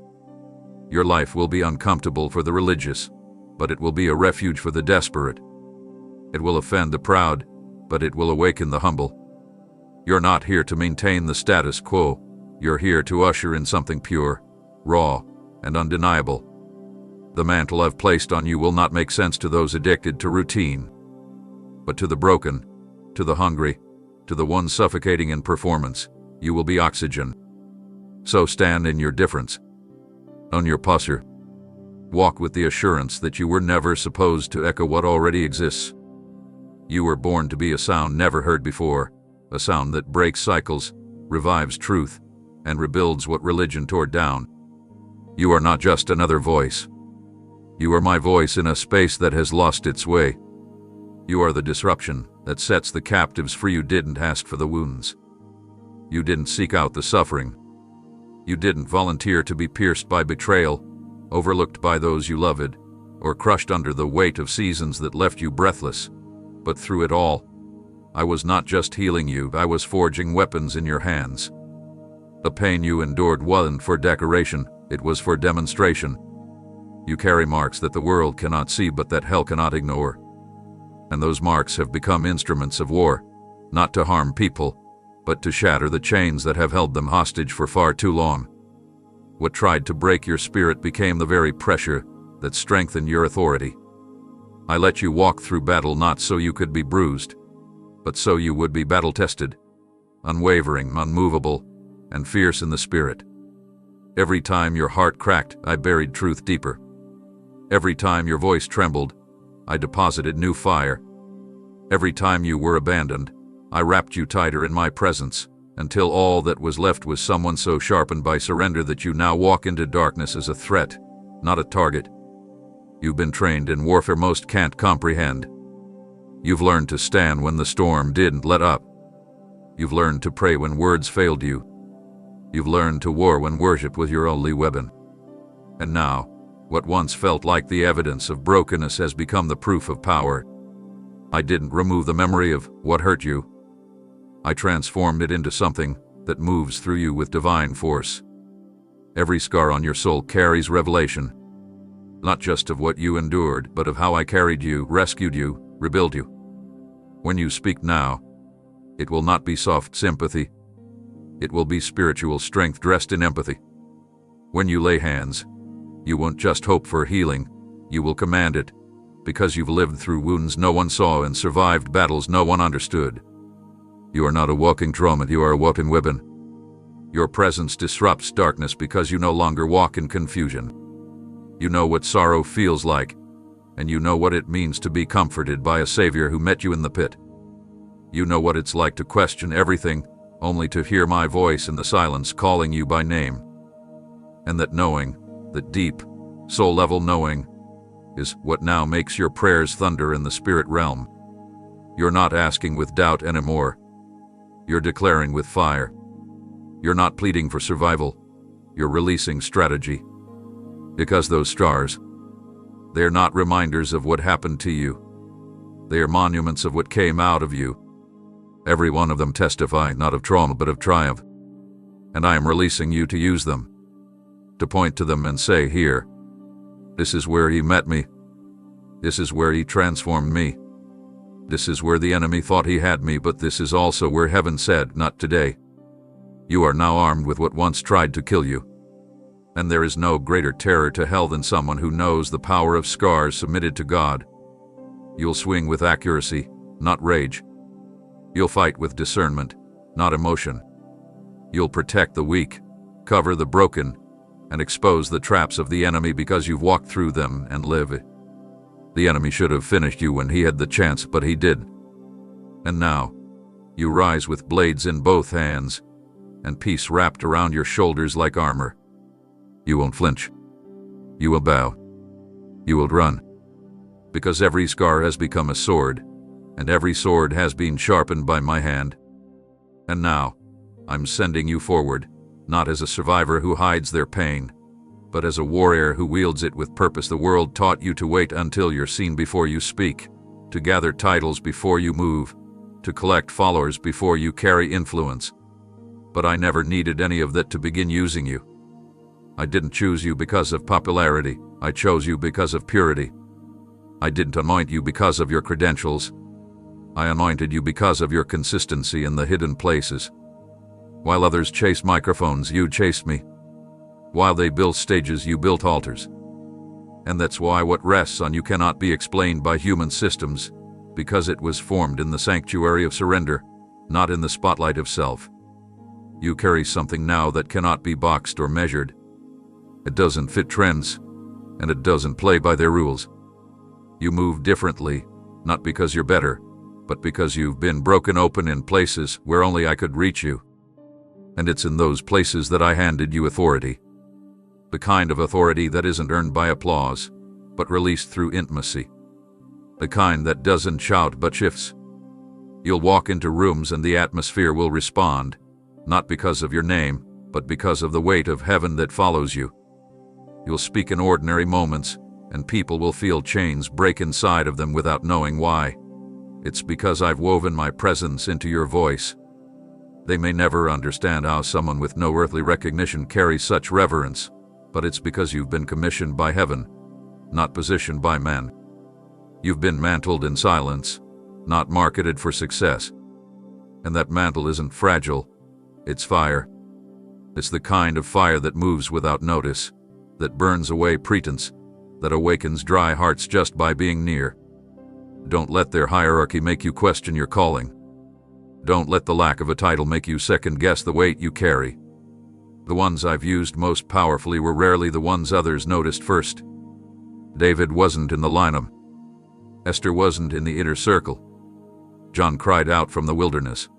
Your life will be uncomfortable for the religious, but it will be a refuge for the desperate. It will offend the proud, but it will awaken the humble. You're not here to maintain the status quo. You're here to usher in something pure, raw, and undeniable. The mantle I've placed on you will not make sense to those addicted to routine, but to the broken, to the hungry, to the ones suffocating in performance, you will be oxygen. So stand in your difference. Own your posture. Walk with the assurance that you were never supposed to echo what already exists. You were born to be a sound never heard before, a sound that breaks cycles, revives truth, and rebuilds what religion tore down. You are not just another voice. You are my voice in a space that has lost its way. You are the disruption that sets the captives free. You didn't ask for the wounds. You didn't seek out the suffering. You didn't volunteer to be pierced by betrayal, overlooked by those you loved, or crushed under the weight of seasons that left you breathless. But through it all, I was not just healing you, I was forging weapons in your hands. The pain you endured wasn't for decoration, it was for demonstration. You carry marks that the world cannot see but that hell cannot ignore. And those marks have become instruments of war, not to harm people, but to shatter the chains that have held them hostage for far too long. What tried to break your spirit became the very pressure that strengthened your authority. I let you walk through battle not so you could be bruised, but so you would be battle-tested, unwavering, unmovable, and fierce in the spirit. Every time your heart cracked, I buried truth deeper. Every time your voice trembled, I deposited new fire. Every time you were abandoned, I wrapped you tighter in my presence, until all that was left was someone so sharpened by surrender that you now walk into darkness as a threat, not a target. You've been trained in warfare most can't comprehend. You've learned to stand when the storm didn't let up. You've learned to pray when words failed you. You've learned to war when worship was your only weapon. And now, what once felt like the evidence of brokenness has become the proof of power. I didn't remove the memory of what hurt you. I transformed it into something that moves through you with divine force. Every scar on your soul carries revelation, not just of what you endured, but of how I carried you, rescued you, rebuilt you. When you speak now, it will not be soft sympathy. It will be spiritual strength dressed in empathy. When you lay hands, you won't just hope for healing, you will command it, because you've lived through wounds no one saw and survived battles no one understood. You are not a walking trauma, you are a walking weapon. Your presence disrupts darkness because you no longer walk in confusion. You know what sorrow feels like, and you know what it means to be comforted by a Savior who met you in the pit. You know what it's like to question everything, only to hear my voice in the silence calling you by name. And that knowing, that deep, soul-level knowing, is what now makes your prayers thunder in the spirit realm. You're not asking with doubt anymore. You're declaring with fire. You're not pleading for survival. You're releasing strategy. Because those stars, they're not reminders of what happened to you. They are monuments of what came out of you. Every one of them testify not of trauma but of triumph. And I am releasing you to use them. To point to them and say, here, this is where he met me. This is where he transformed me. This is where the enemy thought he had me, but this is also where heaven said, not today. You are now armed with what once tried to kill you. And there is no greater terror to hell than someone who knows the power of scars submitted to God. You'll swing with accuracy, not rage. You'll fight with discernment, not emotion. You'll protect the weak, cover the broken, and expose the traps of the enemy because you've walked through them and live. The enemy should have finished you when he had the chance, but he did. And now, You rise with blades in both hands, and peace wrapped around your shoulders like armor. You won't flinch. You will bow. You will run. Because every scar has become a sword, and every sword has been sharpened by my hand. And now, I'm sending you forward, not as a survivor who hides their pain, but as a warrior who wields it with purpose. The world taught you to wait until you're seen before you speak, to gather titles before you move, to collect followers before you carry influence. But I never needed any of that to begin using you. I didn't choose you because of popularity. I chose you because of purity. I didn't anoint you because of your credentials. I anointed you because of your consistency in the hidden places. While others chase microphones, you chased me. While they built stages, you built altars. And that's why what rests on you cannot be explained by human systems, because it was formed in the sanctuary of surrender, not in the spotlight of self. You carry something now that cannot be boxed or measured. It doesn't fit trends, and it doesn't play by their rules. You move differently, not because you're better, but because you've been broken open in places where only I could reach you. And it's in those places that I handed you authority. The kind of authority that isn't earned by applause, but released through intimacy. The kind that doesn't shout but shifts. You'll walk into rooms and the atmosphere will respond, not because of your name, but because of the weight of heaven that follows you. You'll speak in ordinary moments, and people will feel chains break inside of them without knowing why. It's because I've woven my presence into your voice. They may never understand how someone with no earthly recognition carries such reverence, but it's because you've been commissioned by heaven, not positioned by men. You've been mantled in silence, not marketed for success. And that mantle isn't fragile, it's fire. It's the kind of fire that moves without notice, that burns away pretense, that awakens dry hearts just by being near. Don't let their hierarchy make you question your calling. Don't let the lack of a title make you second-guess the weight you carry. The ones I've used most powerfully were rarely the ones others noticed first. David wasn't in the lineup. Esther wasn't in the inner circle. John cried out from the wilderness.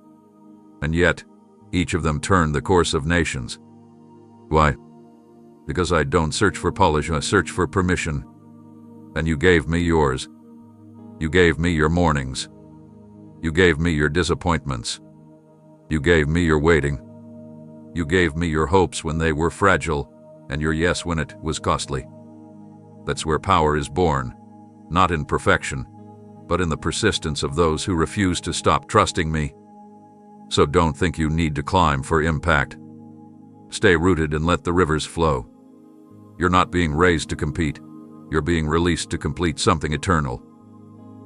And yet, each of them turned the course of nations. Why? Because I don't search for polish, I search for permission. And you gave me yours. You gave me your mornings. You gave me your disappointments. You gave me your waiting. You gave me your hopes when they were fragile, and your yes when it was costly. That's where power is born, not in perfection, but in the persistence of those who refuse to stop trusting me. So don't think you need to climb for impact. Stay rooted and let the rivers flow. You're not being raised to compete. You're being released to complete something eternal.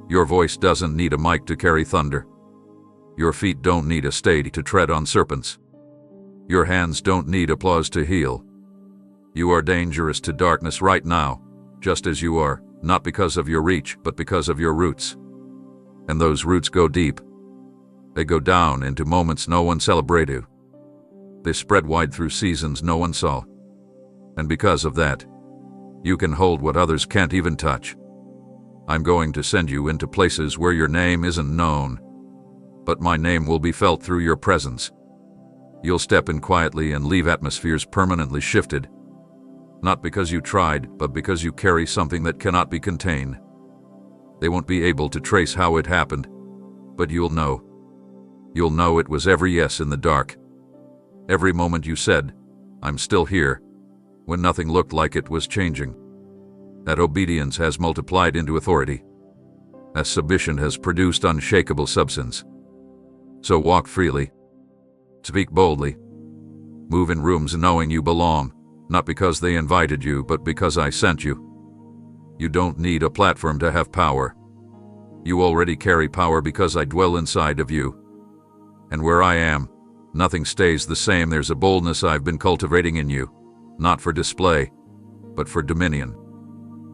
Your voice doesn't need a mic to carry thunder. Your feet don't need a stage to tread on serpents. Your hands don't need applause to heal. You are dangerous to darkness right now, just as you are, not because of your reach, but because of your roots. And those roots go deep. They go down into moments no one celebrated. They spread wide through seasons no one saw. And because of that, you can hold what others can't even touch. I'm going to send you into places where your name isn't known, but my name will be felt through your presence. You'll step in quietly and leave atmospheres permanently shifted, not because you tried, but because you carry something that cannot be contained. They won't be able to trace how it happened, but you'll know. You'll know it was every yes in the dark. Every moment you said, "I'm still here," when nothing looked like it was changing. That obedience has multiplied into authority. As submission has produced unshakable substance. So walk freely. Speak boldly. Move in rooms knowing you belong, not because they invited you, but because I sent you. You don't need a platform to have power. You already carry power because I dwell inside of you. And where I am, nothing stays the same. There's a boldness I've been cultivating in you, not for display, but for dominion.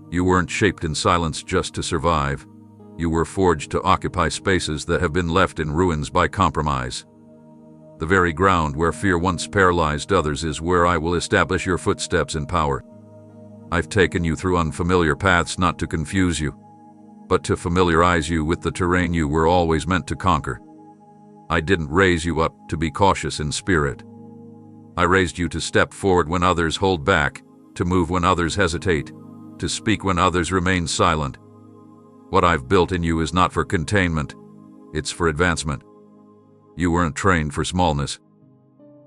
You weren't shaped in silence just to survive. You were forged to occupy spaces that have been left in ruins by compromise. The very ground where fear once paralyzed others is where I will establish your footsteps in power. I've taken you through unfamiliar paths not to confuse you, but to familiarize you with the terrain you were always meant to conquer. I didn't raise you up to be cautious in spirit. I raised you to step forward when others hold back, to move when others hesitate, to speak when others remain silent. What I've built in you is not for containment, it's for advancement. You weren't trained for smallness.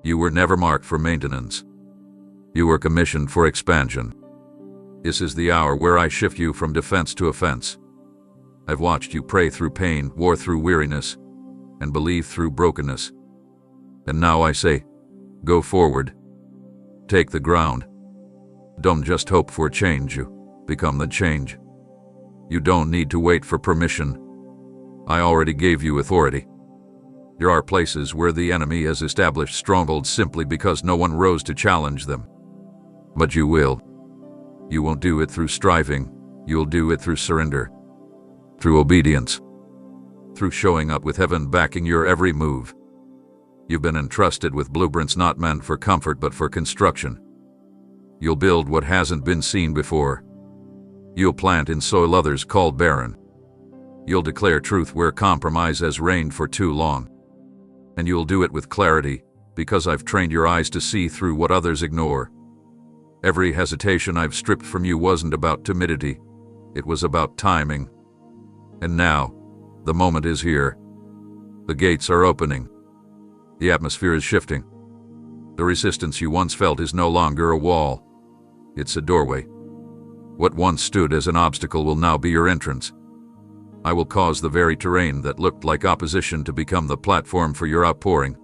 You were never marked for maintenance. You were commissioned for expansion. This is the hour where I shift you from defense to offense. I've watched you pray through pain, war through weariness, and believe through brokenness. And now I say, go forward. Take the ground. Don't just hope for change, you become the change. You don't need to wait for permission. I already gave you authority. There are places where the enemy has established strongholds simply because no one rose to challenge them. But you will. You won't do it through striving. You'll do it through surrender, through obedience, through showing up with heaven backing your every move. You've been entrusted with blueprints not meant for comfort but for construction. You'll build what hasn't been seen before. You'll plant in soil others call barren. You'll declare truth where compromise has reigned for too long. And you'll do it with clarity, because I've trained your eyes to see through what others ignore. Every hesitation I've stripped from you wasn't about timidity. It was about timing. And now, the moment is here. The gates are opening. The atmosphere is shifting. The resistance you once felt is no longer a wall. It's a doorway. What once stood as an obstacle will now be your entrance. I will cause the very terrain that looked like opposition to become the platform for your outpouring.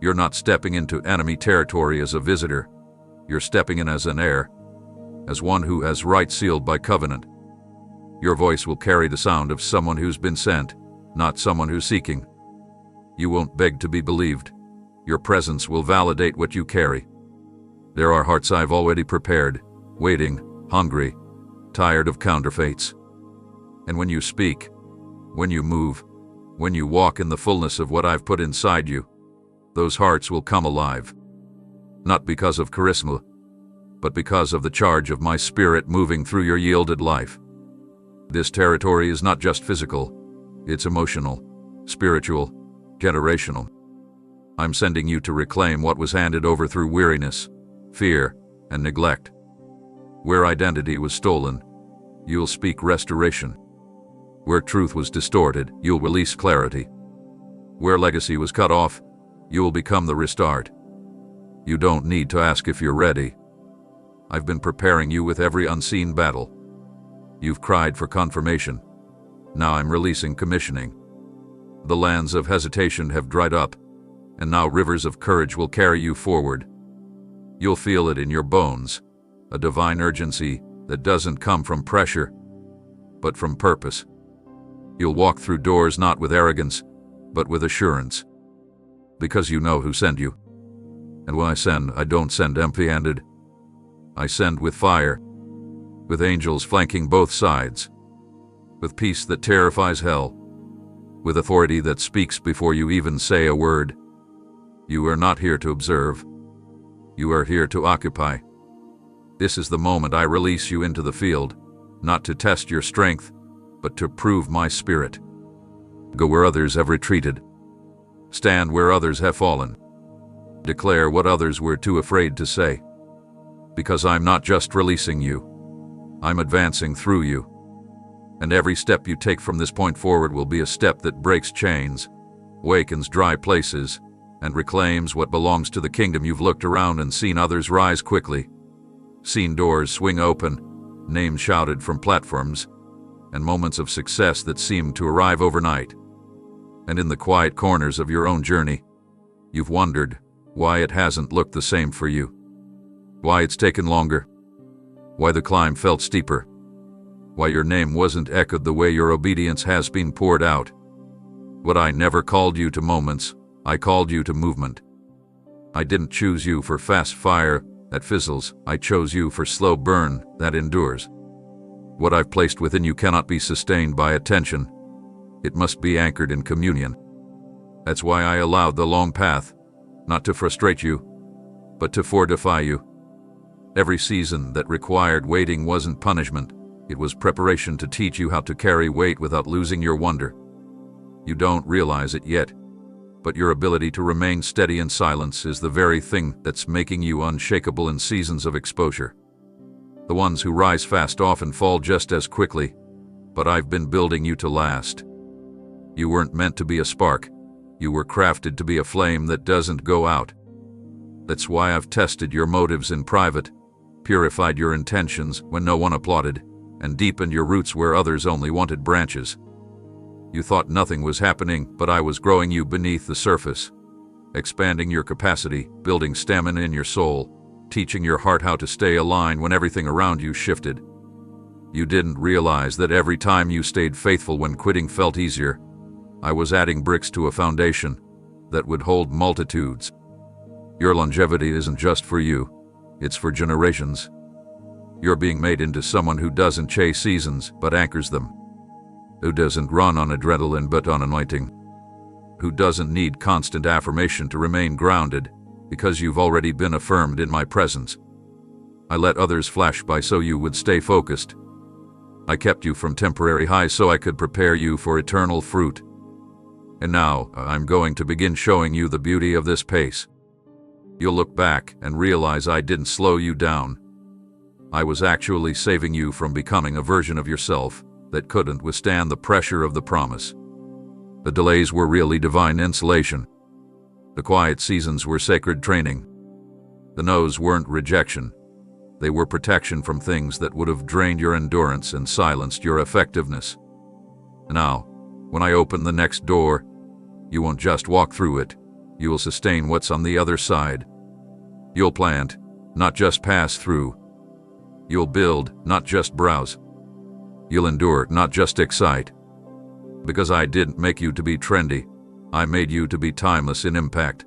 You're not stepping into enemy territory as a visitor. You're stepping in as an heir, as one who has rights sealed by covenant. Your voice will carry the sound of someone who's been sent, not someone who's seeking. You won't beg to be believed. Your presence will validate what you carry. There are hearts I've already prepared, waiting, hungry, tired of counterfeits. And when you speak, when you move, when you walk in the fullness of what I've put inside you, those hearts will come alive. Not because of charisma, but because of the charge of my spirit moving through your yielded life. This territory is not just physical, it's emotional, spiritual, generational. I'm sending you to reclaim what was handed over through weariness, fear, and neglect. Where identity was stolen, you'll speak restoration. Where truth was distorted, you'll release clarity. Where legacy was cut off, you'll become the restart. You don't need to ask if you're ready. I've been preparing you with every unseen battle. You've cried for confirmation. Now I'm releasing commissioning. The lands of hesitation have dried up, and now rivers of courage will carry you forward. You'll feel it in your bones, a divine urgency that doesn't come from pressure, but from purpose. You'll walk through doors not with arrogance, but with assurance, because you know who sent you. And when I send, I don't send empty-handed. I send with fire, with angels flanking both sides, with peace that terrifies hell, with authority that speaks before you even say a word. You are not here to observe. You are here to occupy. This is the moment I release you into the field, not to test your strength, but to prove my spirit. Go where others have retreated. Stand where others have fallen. Declare what others were too afraid to say. Because I'm not just releasing you, I'm advancing through you. And every step you take from this point forward will be a step that breaks chains, wakens dry places, and reclaims what belongs to the kingdom. You've looked around and seen others rise quickly, seen doors swing open, names shouted from platforms, and moments of success that seemed to arrive overnight. And in the quiet corners of your own journey, you've wondered why it hasn't looked the same for you, why it's taken longer, why the climb felt steeper, why your name wasn't echoed the way your obedience has been poured out. But I never called you to moments, I called you to movement. I didn't choose you for fast fire that fizzles, I chose you for slow burn that endures. What I've placed within you cannot be sustained by attention. It must be anchored in communion. That's why I allowed the long path, not to frustrate you, but to fortify you. Every season that required waiting wasn't punishment, it was preparation to teach you how to carry weight without losing your wonder. You don't realize it yet, But your ability to remain steady in silence is the very thing that's making you unshakable in seasons of exposure. The ones who rise fast often fall just as quickly, but I've been building you to last. You weren't meant to be a spark. You were crafted to be a flame that doesn't go out. That's why I've tested your motives in private, purified your intentions when no one applauded, and deepened your roots where others only wanted branches. You thought nothing was happening, but I was growing you beneath the surface, expanding your capacity, building stamina in your soul, teaching your heart how to stay aligned when everything around you shifted. You didn't realize that every time you stayed faithful when quitting felt easier, I was adding bricks to a foundation that would hold multitudes. Your longevity isn't just for you, it's for generations. You're being made into someone who doesn't chase seasons but anchors them, who doesn't run on adrenaline but on anointing, who doesn't need constant affirmation to remain grounded because you've already been affirmed in my presence. I let others flash by so you would stay focused. I kept you from temporary highs so I could prepare you for eternal fruit. And now, I'm going to begin showing you the beauty of this pace. You'll look back and realize I didn't slow you down. I was actually saving you from becoming a version of yourself that couldn't withstand the pressure of the promise. The delays were really divine insulation. The quiet seasons were sacred training. The no's weren't rejection. They were protection from things that would have drained your endurance and silenced your effectiveness. Now, when I open the next door, you won't just walk through it. You will sustain what's on the other side. You'll plant, not just pass through. You'll build, not just browse. You'll endure, not just excite. Because I didn't make you to be trendy. I made you to be timeless in impact.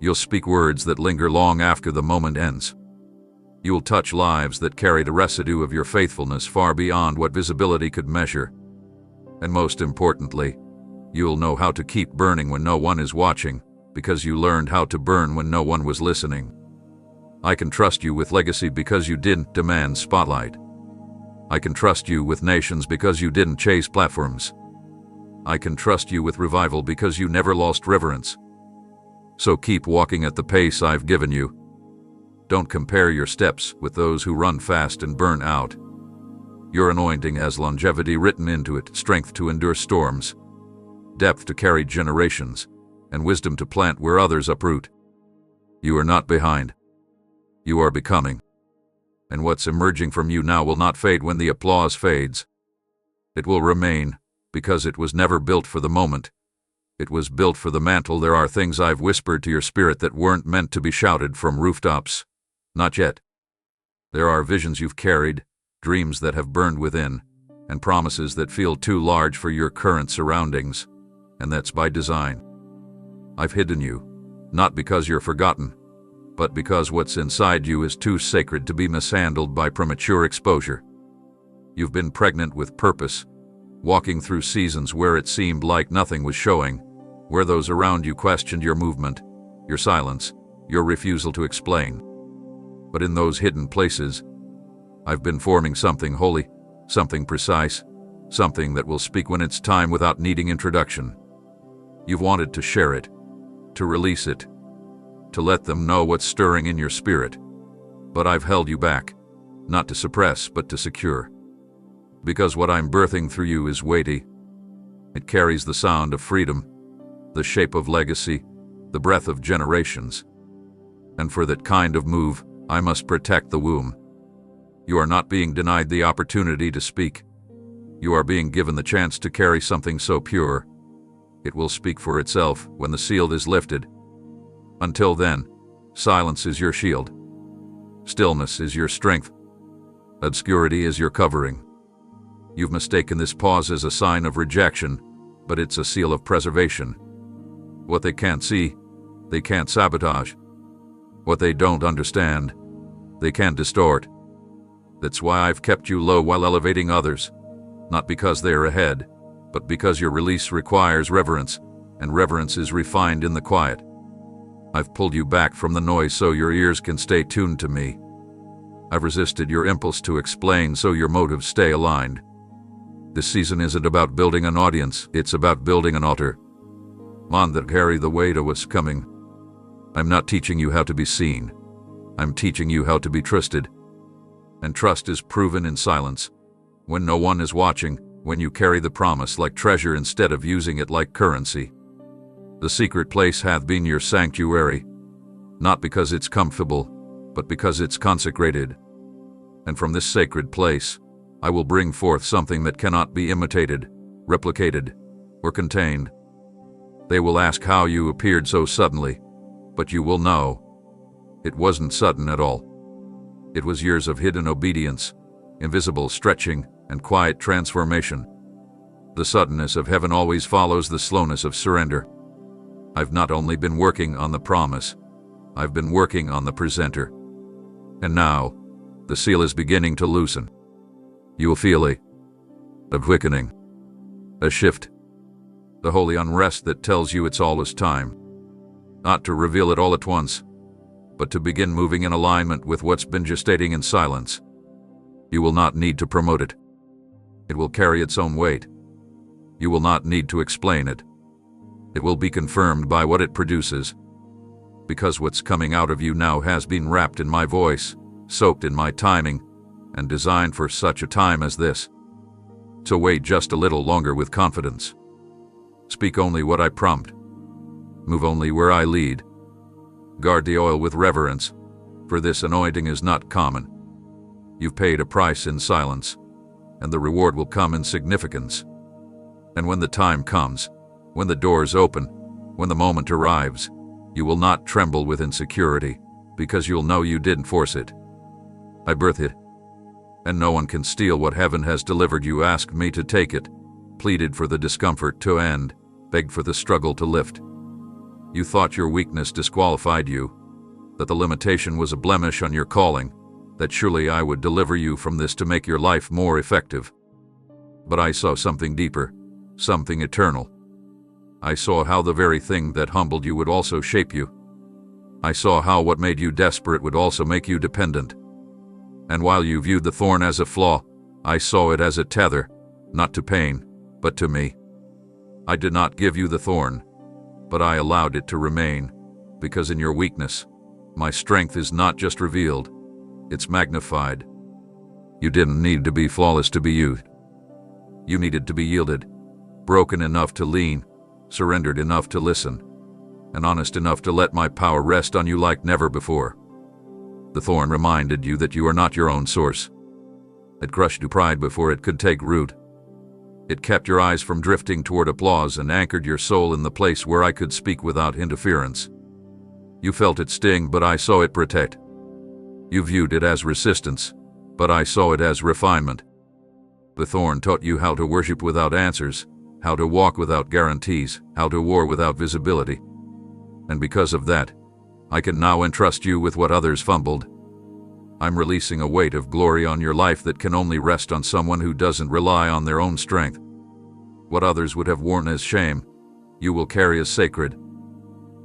You'll speak words that linger long after the moment ends. You'll touch lives that carry the residue of your faithfulness far beyond what visibility could measure. And most importantly, you'll know how to keep burning when no one is watching, because you learned how to burn when no one was listening. I can trust you with legacy because you didn't demand spotlight. I can trust you with nations because you didn't chase platforms. I can trust you with revival because you never lost reverence. So keep walking at the pace I've given you. Don't compare your steps with those who run fast and burn out. Your anointing has longevity written into it, strength to endure storms, depth to carry generations, and wisdom to plant where others uproot. You are not behind. You are becoming. And what's emerging from you now will not fade when the applause fades. It will remain, because it was never built for the moment. It was built for the mantle. There are things I've whispered to your spirit that weren't meant to be shouted from rooftops. Not yet. There are visions you've carried, dreams that have burned within, and promises that feel too large for your current surroundings. And that's by design. I've hidden you, not because you're forgotten, but because what's inside you is too sacred to be mishandled by premature exposure. You've been pregnant with purpose, walking through seasons where it seemed like nothing was showing, where those around you questioned your movement, your silence, your refusal to explain. But in those hidden places, I've been forming something holy, something precise, something that will speak when it's time without needing introduction. You've wanted to share it, to release it, to let them know what's stirring in your spirit. But I've held you back, not to suppress, but to secure. Because what I'm birthing through you is weighty. It carries the sound of freedom, the shape of legacy, the breath of generations. And for that kind of move, I must protect the womb. You are not being denied the opportunity to speak. You are being given the chance to carry something so pure. It will speak for itself when the seal is lifted. Until then, silence is your shield. Stillness is your strength. Obscurity is your covering. You've mistaken this pause as a sign of rejection, but it's a seal of preservation. What they can't see, they can't sabotage. What they don't understand, they can't distort. That's why I've kept you low while elevating others, not because they are ahead, but because your release requires reverence, and reverence is refined in the quiet. I've pulled you back from the noise so your ears can stay tuned to me. I've resisted your impulse to explain so your motives stay aligned. This season isn't about building an audience, it's about building an altar. on that carry the weight of what's coming. I'm not teaching you how to be seen. I'm teaching you how to be trusted. And trust is proven in silence. When no one is watching, when you carry the promise like treasure instead of using it like currency. The secret place hath been your sanctuary, not because it's comfortable, but because it's consecrated. And from this sacred place, I will bring forth something that cannot be imitated, replicated, or contained. They will ask how you appeared so suddenly, but you will know. It wasn't sudden at all. It was years of hidden obedience, invisible stretching, and quiet transformation. The suddenness of heaven always follows the slowness of surrender. I've not only been working on the promise, I've been working on the presenter. And now, the seal is beginning to loosen. You will feel a quickening, a shift, the holy unrest that tells you it's always time. Not to reveal it all at once, but to begin moving in alignment with what's been gestating in silence. You will not need to promote it. It will carry its own weight. You will not need to explain it. It will be confirmed by what it produces. Because what's coming out of you now has been wrapped in my voice, soaked in my timing, and designed for such a time as this. So wait just a little longer with confidence. Speak only what I prompt. Move only where I lead. Guard the oil with reverence, for this anointing is not common. You've paid a price in silence, and the reward will come in significance. And when the time comes, when the doors open, when the moment arrives, you will not tremble with insecurity, because you'll know you didn't force it. I birth it. And no one can steal what heaven has delivered you. Asked me to take it, pleaded for the discomfort to end, begged for the struggle to lift. You thought your weakness disqualified you, that the limitation was a blemish on your calling, that surely I would deliver you from this to make your life more effective. But I saw something deeper, something eternal. I saw how the very thing that humbled you would also shape you. I saw how what made you desperate would also make you dependent. And while you viewed the thorn as a flaw, I saw it as a tether, not to pain, but to me. I did not give you the thorn, but I allowed it to remain, because in your weakness, my strength is not just revealed, it's magnified. You didn't need to be flawless to be you. You needed to be yielded, broken enough to lean, surrendered enough to listen, and honest enough to let my power rest on you like never before. The thorn reminded you that you are not your own source. It crushed your pride before it could take root. It kept your eyes from drifting toward applause and anchored your soul in the place where I could speak without interference. You felt it sting, but I saw it protect. You viewed it as resistance, but I saw it as refinement. The thorn taught you how to worship without answers, how to walk without guarantees, how to war without visibility. And because of that, I can now entrust you with what others fumbled. I'm releasing a weight of glory on your life that can only rest on someone who doesn't rely on their own strength. What others would have worn as shame, you will carry as sacred.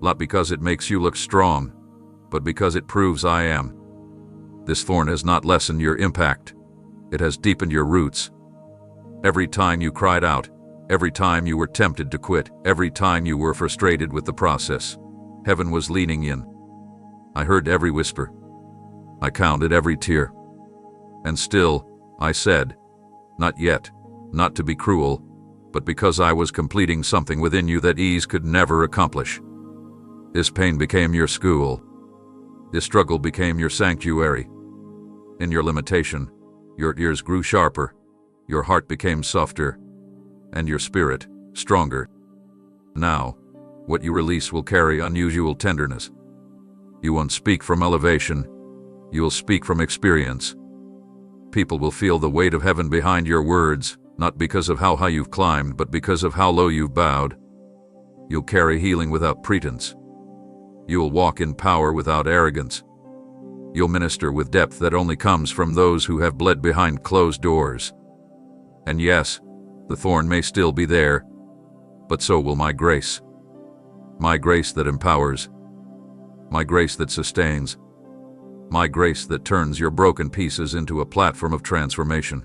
Not because it makes you look strong, but because it proves I am. This thorn has not lessened your impact. It has deepened your roots. Every time you cried out, every time you were tempted to quit, every time you were frustrated with the process, heaven was leaning in. I heard every whisper. I counted every tear. And still, I said, not yet, not to be cruel, but because I was completing something within you that ease could never accomplish. This pain became your school. This struggle became your sanctuary. In your limitation, your ears grew sharper, your heart became softer, and your spirit stronger. Now, what you release will carry unusual tenderness. You won't speak from elevation, you will speak from experience. People will feel the weight of heaven behind your words, not because of how high you've climbed, but because of how low you've bowed. You'll carry healing without pretense. You'll walk in power without arrogance. You'll minister with depth that only comes from those who have bled behind closed doors. And yes, the thorn may still be there, but so will my grace. My grace that empowers. My grace that sustains. My grace that turns your broken pieces into a platform of transformation.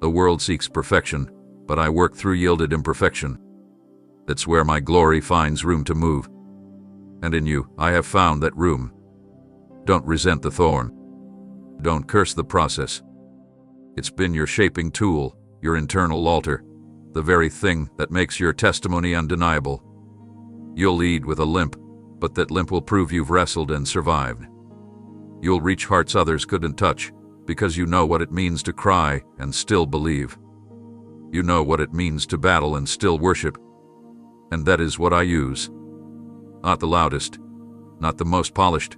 The world seeks perfection, but I work through yielded imperfection. That's where my glory finds room to move. And in you, I have found that room. Don't resent the thorn. Don't curse the process. It's been your shaping tool, your internal altar, the very thing that makes your testimony undeniable. You'll lead with a limp, but that limp will prove you've wrestled and survived. You'll reach hearts others couldn't touch, because you know what it means to cry and still believe. You know what it means to battle and still worship. And that is what I use. Not the loudest, not the most polished,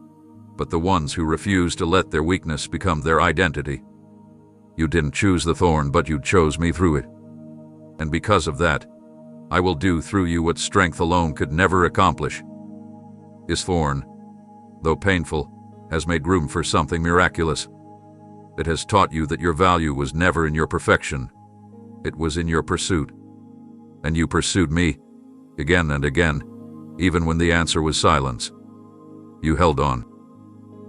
but the ones who refuse to let their weakness become their identity. You didn't choose the thorn, but you chose me through it. And because of that, I will do through you what strength alone could never accomplish. This thorn, though painful, has made room for something miraculous. It has taught you that your value was never in your perfection. It was in your pursuit. And you pursued me, again and again, even when the answer was silence. You held on.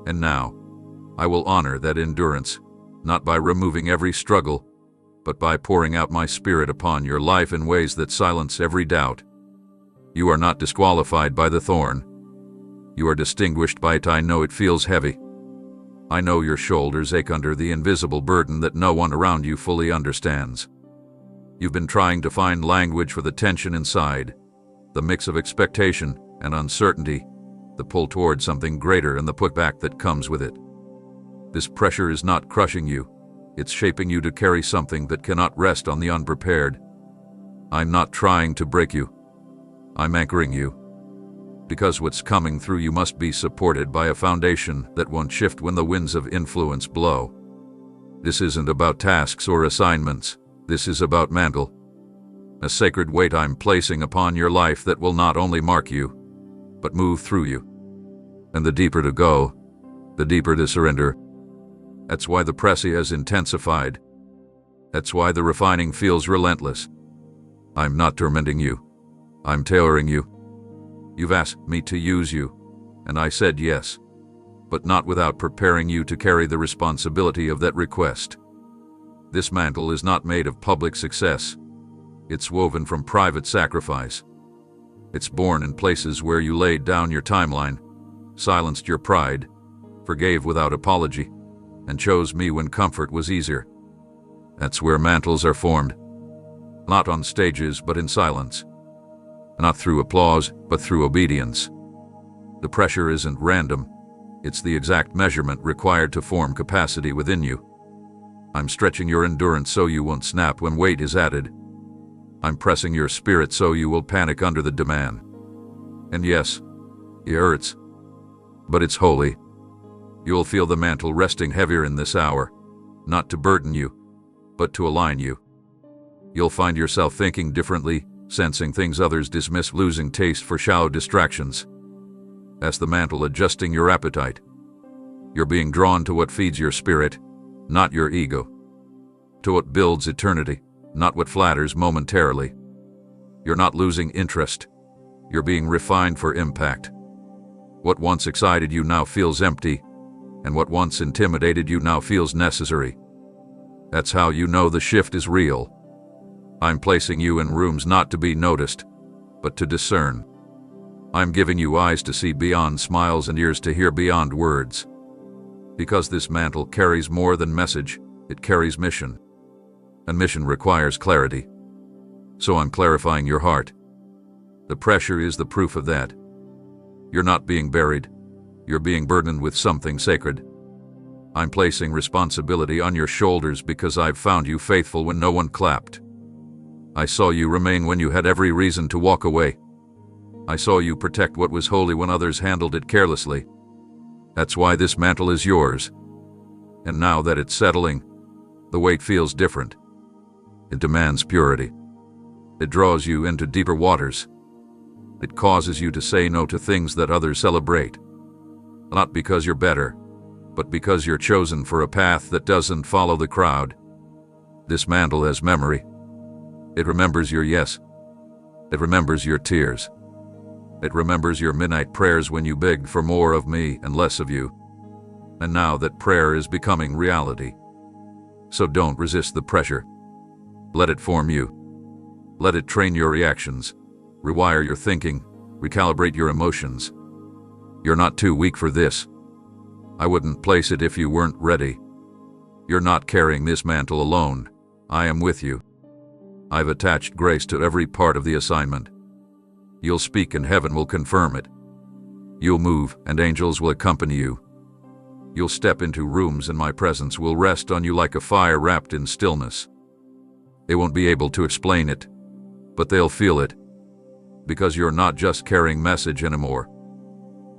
And now, I will honor that endurance, not by removing every struggle, but by pouring out my Spirit upon your life in ways that silence every doubt. You are not disqualified by the thorn. You are distinguished by it. I know it feels heavy. I know your shoulders ache under the invisible burden that no one around you fully understands. You've been trying to find language for the tension inside, the mix of expectation and uncertainty, the pull toward something greater and the putback that comes with it. This pressure is not crushing you. It's shaping you to carry something that cannot rest on the unprepared. I'm not trying to break you. I'm anchoring you. Because what's coming through you must be supported by a foundation that won't shift when the winds of influence blow. This isn't about tasks or assignments. This is about mantle. A sacred weight I'm placing upon your life that will not only mark you, but move through you. And the deeper to go, the deeper to surrender. That's why the pressing has intensified. That's why the refining feels relentless. I'm not tormenting you. I'm tailoring you. You've asked me to use you, and I said yes, but not without preparing you to carry the responsibility of that request. This mantle is not made of public success. It's woven from private sacrifice. It's born in places where you laid down your timeline, silenced your pride, forgave without apology, and chose me when comfort was easier. That's where mantles are formed. Not on stages, but in silence. Not through applause, but through obedience. The pressure isn't random. It's the exact measurement required to form capacity within you. I'm stretching your endurance so you won't snap when weight is added. I'm pressing your spirit so you will panic under the demand. And yes, it hurts, but it's holy. You'll feel the mantle resting heavier in this hour, not to burden you, but to align you. You'll find yourself thinking differently, sensing things others dismiss, losing taste for shallow distractions. That's the mantle adjusting your appetite. You're being drawn to what feeds your spirit, not your ego. To what builds eternity, not what flatters momentarily. You're not losing interest. You're being refined for impact. What once excited you now feels empty, and what once intimidated you now feels necessary. That's how you know the shift is real. I'm placing you in rooms not to be noticed, but to discern. I'm giving you eyes to see beyond smiles and ears to hear beyond words. Because this mantle carries more than message, it carries mission. And mission requires clarity. So I'm clarifying your heart. The pressure is the proof of that. You're not being buried. You're being burdened with something sacred. I'm placing responsibility on your shoulders because I've found you faithful when no one clapped. I saw you remain when you had every reason to walk away. I saw you protect what was holy when others handled it carelessly. That's why this mantle is yours. And now that it's settling, the weight feels different. It demands purity. It draws you into deeper waters. It causes you to say no to things that others celebrate. Not because you're better, but because you're chosen for a path that doesn't follow the crowd. This mantle has memory. It remembers your yes. It remembers your tears. It remembers your midnight prayers when you begged for more of me and less of you. And now that prayer is becoming reality. So don't resist the pressure. Let it form you. Let it train your reactions, rewire your thinking, recalibrate your emotions. You're not too weak for this. I wouldn't place it if you weren't ready. You're not carrying this mantle alone. I am with you. I've attached grace to every part of the assignment. You'll speak and heaven will confirm it. You'll move and angels will accompany you. You'll step into rooms and my presence will rest on you like a fire wrapped in stillness. They won't be able to explain it, but they'll feel it. Because you're not just carrying message anymore.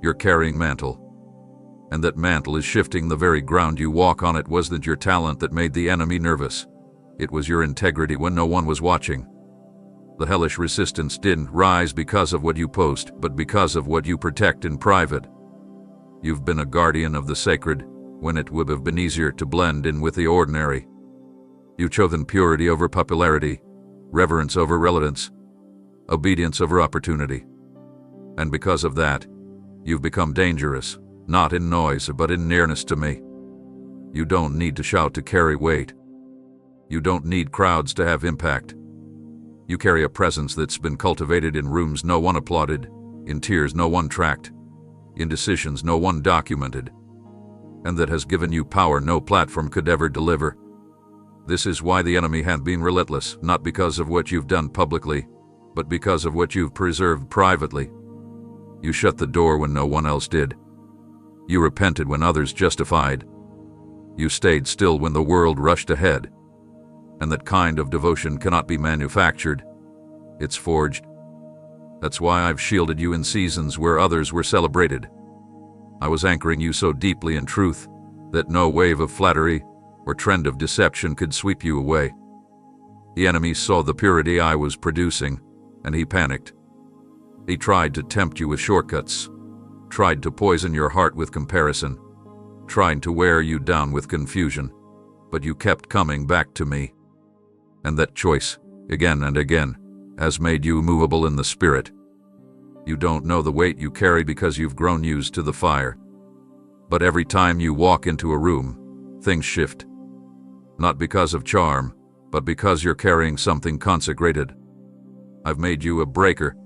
You're carrying mantle. And that mantle is shifting the very ground you walk on. It wasn't your talent that made the enemy nervous. It was your integrity when no one was watching. The hellish resistance didn't rise because of what you post, but because of what you protect in private. You've been a guardian of the sacred when it would have been easier to blend in with the ordinary. You've chosen purity over popularity, reverence over relevance, obedience over opportunity. And because of that, you've become dangerous, not in noise but in nearness to me. You don't need to shout to carry weight. You don't need crowds to have impact. You carry a presence that's been cultivated in rooms no one applauded, in tears no one tracked, in decisions no one documented, and that has given you power no platform could ever deliver. This is why the enemy has been relentless, not because of what you've done publicly, but because of what you've preserved privately. You shut the door when no one else did. You repented when others justified. You stayed still when the world rushed ahead. And that kind of devotion cannot be manufactured. It's forged. That's why I've shielded you in seasons where others were celebrated. I was anchoring you so deeply in truth that no wave of flattery or trend of deception could sweep you away. The enemy saw the purity I was producing, and he panicked. He tried to tempt you with shortcuts, tried to poison your heart with comparison, tried to wear you down with confusion, but you kept coming back to me. And that choice, again and again, has made you movable in the spirit. You don't know the weight you carry because you've grown used to the fire. But every time you walk into a room, things shift. Not because of charm, but because you're carrying something consecrated. I've made you a breaker,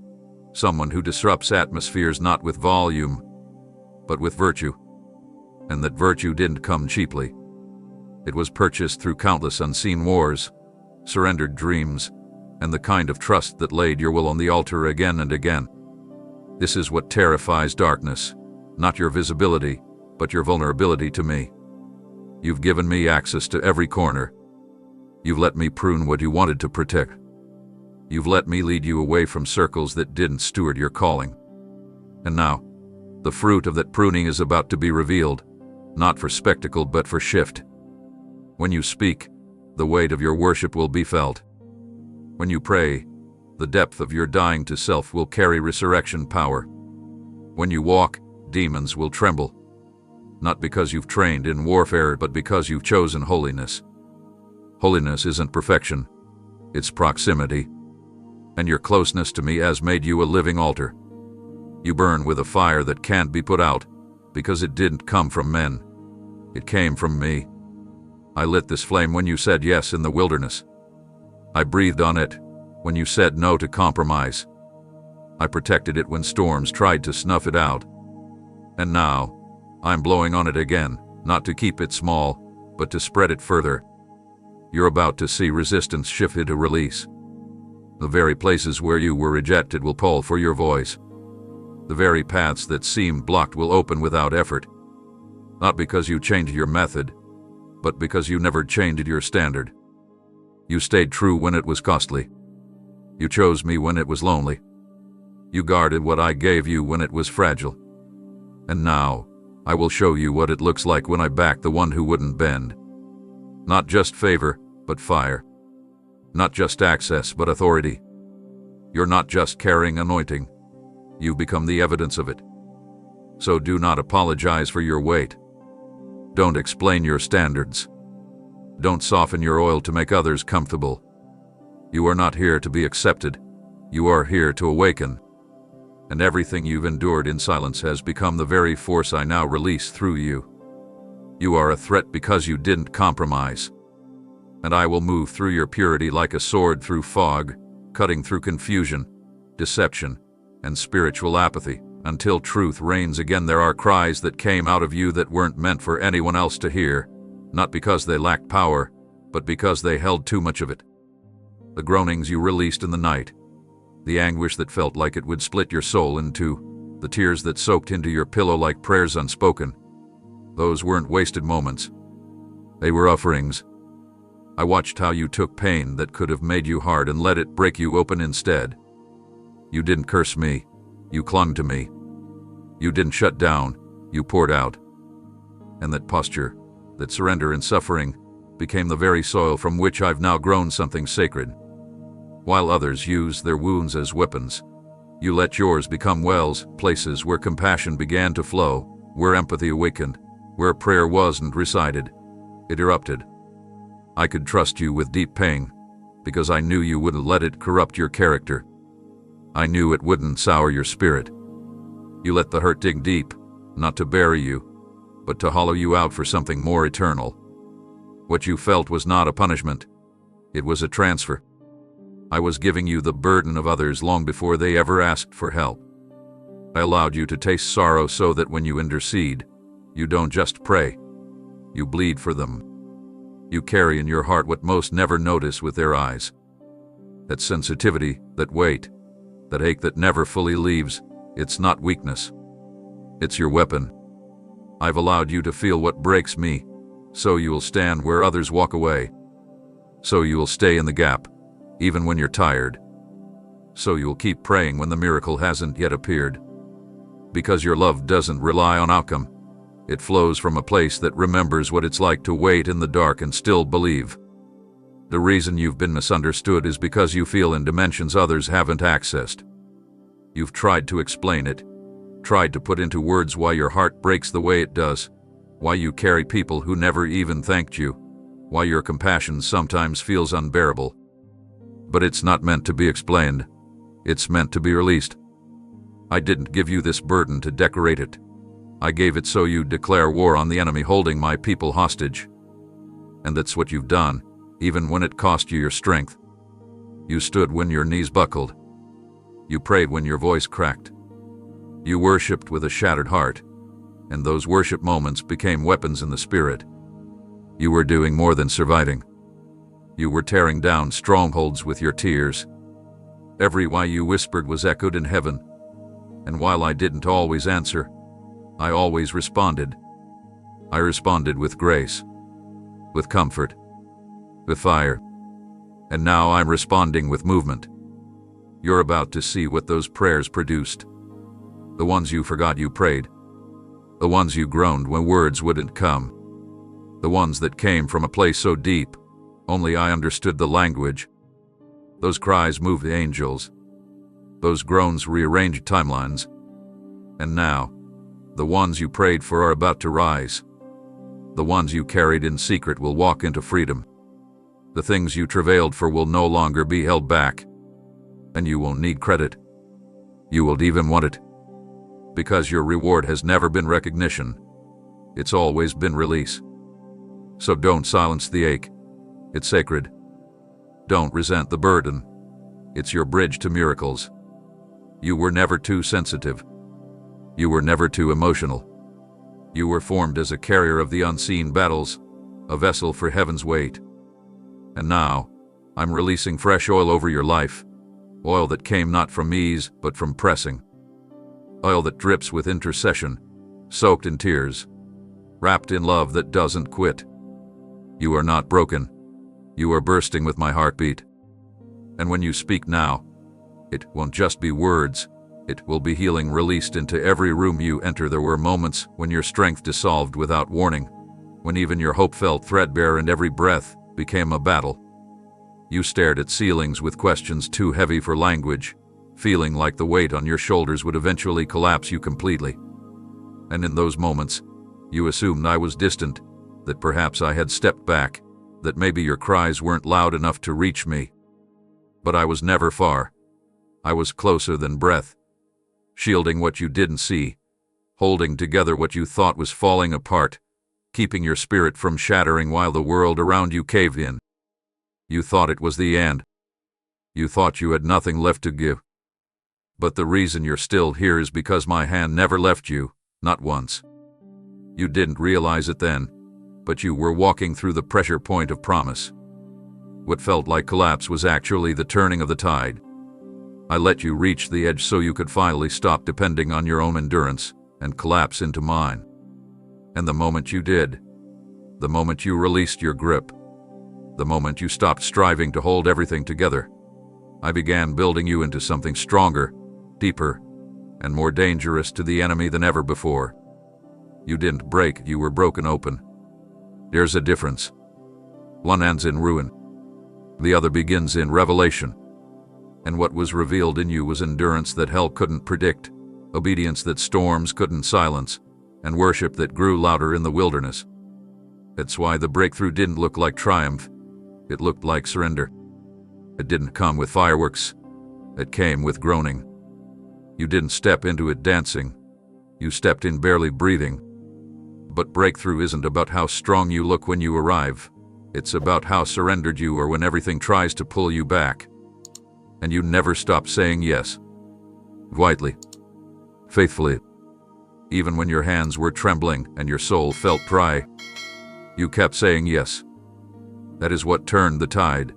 someone who disrupts atmospheres not with volume, but with virtue. And that virtue didn't come cheaply. It was purchased through countless unseen wars, surrendered dreams, and the kind of trust that laid your will on the altar again and again. This is what terrifies darkness, not your visibility, but your vulnerability to me. You've given me access to every corner. You've let me prune what you wanted to protect. You've let me lead you away from circles that didn't steward your calling. And now, the fruit of that pruning is about to be revealed, not for spectacle but for shift. When you speak, the weight of your worship will be felt. When you pray, the depth of your dying to self will carry resurrection power. When you walk, demons will tremble. Not because you've trained in warfare, but because you've chosen holiness. Holiness isn't perfection, it's proximity. And your closeness to me has made you a living altar. You burn with a fire that can't be put out, because it didn't come from men. It came from me. I lit this flame when you said yes in the wilderness. I breathed on it when you said no to compromise. I protected it when storms tried to snuff it out. And now, I'm blowing on it again, not to keep it small, but to spread it further. You're about to see resistance shifted to release. The very places where you were rejected will call for your voice. The very paths that seemed blocked will open without effort. Not because you changed your method, but because you never changed your standard. You stayed true when it was costly. You chose me when it was lonely. You guarded what I gave you when it was fragile. And now, I will show you what it looks like when I back the one who wouldn't bend. Not just favor, but fire. Not just access, but authority. You're not just carrying anointing. You've become the evidence of it. So do not apologize for your weight. Don't explain your standards. Don't soften your oil to make others comfortable. You are not here to be accepted. You are here to awaken. And everything you've endured in silence has become the very force I now release through you. You are a threat because you didn't compromise. And I will move through your purity like a sword through fog, cutting through confusion, deception, and spiritual apathy. Until truth reigns again, there are cries that came out of you that weren't meant for anyone else to hear, not because they lacked power, but because they held too much of it. The groanings you released in the night, the anguish that felt like it would split your soul in two, the tears that soaked into your pillow like prayers unspoken, those weren't wasted moments. They were offerings. I watched how you took pain that could have made you hard and let it break you open instead. You didn't curse me. You clung to me. You didn't shut down. You poured out. And that posture, that surrender in suffering, became the very soil from which I've now grown something sacred. While others use their wounds as weapons, you let yours become wells, places where compassion began to flow, where empathy awakened, where prayer wasn't recited. It erupted. I could trust you with deep pain, because I knew you wouldn't let it corrupt your character. I knew it wouldn't sour your spirit. You let the hurt dig deep, not to bury you, but to hollow you out for something more eternal. What you felt was not a punishment. It was a transfer. I was giving you the burden of others long before they ever asked for help. I allowed you to taste sorrow so that when you intercede, you don't just pray. You bleed for them. You carry in your heart what most never notice with their eyes. That sensitivity, that weight, that ache that never fully leaves, it's not weakness. It's your weapon. I've allowed you to feel what breaks me, so you will stand where others walk away. So you will stay in the gap, even when you're tired. So you'll keep praying when the miracle hasn't yet appeared. Because your love doesn't rely on outcome. It flows from a place that remembers what it's like to wait in the dark and still believe. The reason you've been misunderstood is because you feel in dimensions others haven't accessed. You've tried to explain it, tried to put into words why your heart breaks the way it does, why you carry people who never even thanked you, why your compassion sometimes feels unbearable. But it's not meant to be explained. It's meant to be released. I didn't give you this burden to decorate it. I gave it so you'd declare war on the enemy holding my people hostage. And that's what you've done, even when it cost you your strength. You stood when your knees buckled. You prayed when your voice cracked. You worshipped with a shattered heart, and those worship moments became weapons in the spirit. You were doing more than surviving. You were tearing down strongholds with your tears. Every why you whispered was echoed in heaven. And while I didn't always answer, I always responded. I responded with grace, with comfort, with fire. And now I'm responding with movement. You're about to see what those prayers produced. The ones you forgot you prayed. The ones you groaned when words wouldn't come. The ones that came from a place so deep, only I understood the language. Those cries moved the angels. Those groans rearranged timelines. And now, the ones you prayed for are about to rise. The ones you carried in secret will walk into freedom. The things you travailed for will no longer be held back. And you won't need credit. You won't even want it. Because your reward has never been recognition. It's always been release. So don't silence the ache. It's sacred. Don't resent the burden. It's your bridge to miracles. You were never too sensitive. You were never too emotional. You were formed as a carrier of the unseen battles, a vessel for heaven's weight. And now, I'm releasing fresh oil over your life, oil that came not from ease, but from pressing. Oil that drips with intercession, soaked in tears, wrapped in love that doesn't quit. You are not broken. You are bursting with my heartbeat. And when you speak now, it won't just be words. It will be healing released into every room you enter. There were moments when your strength dissolved without warning, when even your hope felt threadbare and every breath became a battle. You stared at ceilings with questions too heavy for language, feeling like the weight on your shoulders would eventually collapse you completely. And in those moments, you assumed I was distant, that perhaps I had stepped back, that maybe your cries weren't loud enough to reach me. But I was never far. I was closer than breath, shielding what you didn't see, holding together what you thought was falling apart, keeping your spirit from shattering while the world around you caved in. You thought it was the end. You thought you had nothing left to give. But the reason you're still here is because my hand never left you, not once. You didn't realize it then, but you were walking through the pressure point of promise. What felt like collapse was actually the turning of the tide. I let you reach the edge so you could finally stop depending on your own endurance and collapse into mine. And the moment you did, the moment you released your grip, the moment you stopped striving to hold everything together, I began building you into something stronger, deeper, and more dangerous to the enemy than ever before. You didn't break, you were broken open. There's a difference. One ends in ruin. The other begins in revelation. And what was revealed in you was endurance that hell couldn't predict, obedience that storms couldn't silence, and worship that grew louder in the wilderness. That's why the breakthrough didn't look like triumph. It looked like surrender. It didn't come with fireworks. It came with groaning. You didn't step into it dancing. You stepped in barely breathing. But breakthrough isn't about how strong you look when you arrive. It's about how surrendered you are when everything tries to pull you back. And you never stop saying yes. Quietly. Faithfully. Even when your hands were trembling and your soul felt dry, you kept saying yes. That is what turned the tide.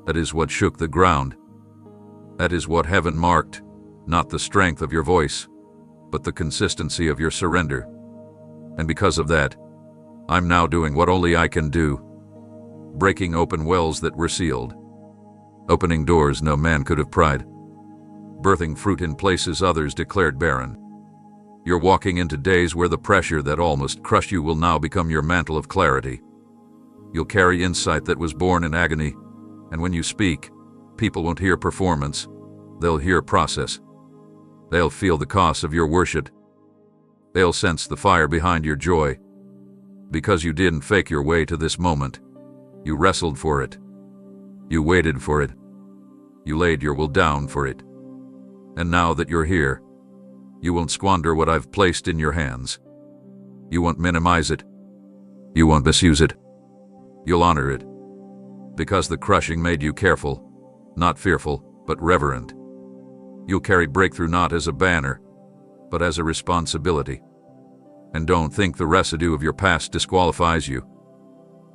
That is what shook the ground. That is what heaven marked, not the strength of your voice, but the consistency of your surrender. And because of that, I'm now doing what only I can do. Breaking open wells that were sealed. Opening doors no man could have pried. Birthing fruit in places others declared barren. You're walking into days where the pressure that almost crushed you will now become your mantle of clarity. You'll carry insight that was born in agony, and when you speak, people won't hear performance, they'll hear process. They'll feel the cost of your worship. They'll sense the fire behind your joy. Because you didn't fake your way to this moment. You wrestled for it. You waited for it. You laid your will down for it. And now that you're here, you won't squander what I've placed in your hands. You won't minimize it. You won't misuse it. You'll honor it. Because the crushing made you careful, not fearful, but reverent. You'll carry breakthrough not as a banner, but as a responsibility. And don't think the residue of your past disqualifies you.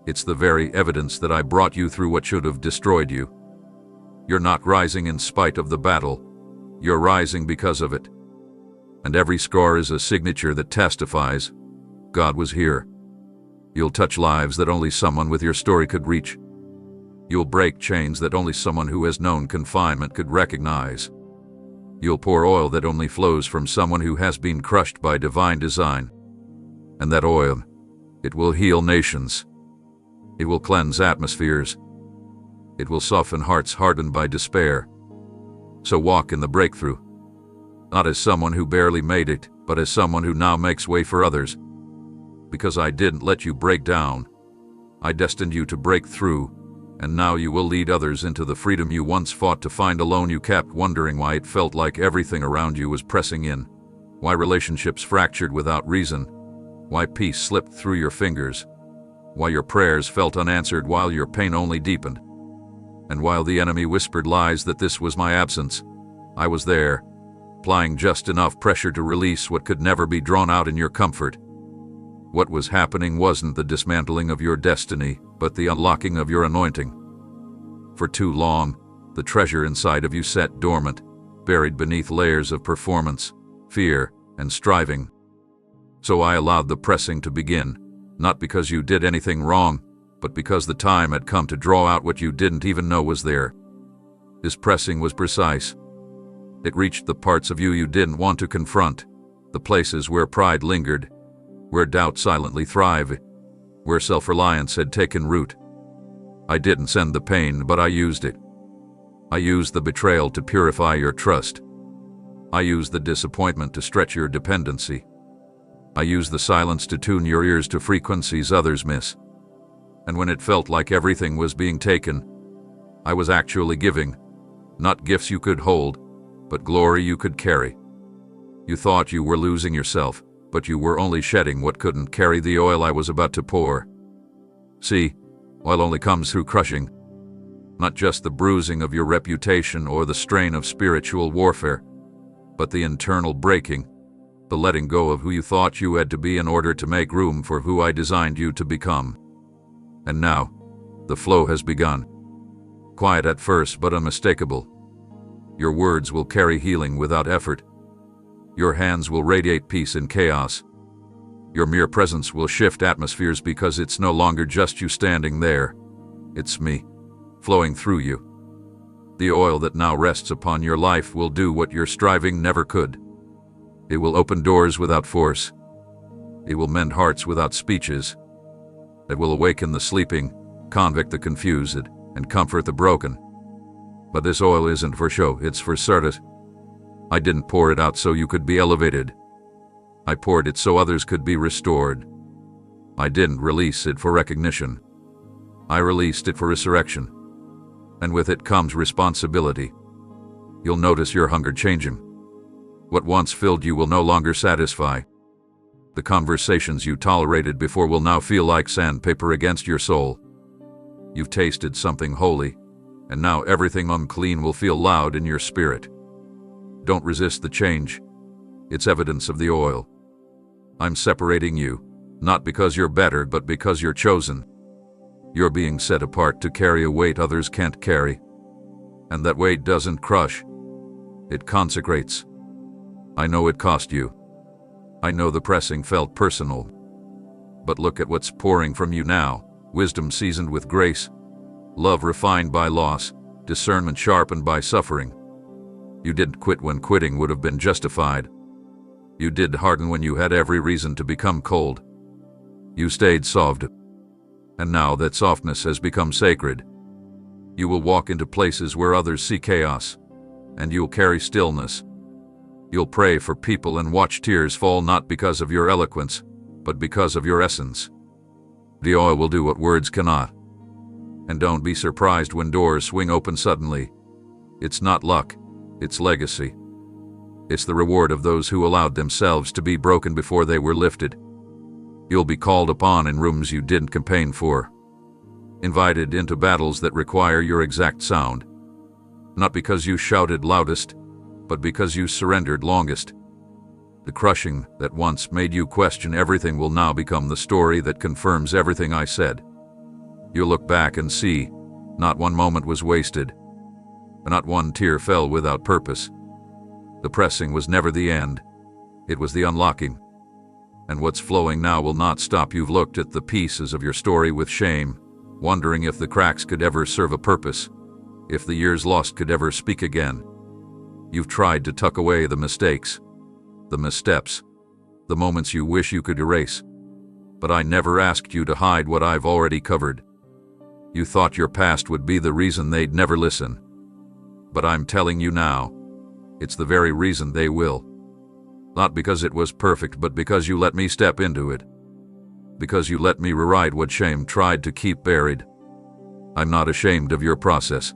It's the very evidence that I brought you through what should have destroyed you. You're not rising in spite of the battle. You're rising because of it. And every scar is a signature that testifies, God was here. You'll touch lives that only someone with your story could reach. You'll break chains that only someone who has known confinement could recognize. You'll pour oil that only flows from someone who has been crushed by divine design. And that oil, it will heal nations. It will cleanse atmospheres. It will soften hearts hardened by despair. So walk in the breakthrough. Not as someone who barely made it, but as someone who now makes way for others. Because I didn't let you break down. I destined you to break through, and now you will lead others into the freedom you once fought to find alone. You kept wondering why it felt like everything around you was pressing in, why relationships fractured without reason, why peace slipped through your fingers, why your prayers felt unanswered while your pain only deepened. And while the enemy whispered lies that this was my absence, I was there, applying just enough pressure to release what could never be drawn out in your comfort. What was happening wasn't the dismantling of your destiny, but the unlocking of your anointing. For too long, the treasure inside of you sat dormant, buried beneath layers of performance, fear, and striving. So I allowed the pressing to begin, not because you did anything wrong, but because the time had come to draw out what you didn't even know was there. This pressing was precise. It reached the parts of you didn't want to confront, the places where pride lingered, where doubt silently thrived, where self-reliance had taken root. I didn't send the pain, but I used it. I used the betrayal to purify your trust. I used the disappointment to stretch your dependency. I used the silence to tune your ears to frequencies others miss. And when it felt like everything was being taken, I was actually giving, not gifts you could hold, but glory you could carry. You thought you were losing yourself, but you were only shedding what couldn't carry the oil I was about to pour. See, oil only comes through crushing. Not just the bruising of your reputation or the strain of spiritual warfare, but the internal breaking, the letting go of who you thought you had to be in order to make room for who I designed you to become. And now, the flow has begun. Quiet at first, but unmistakable. Your words will carry healing without effort. Your hands will radiate peace in chaos. Your mere presence will shift atmospheres because it's no longer just you standing there. It's me, flowing through you. The oil that now rests upon your life will do what your striving never could. It will open doors without force. It will mend hearts without speeches. It will awaken the sleeping, convict the confused, and comfort the broken. But this oil isn't for show, it's for service. I didn't pour it out so you could be elevated. I poured it so others could be restored. I didn't release it for recognition. I released it for resurrection. And with it comes responsibility. You'll notice your hunger changing. What once filled you will no longer satisfy. The conversations you tolerated before will now feel like sandpaper against your soul. You've tasted something holy, and now everything unclean will feel loud in your spirit. Don't resist the change. It's evidence of the oil. I'm separating you, not because you're better, but because you're chosen. You're being set apart to carry a weight others can't carry. And that weight doesn't crush. It consecrates. I know it cost you. I know the pressing felt personal. But look at what's pouring from you now. Wisdom seasoned with grace. Love refined by loss. Discernment sharpened by suffering. You didn't quit when quitting would have been justified. You did harden when you had every reason to become cold. You stayed soft. And now that softness has become sacred. You will walk into places where others see chaos. And you'll carry stillness. You'll pray for people and watch tears fall not because of your eloquence, but because of your essence. The oil will do what words cannot. And don't be surprised when doors swing open suddenly. It's not luck, it's legacy. It's the reward of those who allowed themselves to be broken before they were lifted. You'll be called upon in rooms you didn't campaign for. Invited into battles that require your exact sound. Not because you shouted loudest, but because you surrendered longest. The crushing that once made you question everything will now become the story that confirms everything I said. You'll look back and see, not one moment was wasted. Not one tear fell without purpose. The pressing was never the end. It was the unlocking. And what's flowing now will not stop. You've looked at the pieces of your story with shame, wondering if the cracks could ever serve a purpose, if the years lost could ever speak again. You've tried to tuck away the mistakes, the missteps, the moments you wish you could erase. But I never asked you to hide what I've already covered. You thought your past would be the reason they'd never listen. But I'm telling you now, it's the very reason they will. Not because it was perfect, but because you let me step into it. Because you let me rewrite what shame tried to keep buried. I'm not ashamed of your process.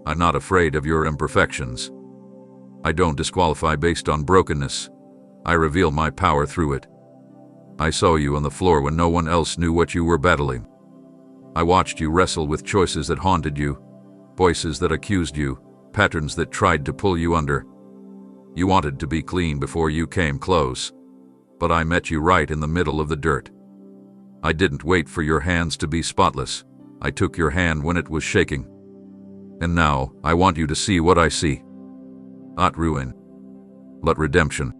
I'm not afraid of your imperfections. I don't disqualify based on brokenness. I reveal my power through it. I saw you on the floor when no one else knew what you were battling. I watched you wrestle with choices that haunted you, voices that accused you, patterns that tried to pull you under. You wanted to be clean before you came close, but I met you right in the middle of the dirt. I didn't wait for your hands to be spotless. I took your hand when it was shaking. And now, I want you to see what I see. Not ruin, but redemption.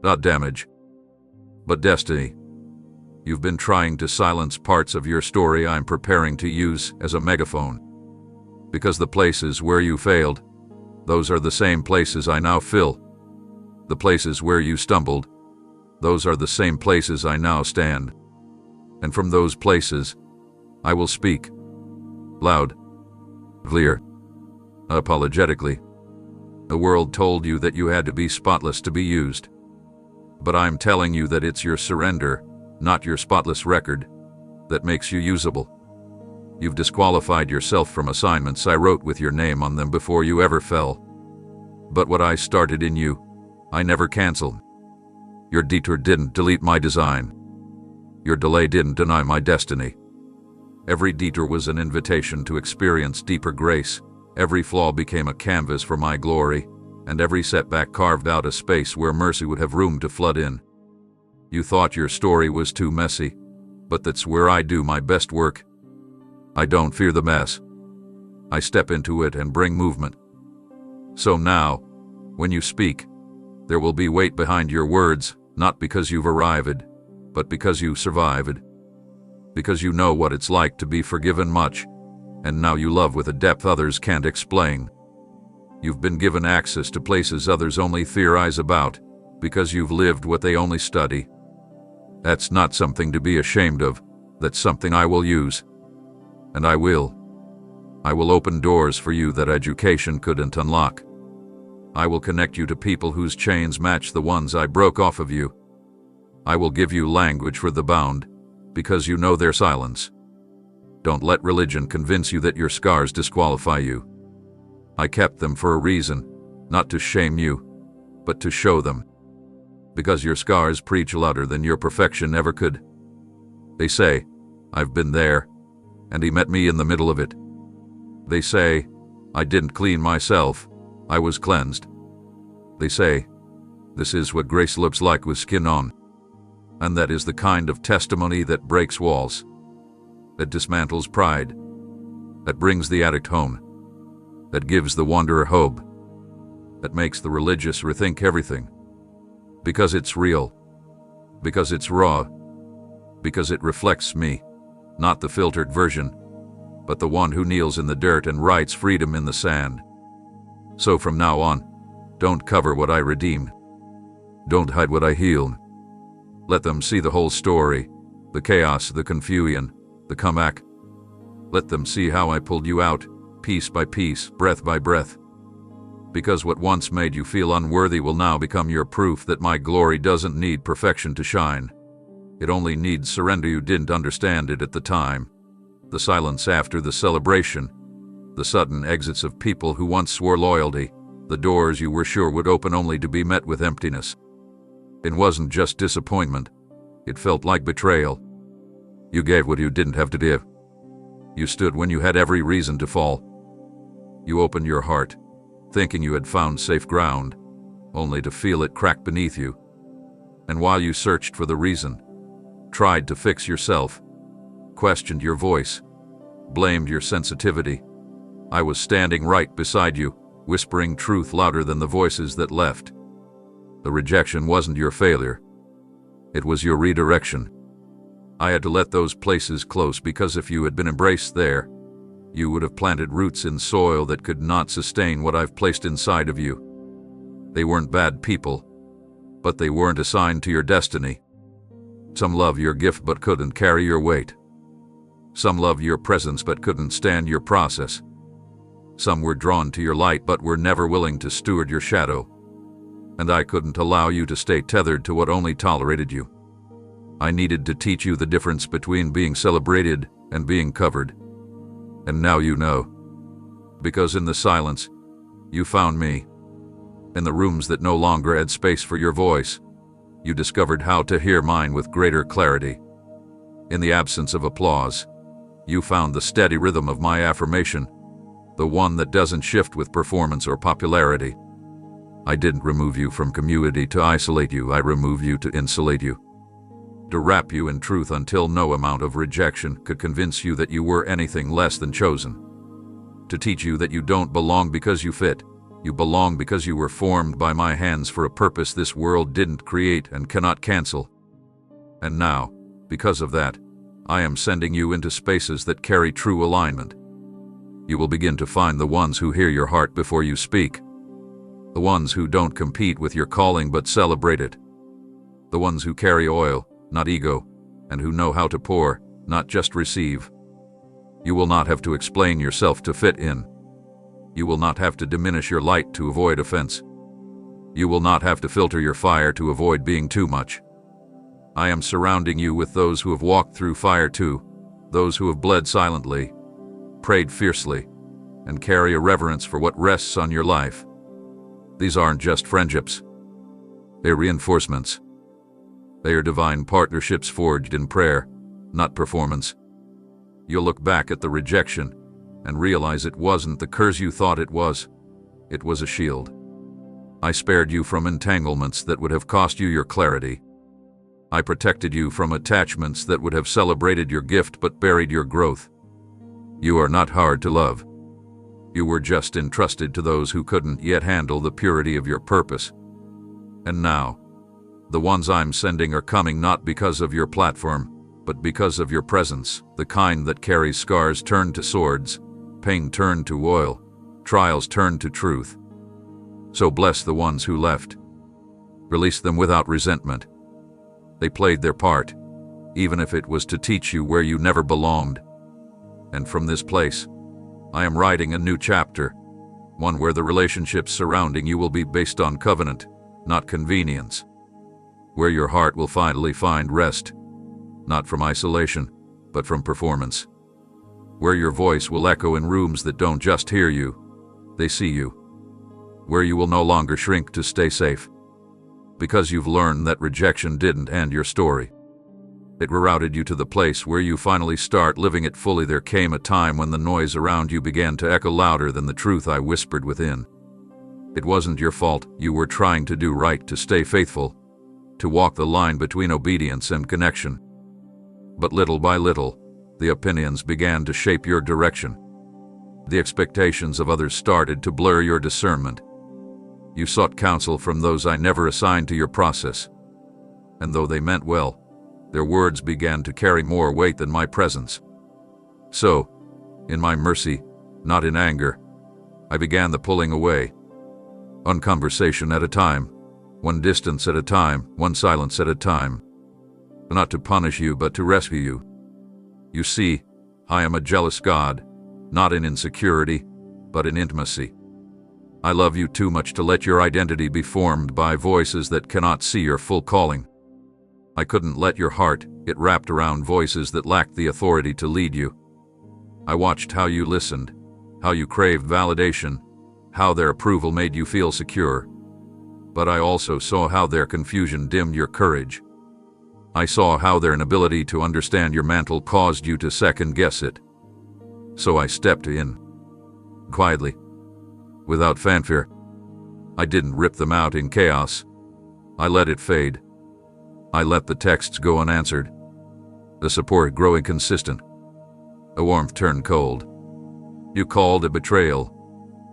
Not damage, but destiny. You've been trying to silence parts of your story I'm preparing to use as a megaphone. Because the places where you failed, those are the same places I now fill. The places where you stumbled, those are the same places I now stand. And from those places, I will speak. Loud. Clear. Apologetically. The world told you that you had to be spotless to be used. But I'm telling you that it's your surrender, not your spotless record, that makes you usable. You've disqualified yourself from assignments I wrote with your name on them before you ever fell. But what I started in you, I never canceled. Your detour didn't delete my design. Your delay didn't deny my destiny. Every detour was an invitation to experience deeper grace. Every flaw became a canvas for my glory. and every setback carved out a space where mercy would have room to flood in. You thought your story was too messy, but that's where I do my best work. I don't fear the mess. I step into it and bring movement. So now, when you speak, there will be weight behind your words, not because you've arrived, but because you survived. Because you know what it's like to be forgiven much, and now you love with a depth others can't explain. You've been given access to places others only theorize about, because you've lived what they only study. That's not something to be ashamed of, that's something I will use. And I will. I will open doors for you that education couldn't unlock. I will connect you to people whose chains match the ones I broke off of you. I will give you language for the bound, because you know their silence. Don't let religion convince you that your scars disqualify you. I kept them for a reason, not to shame you, but to show them. Because your scars preach louder than your perfection ever could. They say, I've been there, and he met me in the middle of it. They say, I didn't clean myself, I was cleansed. They say, this is what grace looks like with skin on. And that is the kind of testimony that breaks walls, that dismantles pride, that brings the addict home, that gives the wanderer hope, that makes the religious rethink everything. Because it's real, because it's raw, because it reflects me, not the filtered version, but the one who kneels in the dirt and writes freedom in the sand. So from now on, don't cover what I redeemed. Don't hide what I healed. Let them see the whole story, the chaos, the confusion, the comeback. Let them see how I pulled you out, piece by piece, breath by breath. Because what once made you feel unworthy will now become your proof that my glory doesn't need perfection to shine. It only needs surrender. You didn't understand it at the time. The silence after the celebration, the sudden exits of people who once swore loyalty, the doors you were sure would open only to be met with emptiness. It wasn't just disappointment, it felt like betrayal. You gave what you didn't have to give. You stood when you had every reason to fall. You opened your heart, thinking you had found safe ground, only to feel it crack beneath you. And while you searched for the reason, tried to fix yourself, questioned your voice, blamed your sensitivity, I was standing right beside you, whispering truth louder than the voices that left. The rejection wasn't your failure. It was your redirection. I had to let those places close because if you had been embraced there, you would have planted roots in soil that could not sustain what I've placed inside of you. They weren't bad people, but they weren't assigned to your destiny. Some love your gift but couldn't carry your weight. Some loved your presence but couldn't stand your process. Some were drawn to your light but were never willing to steward your shadow. And I couldn't allow you to stay tethered to what only tolerated you. I needed to teach you the difference between being celebrated and being covered. And now you know. Because in the silence, you found me. In the rooms that no longer had space for your voice, you discovered how to hear mine with greater clarity. In the absence of applause, you found the steady rhythm of my affirmation, the one that doesn't shift with performance or popularity. I didn't remove you from community to isolate you, I removed you to insulate you. To wrap you in truth until no amount of rejection could convince you that you were anything less than chosen. To teach you that you don't belong because you fit, you belong because you were formed by my hands for a purpose this world didn't create and cannot cancel. And now, because of that, I am sending you into spaces that carry true alignment. You will begin to find the ones who hear your heart before you speak. The ones who don't compete with your calling but celebrate it. The ones who carry oil, not ego, and who know how to pour, not just receive. You will not have to explain yourself to fit in. You will not have to diminish your light to avoid offense. You will not have to filter your fire to avoid being too much. I am surrounding you with those who have walked through fire too, those who have bled silently, prayed fiercely, and carry a reverence for what rests on your life. These aren't just friendships. They're reinforcements. They are divine partnerships forged in prayer, not performance. You'll look back at the rejection and realize it wasn't the curse you thought it was. It was a shield. I spared you from entanglements that would have cost you your clarity. I protected you from attachments that would have celebrated your gift but buried your growth. You are not hard to love. You were just entrusted to those who couldn't yet handle the purity of your purpose. And now, the ones I'm sending are coming not because of your platform, but because of your presence, the kind that carries scars turned to swords, pain turned to oil, trials turned to truth. So bless the ones who left. Release them without resentment. They played their part, even if it was to teach you where you never belonged. And from this place, I am writing a new chapter, one where the relationships surrounding you will be based on covenant, not convenience. Where your heart will finally find rest, not from isolation, but from performance. Where your voice will echo in rooms that don't just hear you, they see you. Where you will no longer shrink to stay safe, because you've learned that rejection didn't end your story. It rerouted you to the place where you finally start living it fully. There came a time when the noise around you began to echo louder than the truth I whispered within. It wasn't your fault. You were trying to do right, to stay faithful, to walk the line between obedience and connection. But little by little, the opinions began to shape your direction. The expectations of others started to blur your discernment. You sought counsel from those I never assigned to your process. And though they meant well, their words began to carry more weight than my presence. So, in my mercy, not in anger, I began the pulling away. One conversation at a time, one distance at a time, one silence at a time. Not to punish you, but to rescue you. You see, I am a jealous God, not in insecurity, but in intimacy. I love you too much to let your identity be formed by voices that cannot see your full calling. I couldn't let your heart get wrapped around voices that lacked the authority to lead you. I watched how you listened, how you craved validation, how their approval made you feel secure. But I also saw how their confusion dimmed your courage. I saw how their inability to understand your mantle caused you to second-guess it. So I stepped in, quietly, without fanfare. I didn't rip them out in chaos. I let it fade. I let the texts go unanswered, the support grow inconsistent, a warmth turn cold. You called it betrayal,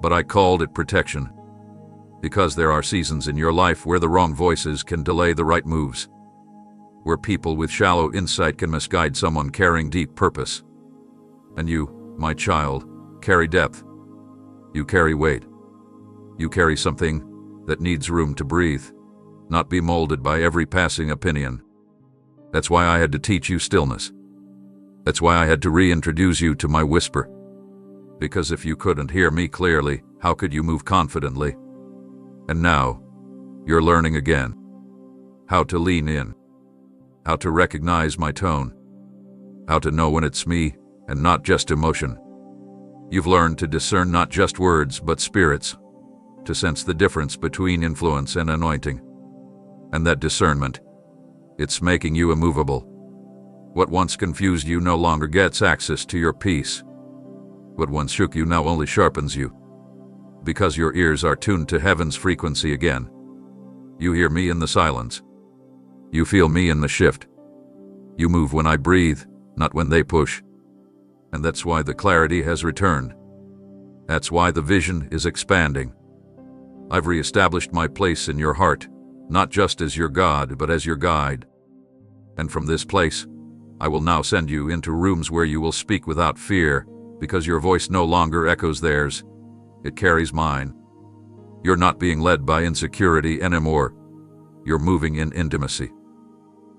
but I called it protection. Because there are seasons in your life where the wrong voices can delay the right moves, where people with shallow insight can misguide someone carrying deep purpose. And you, my child, carry depth. You carry weight. You carry something that needs room to breathe, not be molded by every passing opinion. That's why I had to teach you stillness. That's why I had to reintroduce you to my whisper. Because if you couldn't hear me clearly, how could you move confidently? And now, you're learning again. How to lean in. How to recognize my tone. How to know when it's me and not just emotion. You've learned to discern not just words but spirits, to sense the difference between influence and anointing. And that discernment, it's making you immovable. What once confused you no longer gets access to your peace. What once shook you now only sharpens you. Because your ears are tuned to heaven's frequency again. You hear me in the silence. You feel me in the shift. You move when I breathe, not when they push. And that's why the clarity has returned. That's why the vision is expanding. I've reestablished my place in your heart, not just as your God, but as your guide. And from this place, I will now send you into rooms where you will speak without fear, because your voice no longer echoes theirs. It carries mine. You're not being led by insecurity anymore. You're moving in intimacy.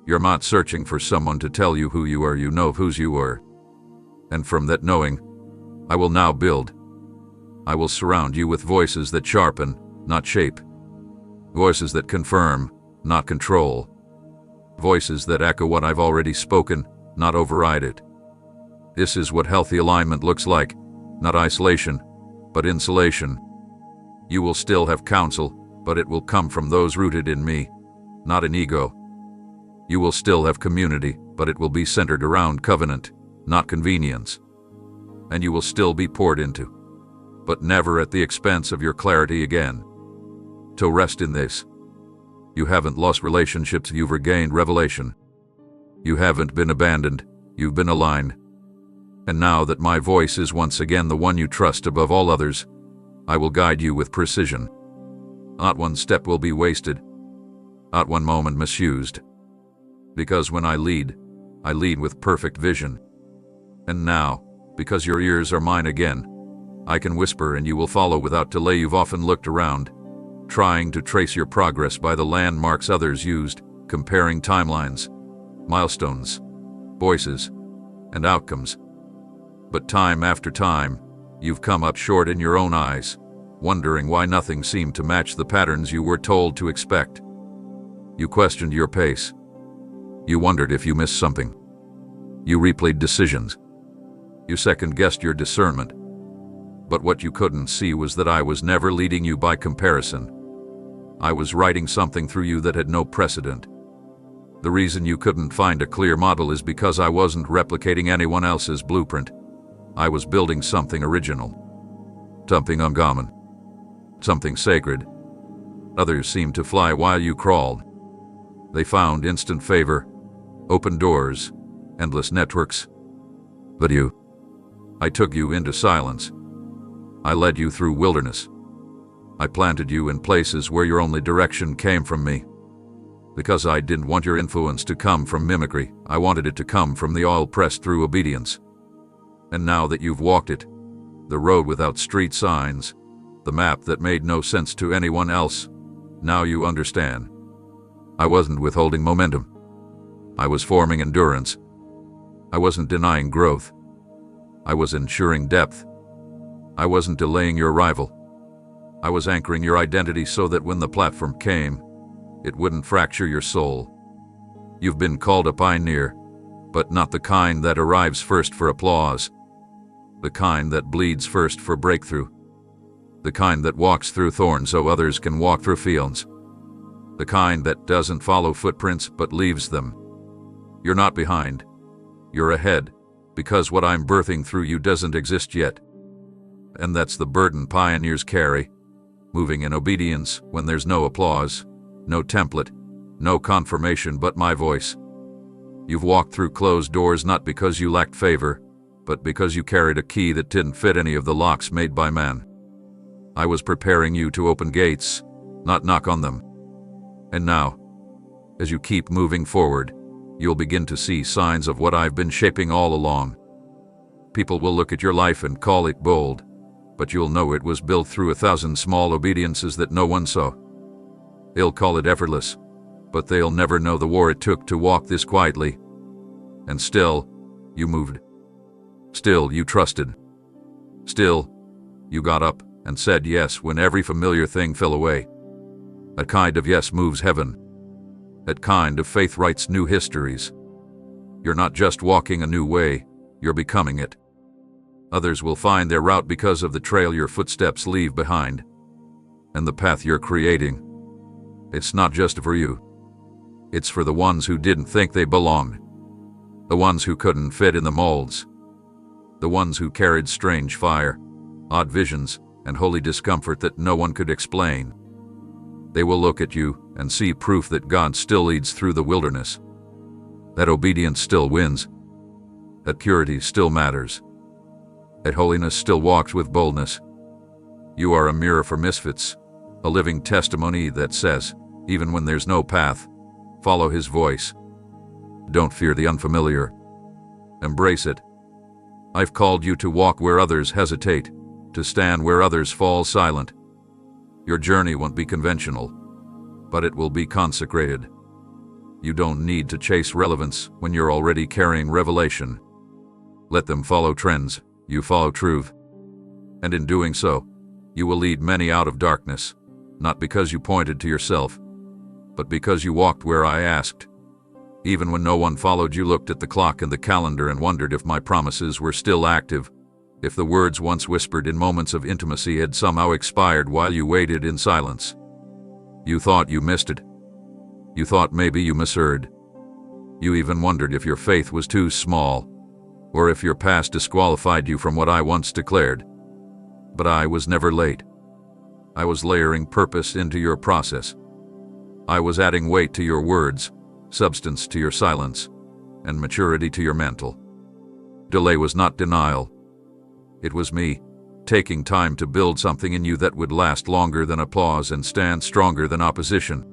You're not searching for someone to tell you who you are. You know whose you are. And from that knowing, I will now build. I will surround you with voices that sharpen, not shape. Voices that confirm, not control. Voices that echo what I've already spoken, not override it. This is what healthy alignment looks like, not isolation, but insulation. You will still have counsel, but it will come from those rooted in me, not in ego. You will still have community, but it will be centered around covenant, not convenience. And you will still be poured into, but never at the expense of your clarity again. To rest in this. You haven't lost relationships, you've regained revelation. You haven't been abandoned, you've been aligned. And now that my voice is once again the one you trust above all others, I will guide you with precision. Not one step will be wasted, not one moment misused. Because when I lead with perfect vision. And now, because your ears are mine again, I can whisper and you will follow without delay. You've often looked around, trying to trace your progress by the landmarks others used, comparing timelines, milestones, voices, and outcomes. But time after time, you've come up short in your own eyes, wondering why nothing seemed to match the patterns you were told to expect. You questioned your pace. You wondered if you missed something. You replayed decisions. You second-guessed your discernment. But what you couldn't see was that I was never leading you by comparison. I was writing something through you that had no precedent. The reason you couldn't find a clear model is because I wasn't replicating anyone else's blueprint. I was building something original, something uncommon, something sacred. Others seemed to fly while you crawled. They found instant favor, open doors, endless networks. But you, I took you into silence. I led you through wilderness. I planted you in places where your only direction came from me. Because I didn't want your influence to come from mimicry, I wanted it to come from the oil pressed through obedience. And now that you've walked it, the road without street signs, the map that made no sense to anyone else, now you understand. I wasn't withholding momentum. I was forming endurance. I wasn't denying growth. I was ensuring depth. I wasn't delaying your arrival. I was anchoring your identity so that when the platform came, it wouldn't fracture your soul. You've been called a pioneer, but not the kind that arrives first for applause. The kind that bleeds first for breakthrough. The kind that walks through thorns so others can walk through fields. The kind that doesn't follow footprints but leaves them. You're not behind. You're ahead, because what I'm birthing through you doesn't exist yet. And that's the burden pioneers carry, moving in obedience when there's no applause, no template, no confirmation but my voice. You've walked through closed doors not because you lacked favor, but because you carried a key that didn't fit any of the locks made by man. I was preparing you to open gates, not knock on them. And now, as you keep moving forward, you'll begin to see signs of what I've been shaping all along. People will look at your life and call it bold, but you'll know it was built through 1,000 small obediences that no one saw. They'll call it effortless, but they'll never know the war it took to walk this quietly. And still, you moved. Still, you trusted. Still, you got up and said yes when every familiar thing fell away. That kind of yes moves heaven. That kind of faith writes new histories. You're not just walking a new way, you're becoming it. Others will find their route because of the trail your footsteps leave behind. And the path you're creating, it's not just for you. It's for the ones who didn't think they belonged. The ones who couldn't fit in the molds. The ones who carried strange fire, odd visions, and holy discomfort that no one could explain. They will look at you and see proof that God still leads through the wilderness. That obedience still wins. That purity still matters. That holiness still walks with boldness. You are a mirror for misfits, a living testimony that says, even when there's no path, follow His voice. Don't fear the unfamiliar. Embrace it. I've called you to walk where others hesitate, to stand where others fall silent. Your journey won't be conventional, but it will be consecrated. You don't need to chase relevance when you're already carrying revelation. Let them follow trends, you follow truth. And in doing so, you will lead many out of darkness, not because you pointed to yourself, but because you walked where I asked. Even when no one followed, you looked at the clock and the calendar and wondered if my promises were still active, if the words once whispered in moments of intimacy had somehow expired while you waited in silence. You thought you missed it. You thought maybe you misheard. You even wondered if your faith was too small, or if your past disqualified you from what I once declared. But I was never late. I was layering purpose into your process. I was adding weight to your words, substance to your silence, and maturity to your mantle. Delay was not denial. It was me, taking time to build something in you that would last longer than applause and stand stronger than opposition.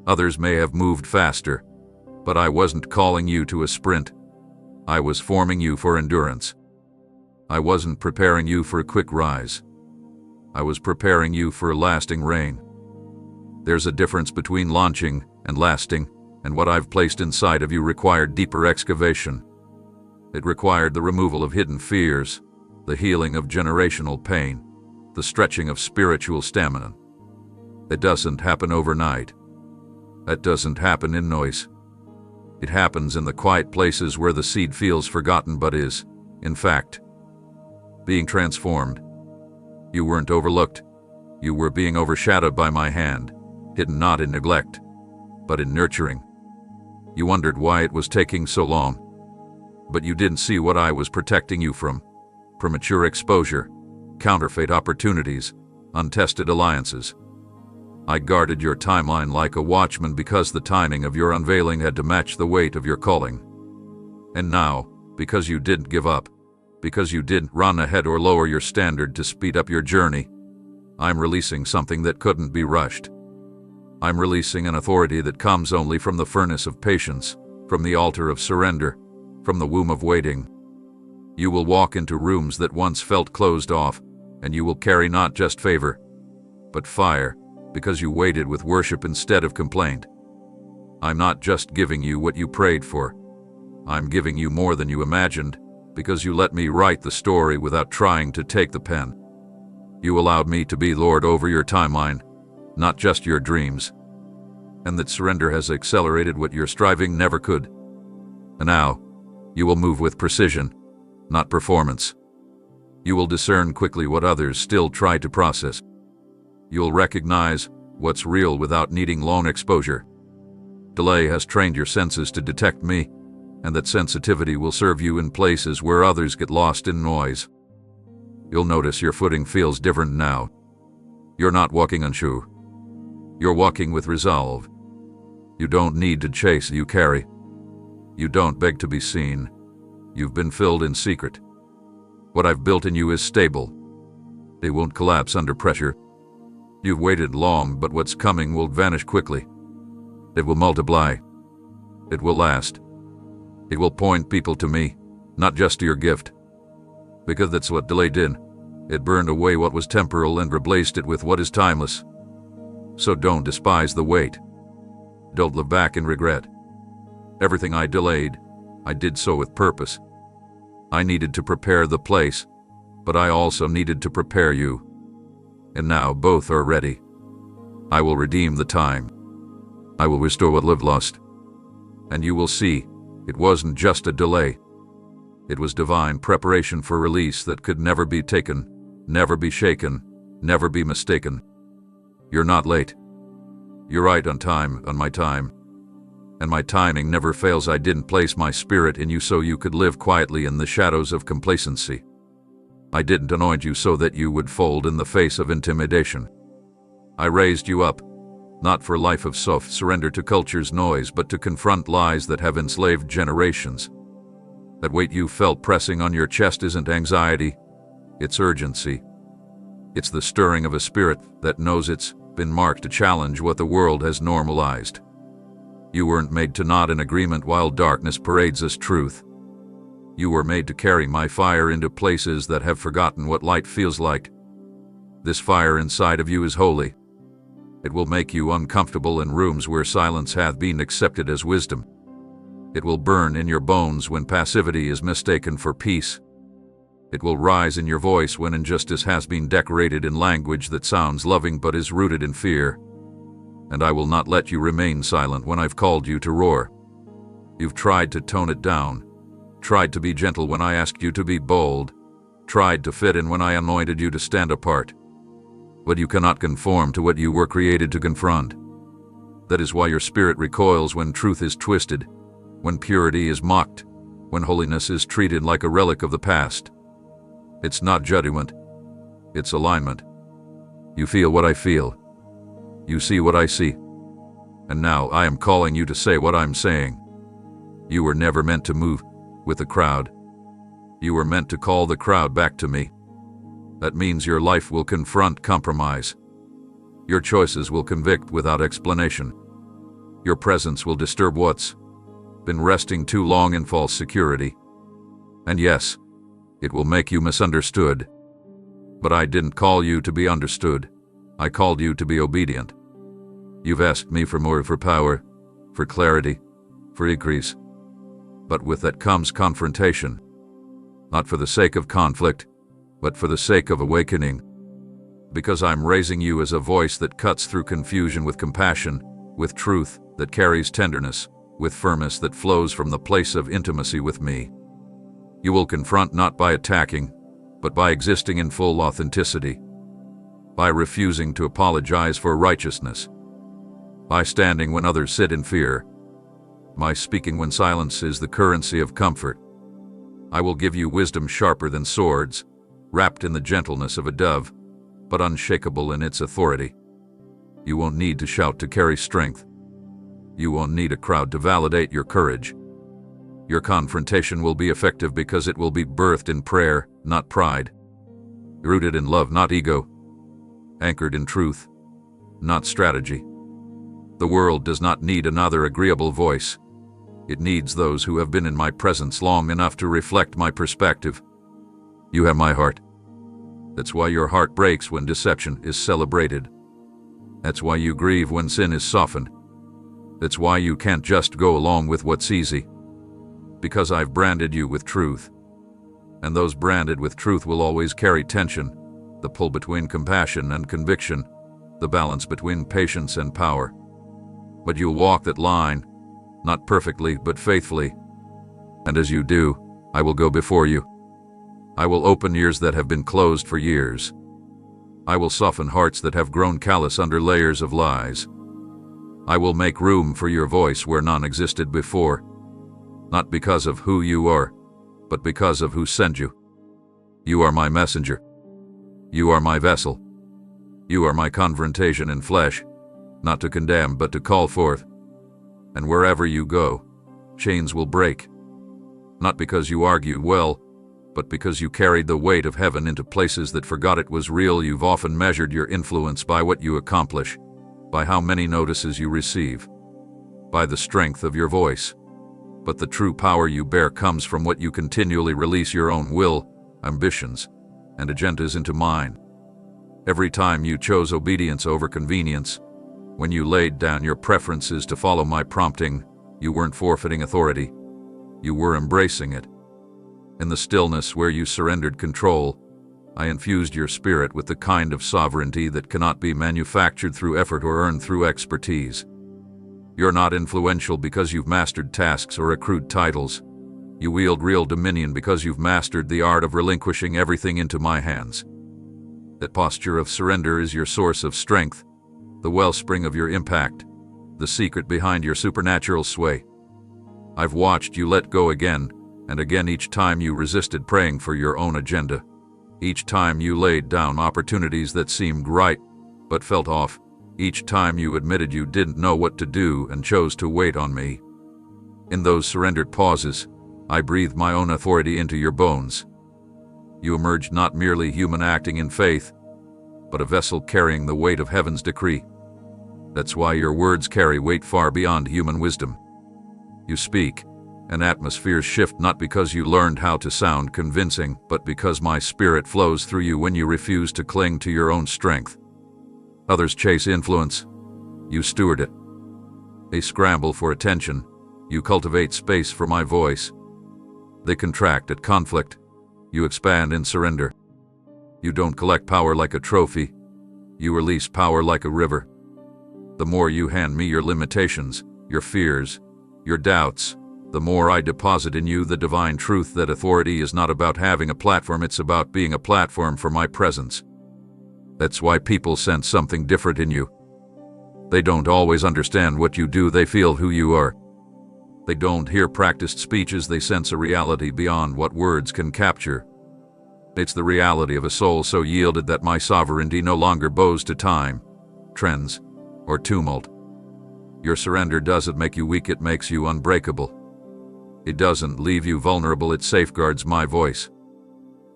Others may have moved faster, but I wasn't calling you to a sprint. I was forming you for endurance. I wasn't preparing you for a quick rise. I was preparing you for a lasting reign. There's a difference between launching and lasting, and what I've placed inside of you required deeper excavation. It required the removal of hidden fears, the healing of generational pain, the stretching of spiritual stamina. It doesn't happen overnight. That doesn't happen in noise. It happens in the quiet places where the seed feels forgotten but is, in fact, being transformed. You weren't overlooked. You were being overshadowed by my hand, hidden not in neglect, but in nurturing. You wondered why it was taking so long, but you didn't see what I was protecting you from: premature exposure, counterfeit opportunities, untested alliances. I guarded your timeline like a watchman because the timing of your unveiling had to match the weight of your calling. And now, because you didn't give up, because you didn't run ahead or lower your standard to speed up your journey, I'm releasing something that couldn't be rushed. I'm releasing an authority that comes only from the furnace of patience, from the altar of surrender, from the womb of waiting. You will walk into rooms that once felt closed off, and you will carry not just favor, but fire, because you waited with worship instead of complaint. I'm not just giving you what you prayed for. I'm giving you more than you imagined, because you let me write the story without trying to take the pen. You allowed me to be Lord over your timeline, not just your dreams. And that surrender has accelerated what your striving never could. And now, you will move with precision, not performance. You will discern quickly what others still try to process. You'll recognize what's real without needing long exposure. Delay has trained your senses to detect me, and that sensitivity will serve you in places where others get lost in noise. You'll notice your footing feels different now. You're not walking unsure. You're walking with resolve. You don't need to chase, you carry. You don't beg to be seen. You've been filled in secret. What I've built in you is stable. It won't collapse under pressure. You've waited long, but what's coming will vanish quickly. It will multiply. It will last. It will point people to me, not just to your gift. Because that's what delay did. It burned away what was temporal and replaced it with what is timeless. So don't despise the wait. Don't look back in regret. Everything I delayed, I did so with purpose. I needed to prepare the place, but I also needed to prepare you. And now both are ready. I will redeem the time. I will restore what lived lost. And you will see, it wasn't just a delay. It was divine preparation for release that could never be taken, never be shaken, never be mistaken. You're not late. You're right on time, on my time. And my timing never fails. I didn't place my spirit in you so you could live quietly in the shadows of complacency. I didn't anoint you so that you would fold in the face of intimidation. I raised you up, not for a life of soft surrender to culture's noise, but to confront lies that have enslaved generations. That weight you felt pressing on your chest isn't anxiety, it's urgency. It's the stirring of a spirit that knows it's been marked to challenge what the world has normalized. You weren't made to nod in agreement while darkness parades as truth. You were made to carry my fire into places that have forgotten what light feels like. This fire inside of you is holy. It will make you uncomfortable in rooms where silence hath been accepted as wisdom. It will burn in your bones when passivity is mistaken for peace. It will rise in your voice when injustice has been decorated in language that sounds loving but is rooted in fear. And I will not let you remain silent when I've called you to roar. You've tried to tone it down, tried to be gentle when I asked you to be bold, tried to fit in when I anointed you to stand apart. But you cannot conform to what you were created to confront. That is why your spirit recoils when truth is twisted, when purity is mocked, when holiness is treated like a relic of the past. It's not judgment, it's alignment. You feel what I feel. You see what I see. And now I am calling you to say what I'm saying. You were never meant to move with the crowd. You were meant to call the crowd back to me. That means your life will confront compromise. Your choices will convict without explanation. Your presence will disturb what's been resting too long in false security. And yes, it will make you misunderstood. But I didn't call you to be understood. I called you to be obedient. You've asked me for more, for power, for clarity, for increase. But with that comes confrontation. Not for the sake of conflict, but for the sake of awakening. Because I'm raising you as a voice that cuts through confusion with compassion, with truth that carries tenderness, with firmness that flows from the place of intimacy with me. You will confront not by attacking, but by existing in full authenticity. By refusing to apologize for righteousness. By standing when others sit in fear. By speaking when silence is the currency of comfort. I will give you wisdom sharper than swords, wrapped in the gentleness of a dove, but unshakable in its authority. You won't need to shout to carry strength. You won't need a crowd to validate your courage. Your confrontation will be effective because it will be birthed in prayer, not pride. Rooted in love, not ego. Anchored in truth, not strategy. The world does not need another agreeable voice. It needs those who have been in my presence long enough to reflect my perspective. You have my heart. That's why your heart breaks when deception is celebrated. That's why you grieve when sin is softened. That's why you can't just go along with what's easy. Because I've branded you with truth. And those branded with truth will always carry tension, the pull between compassion and conviction, the balance between patience and power. But you'll walk that line, not perfectly but faithfully. And as you do, I will go before you. I will open ears that have been closed for years. I will soften hearts that have grown callous under layers of lies. I will make room for your voice where none existed before, not because of who you are, but because of who sent you. You are my messenger. You are my vessel. You are my confrontation in flesh, not to condemn but to call forth. And wherever you go, chains will break. Not because you argued well, but because you carried the weight of heaven into places that forgot it was real. You've often measured your influence by what you accomplish, by how many notices you receive, by the strength of your voice. But the true power you bear comes from what you continually release your own will, ambitions, and agendas into mine. Every time you chose obedience over convenience, when you laid down your preferences to follow my prompting, you weren't forfeiting authority. You were embracing it. In the stillness where you surrendered control, I infused your spirit with the kind of sovereignty that cannot be manufactured through effort or earned through expertise. You're not influential because you've mastered tasks or accrued titles. You wield real dominion because you've mastered the art of relinquishing everything into my hands. That posture of surrender is your source of strength, the wellspring of your impact, the secret behind your supernatural sway. I've watched you let go again and again each time you resisted praying for your own agenda. Each time you laid down opportunities that seemed right but felt off. Each time you admitted you didn't know what to do and chose to wait on me. In those surrendered pauses, I breathed my own authority into your bones. You emerged not merely human acting in faith, but a vessel carrying the weight of heaven's decree. That's why your words carry weight far beyond human wisdom. You speak, and atmospheres shift not because you learned how to sound convincing, but because my spirit flows through you when you refuse to cling to your own strength. Others chase influence. You steward it. They scramble for attention. You cultivate space for my voice. They contract at conflict. You expand in surrender. You don't collect power like a trophy. You release power like a river. The more you hand me your limitations, your fears, your doubts, the more I deposit in you the divine truth that authority is not about having a platform, it's about being a platform for my presence. That's why people sense something different in you. They don't always understand what you do, they feel who you are. They don't hear practiced speeches, they sense a reality beyond what words can capture. It's the reality of a soul so yielded that my sovereignty no longer bows to time, trends, or tumult. Your surrender doesn't make you weak, it makes you unbreakable. It doesn't leave you vulnerable, it safeguards my voice.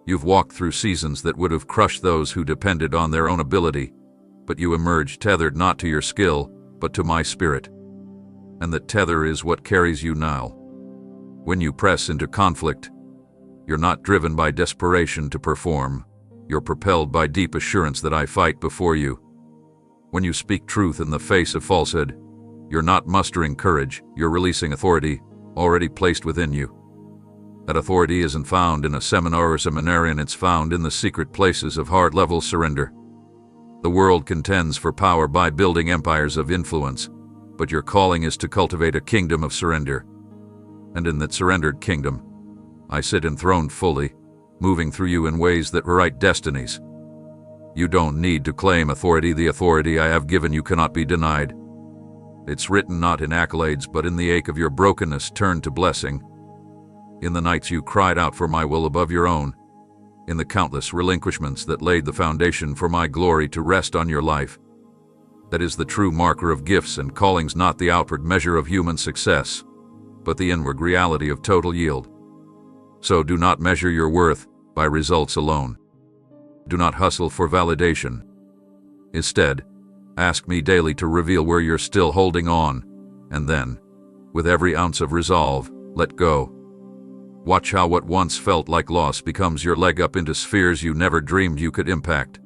You've walked through seasons that would have crushed those who depended on their own ability, but you emerged tethered not to your skill, but to my spirit. And that tether is what carries you now. When you press into conflict, you're not driven by desperation to perform. You're propelled by deep assurance that I fight before you. When you speak truth in the face of falsehood, you're not mustering courage, you're releasing authority already placed within you. That authority isn't found in a seminar or seminarian, it's found in the secret places of heart-level surrender. The world contends for power by building empires of influence, but your calling is to cultivate a kingdom of surrender. And in that surrendered kingdom, I sit enthroned fully, moving through you in ways that rewrite destinies. You don't need to claim authority. The authority I have given you cannot be denied. It's written not in accolades, but in the ache of your brokenness turned to blessing. In the nights you cried out for my will above your own. In the countless relinquishments that laid the foundation for my glory to rest on your life. That is the true marker of gifts and callings, not the outward measure of human success, but the inward reality of total yield. So do not measure your worth by results alone. Do not hustle for validation. Instead, ask me daily to reveal where you're still holding on, and then, with every ounce of resolve, let go. Watch how what once felt like loss becomes your leg up into spheres you never dreamed you could impact.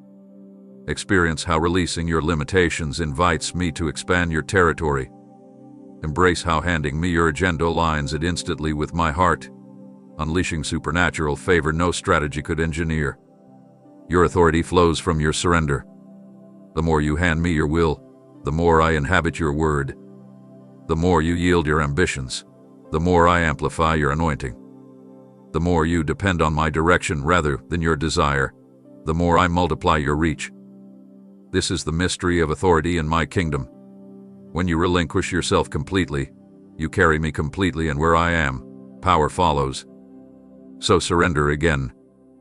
Experience how releasing your limitations invites me to expand your territory. Embrace how handing me your agenda aligns it instantly with my heart, unleashing supernatural favor no strategy could engineer. Your authority flows from your surrender. The more you hand me your will, the more I inhabit your word. The more you yield your ambitions, the more I amplify your anointing. The more you depend on my direction rather than your desire, the more I multiply your reach. This is the mystery of authority in my kingdom. When you relinquish yourself completely, you carry me completely, and where I am, power follows. So surrender again,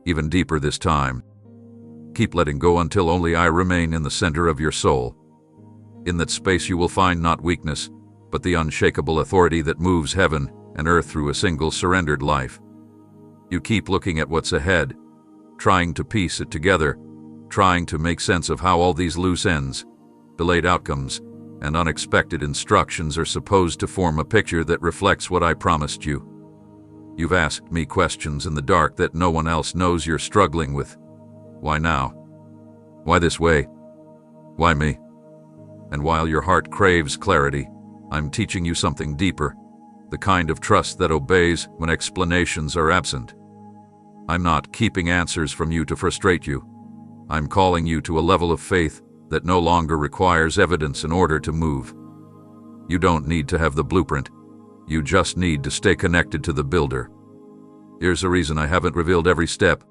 even deeper this time. Keep letting go until only I remain in the center of your soul. In that space you will find not weakness, but the unshakable authority that moves heaven and earth through a single surrendered life. You keep looking at what's ahead, trying to piece it together, trying to make sense of how all these loose ends, delayed outcomes, and unexpected instructions are supposed to form a picture that reflects what I promised you. You've asked me questions in the dark that no one else knows you're struggling with. Why now? Why this way? Why me? And while your heart craves clarity, I'm teaching you something deeper, the kind of trust that obeys when explanations are absent. I'm not keeping answers from you to frustrate you. I'm calling you to a level of faith that no longer requires evidence in order to move. You don't need to have the blueprint. You just need to stay connected to the builder. Here's a reason I haven't revealed every step.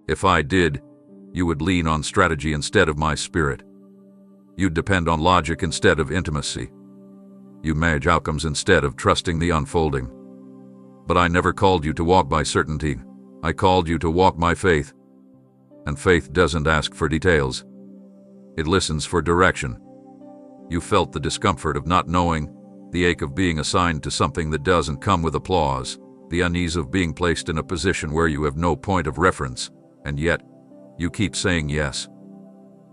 If I did, you would lean on strategy instead of my spirit. You'd depend on logic instead of intimacy. You manage outcomes instead of trusting the unfolding. But I never called you to walk by certainty. I called you to walk by faith. And faith doesn't ask for details. It listens for direction. You felt the discomfort of not knowing, the ache of being assigned to something that doesn't come with applause, the unease of being placed in a position where you have no point of reference, and yet, you keep saying yes.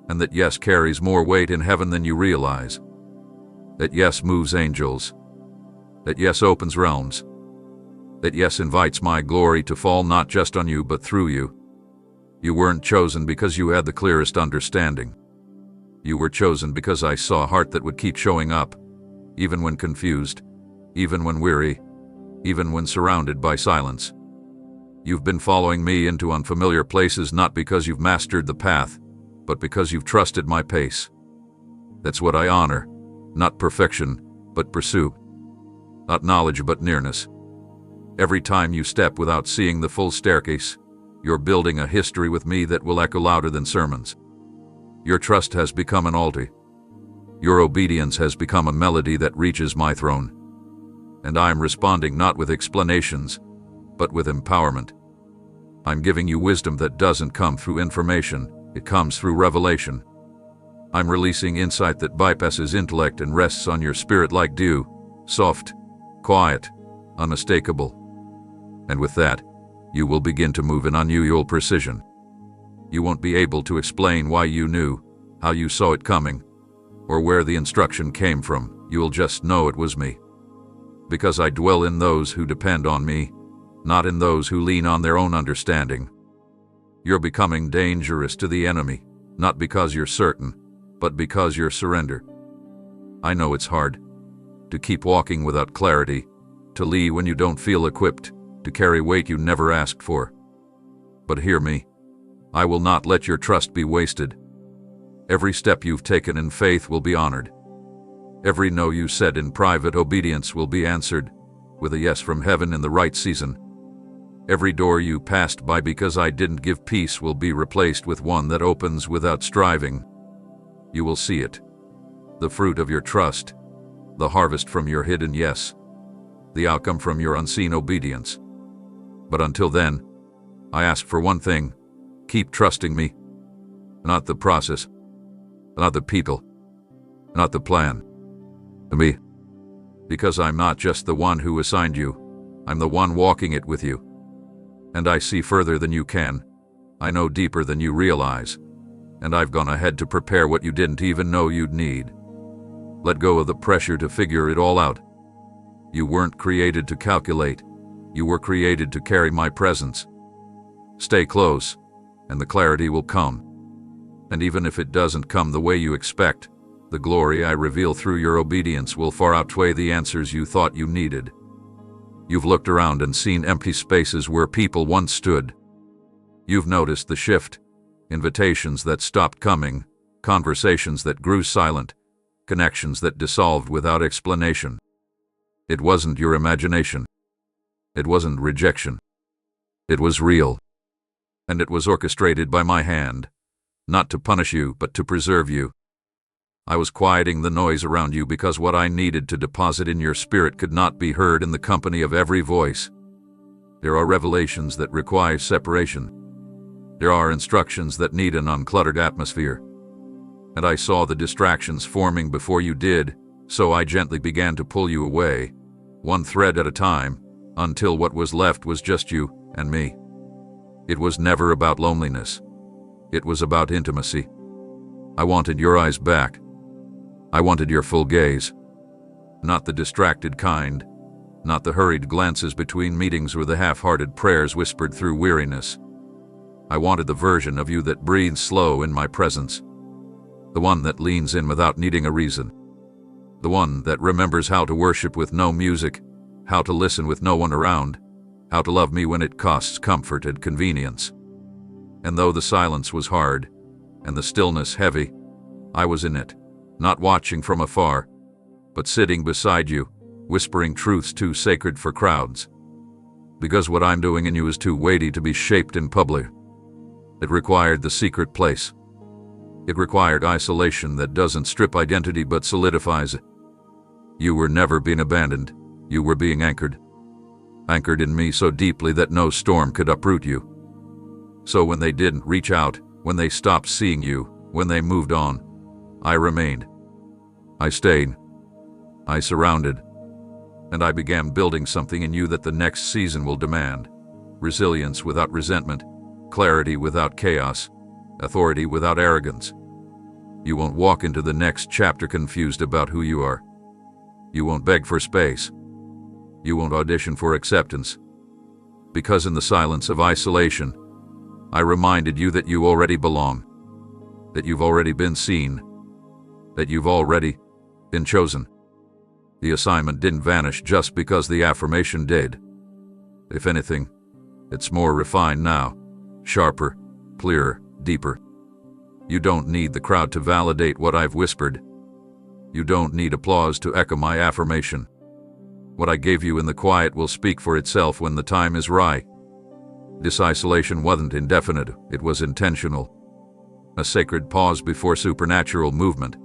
And that yes carries more weight in heaven than you realize. That yes moves angels. That yes opens realms. That yes invites my glory to fall not just on you but through you. You weren't chosen because you had the clearest understanding. You were chosen because I saw a heart that would keep showing up, even when confused, even when weary, even when surrounded by silence. You've been following me into unfamiliar places not because you've mastered the path, but because you've trusted my pace. That's what I honor, not perfection, but pursuit. Not knowledge, but nearness. Every time you step without seeing the full staircase, you're building a history with me that will echo louder than sermons. Your trust has become an altar. Your obedience has become a melody that reaches my throne. And I'm responding not with explanations, but with empowerment. I'm giving you wisdom that doesn't come through information, it comes through revelation. I'm releasing insight that bypasses intellect and rests on your spirit like dew, soft, quiet, unmistakable. And with that, you will begin to move in unusual precision. You won't be able to explain why you knew, how you saw it coming, or where the instruction came from. You will just know it was me. Because I dwell in those who depend on me, not in those who lean on their own understanding. You're becoming dangerous to the enemy, not because you're certain, but because you're surrender. I know it's hard to keep walking without clarity, to lead when you don't feel equipped, to carry weight you never asked for. But hear me, I will not let your trust be wasted. Every step you've taken in faith will be honored. Every no you said in private obedience will be answered with a yes from heaven in the right season. Every door you passed by because I didn't give peace will be replaced with one that opens without striving. You will see it. The fruit of your trust, the harvest from your hidden yes, the outcome from your unseen obedience. But until then, I ask for one thing: keep trusting me. Not the process, not the people, not the plan. Me. Because I'm not just the one who assigned you, I'm the one walking it with you. And I see further than you can. I know deeper than you realize. And I've gone ahead to prepare what you didn't even know you'd need. Let go of the pressure to figure it all out. You weren't created to calculate. You were created to carry my presence. Stay close, and the clarity will come. And even if it doesn't come the way you expect, the glory I reveal through your obedience will far outweigh the answers you thought you needed. You've looked around and seen empty spaces where people once stood. You've noticed the shift, invitations that stopped coming, conversations that grew silent, connections that dissolved without explanation. It wasn't your imagination. It wasn't rejection. It was real. And it was orchestrated by my hand, not to punish you, but to preserve you. I was quieting the noise around you because what I needed to deposit in your spirit could not be heard in the company of every voice. There are revelations that require separation. There are instructions that need an uncluttered atmosphere. And I saw the distractions forming before you did, so I gently began to pull you away, one thread at a time, until what was left was just you and me. It was never about loneliness. It was about intimacy. I wanted your eyes back. I wanted your full gaze. Not the distracted kind, not the hurried glances between meetings or the half-hearted prayers whispered through weariness. I wanted the version of you that breathes slow in my presence. The one that leans in without needing a reason. The one that remembers how to worship with no music, how to listen with no one around, how to love me when it costs comfort and convenience. And though the silence was hard, and the stillness heavy, I was in it, not watching from afar, but sitting beside you, whispering truths too sacred for crowds. Because what I'm doing in you is too weighty to be shaped in public. It required the secret place. It required isolation that doesn't strip identity but solidifies it. You were never being abandoned. You were being anchored. Anchored in me so deeply that no storm could uproot you. So when they didn't reach out, when they stopped seeing you, when they moved on, I remained. I stayed. I surrounded. And I began building something in you that the next season will demand. Resilience without resentment, clarity without chaos, authority without arrogance. You won't walk into the next chapter confused about who you are. You won't beg for space. You won't audition for acceptance. Because in the silence of isolation, I reminded you that you already belong, that you've already been seen, that you've already been chosen. The assignment didn't vanish just because the affirmation did. If anything, it's more refined now, sharper, clearer, deeper. You don't need the crowd to validate what I've whispered. You don't need applause to echo my affirmation. What I gave you in the quiet will speak for itself when the time is right. This isolation wasn't indefinite, it was intentional. A sacred pause before supernatural movement.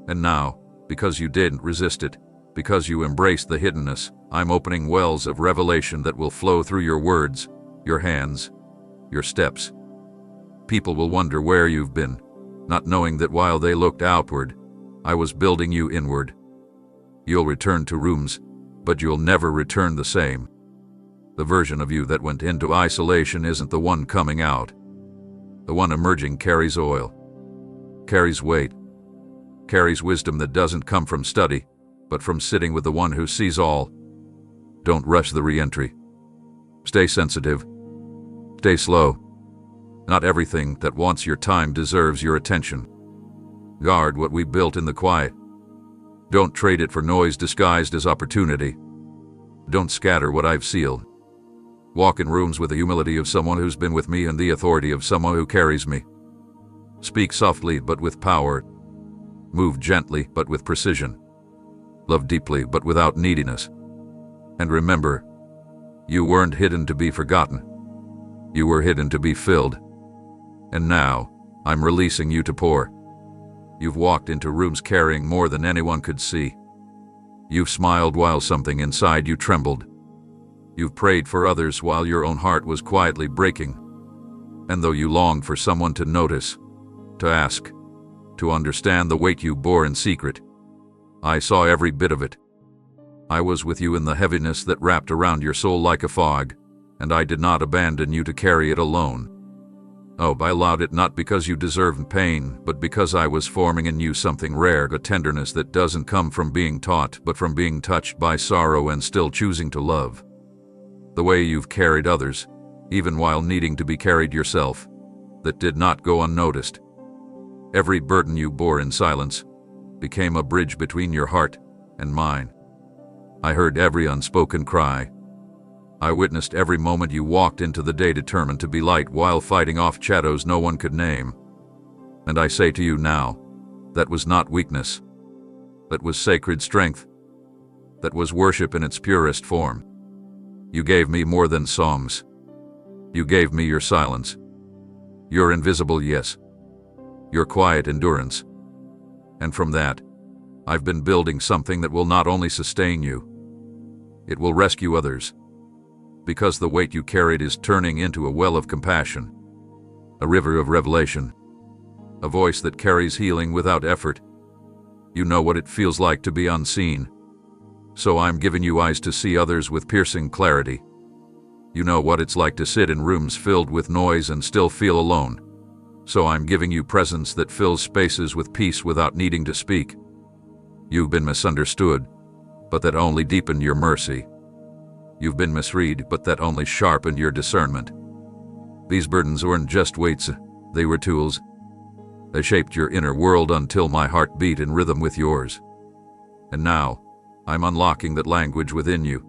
And now, because you didn't resist it, because you embraced the hiddenness, I'm opening wells of revelation that will flow through your words, your hands, your steps. People will wonder where you've been, not knowing that while they looked outward, I was building you inward. You'll return to rooms, but you'll never return the same. The version of you that went into isolation isn't the one coming out. The one emerging carries oil, carries weight, carries wisdom that doesn't come from study, but from sitting with the one who sees all. Don't rush the re-entry. Stay sensitive. Stay slow. Not everything that wants your time deserves your attention. Guard what we built in the quiet. Don't trade it for noise disguised as opportunity. Don't scatter what I've sealed. Walk in rooms with the humility of someone who's been with me and the authority of someone who carries me. Speak softly but with power. Move gently but with precision. Love deeply but without neediness. And remember, you weren't hidden to be forgotten. You were hidden to be filled. And now, I'm releasing you to pour. You've walked into rooms carrying more than anyone could see. You've smiled while something inside you trembled. You've prayed for others while your own heart was quietly breaking. And though you longed for someone to notice, to ask, to understand the weight you bore in secret, I saw every bit of it. I was with you in the heaviness that wrapped around your soul like a fog, and I did not abandon you to carry it alone. Oh, I allowed it not because you deserved pain, but because I was forming in you something rare, a tenderness that doesn't come from being taught, but from being touched by sorrow and still choosing to love. The way you've carried others, even while needing to be carried yourself, that did not go unnoticed. Every burden you bore in silence became a bridge between your heart and mine. I heard every unspoken cry. I witnessed every moment you walked into the day determined to be light while fighting off shadows no one could name. And I say to you now, that was not weakness. That was sacred strength. That was worship in its purest form. You gave me more than songs. You gave me your silence. Your invisible yes. Your quiet endurance. And from that, I've been building something that will not only sustain you, it will rescue others. Because the weight you carried is turning into a well of compassion, a river of revelation, a voice that carries healing without effort. You know what it feels like to be unseen. So I'm giving you eyes to see others with piercing clarity. You know what it's like to sit in rooms filled with noise and still feel alone. So I'm giving you presence that fills spaces with peace without needing to speak. You've been misunderstood, but that only deepened your mercy. You've been misread, but that only sharpened your discernment. These burdens weren't just weights, they were tools. They shaped your inner world until my heart beat in rhythm with yours. And now, I'm unlocking that language within you.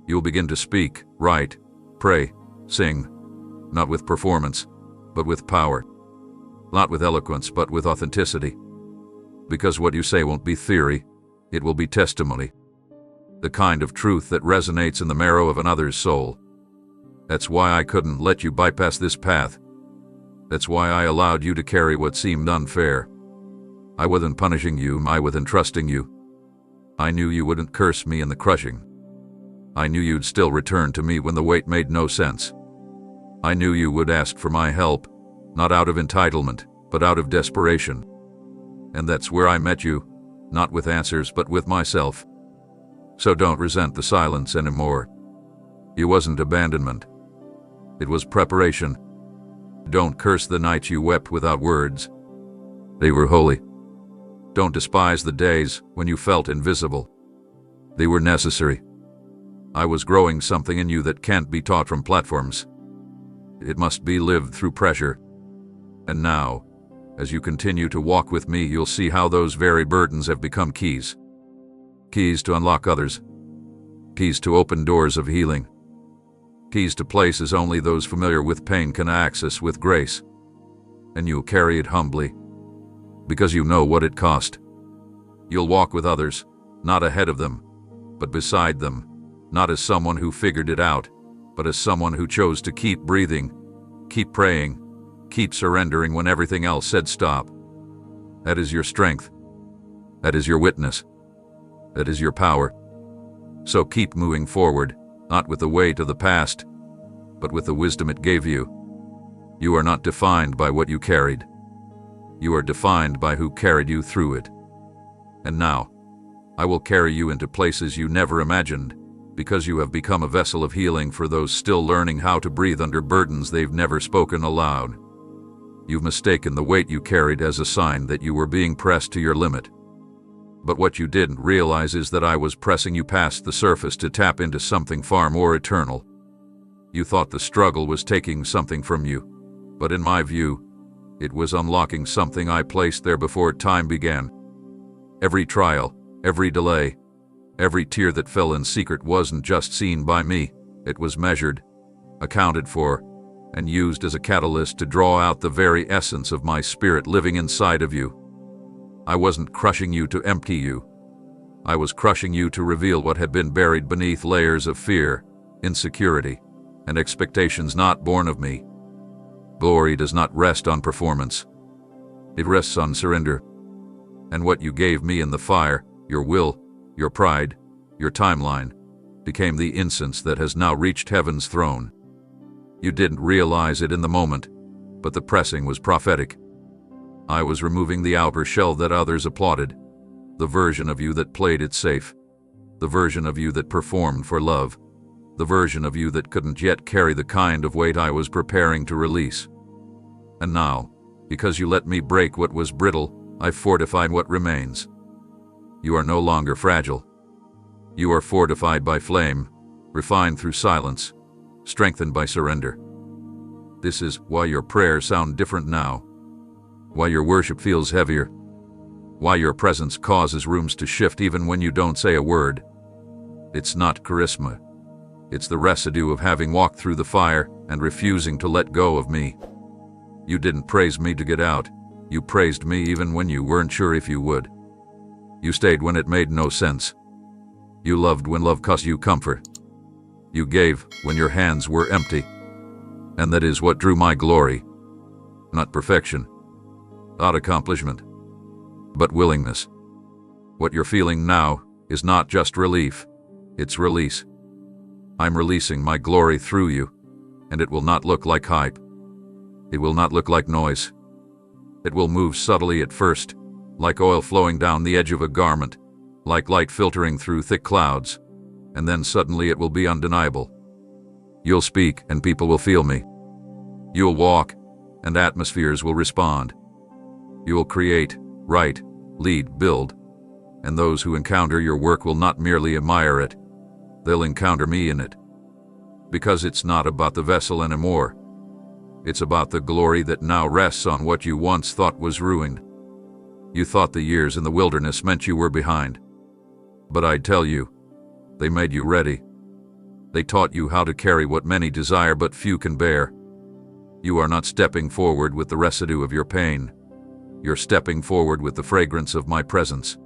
You'll begin to speak, write, pray, sing, not with performance, but with power. Not with eloquence, but with authenticity. Because what you say won't be theory, it will be testimony. The kind of truth that resonates in the marrow of another's soul. That's why I couldn't let you bypass this path. That's why I allowed you to carry what seemed unfair. I wasn't punishing you, I was entrusting you. I knew you wouldn't curse me in the crushing. I knew you'd still return to me when the weight made no sense. I knew you would ask for my help, not out of entitlement, but out of desperation. And that's where I met you, not with answers, but with myself. So don't resent the silence anymore. It wasn't abandonment. It was preparation. Don't curse the nights you wept without words. They were holy. Don't despise the days when you felt invisible. They were necessary. I was growing something in you that can't be taught from platforms. It must be lived through pressure. And now, as you continue to walk with me, you'll see how those very burdens have become keys. Keys to unlock others. Keys to open doors of healing. Keys to places only those familiar with pain can access with grace. And you'll carry it humbly, because you know what it cost. You'll walk with others, not ahead of them, but beside them, not as someone who figured it out, but as someone who chose to keep breathing, keep praying, keep surrendering when everything else said stop. That is your strength. That is your witness. That is your power. So keep moving forward, not with the weight of the past, but with the wisdom it gave you. You are not defined by what you carried. You are defined by who carried you through it. And now, I will carry you into places you never imagined, because you have become a vessel of healing for those still learning how to breathe under burdens they've never spoken aloud. You've mistaken the weight you carried as a sign that you were being pressed to your limit. But what you didn't realize is that I was pressing you past the surface to tap into something far more eternal. You thought the struggle was taking something from you, but in my view, it was unlocking something I placed there before time began. Every trial, every delay, every tear that fell in secret wasn't just seen by me, it was measured, accounted for, and used as a catalyst to draw out the very essence of my spirit living inside of you. I wasn't crushing you to empty you. I was crushing you to reveal what had been buried beneath layers of fear, insecurity, and expectations not born of me. Glory does not rest on performance. It rests on surrender. And what you gave me in the fire, your will, your pride, your timeline, became the incense that has now reached heaven's throne. You didn't realize it in the moment, but the pressing was prophetic. I was removing the outer shell that others applauded, the version of you that played it safe, the version of you that performed for love, the version of you that couldn't yet carry the kind of weight I was preparing to release. And now, because you let me break what was brittle, I've fortified what remains. You are no longer fragile. You are fortified by flame, refined through silence, strengthened by surrender. This is why your prayers sound different now, why your worship feels heavier, why your presence causes rooms to shift even when you don't say a word. It's not charisma. It's the residue of having walked through the fire and refusing to let go of me. You didn't praise me to get out. You praised me even when you weren't sure if you would. You stayed when it made no sense. You loved when love cost you comfort. You gave when your hands were empty. And that is what drew my glory. Not perfection, not accomplishment, but willingness. What you're feeling now is not just relief, it's release. I'm releasing my glory through you, and it will not look like hype. It will not look like noise. It will move subtly at first, like oil flowing down the edge of a garment, like light filtering through thick clouds, and then suddenly it will be undeniable. You'll speak and people will feel me. You'll walk and atmospheres will respond. You will create, write, lead, build, and those who encounter your work will not merely admire it, they'll encounter me in it. Because it's not about the vessel anymore. It's about the glory that now rests on what you once thought was ruined. You thought the years in the wilderness meant you were behind. But I tell you, they made you ready. They taught you how to carry what many desire but few can bear. You are not stepping forward with the residue of your pain. You're stepping forward with the fragrance of my presence.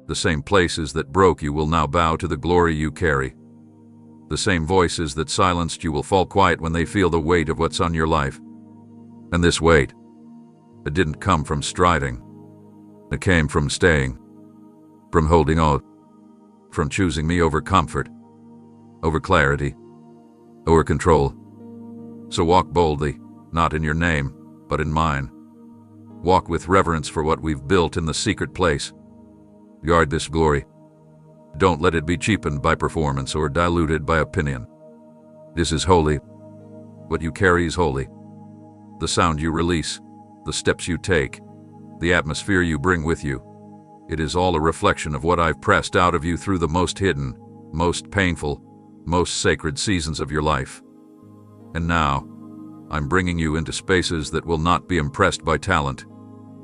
The same places that broke you will now bow to the glory you carry. The same voices that silenced you will fall quiet when they feel the weight of what's on your life. And this weight, it didn't come from striving. It came from staying, from holding on, from choosing me over comfort, over clarity, over control. So walk boldly, not in your name, but in mine. Walk with reverence for what we've built in the secret place. Guard this glory. Don't let it be cheapened by performance or diluted by opinion. This is holy. What you carry is holy. The sound you release, the steps you take, the atmosphere you bring with you. It is all a reflection of what I've pressed out of you through the most hidden, most painful, most sacred seasons of your life. And now, I'm bringing you into spaces that will not be impressed by talent.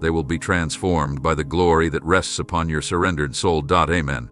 They will be transformed by the glory that rests upon your surrendered soul. Amen.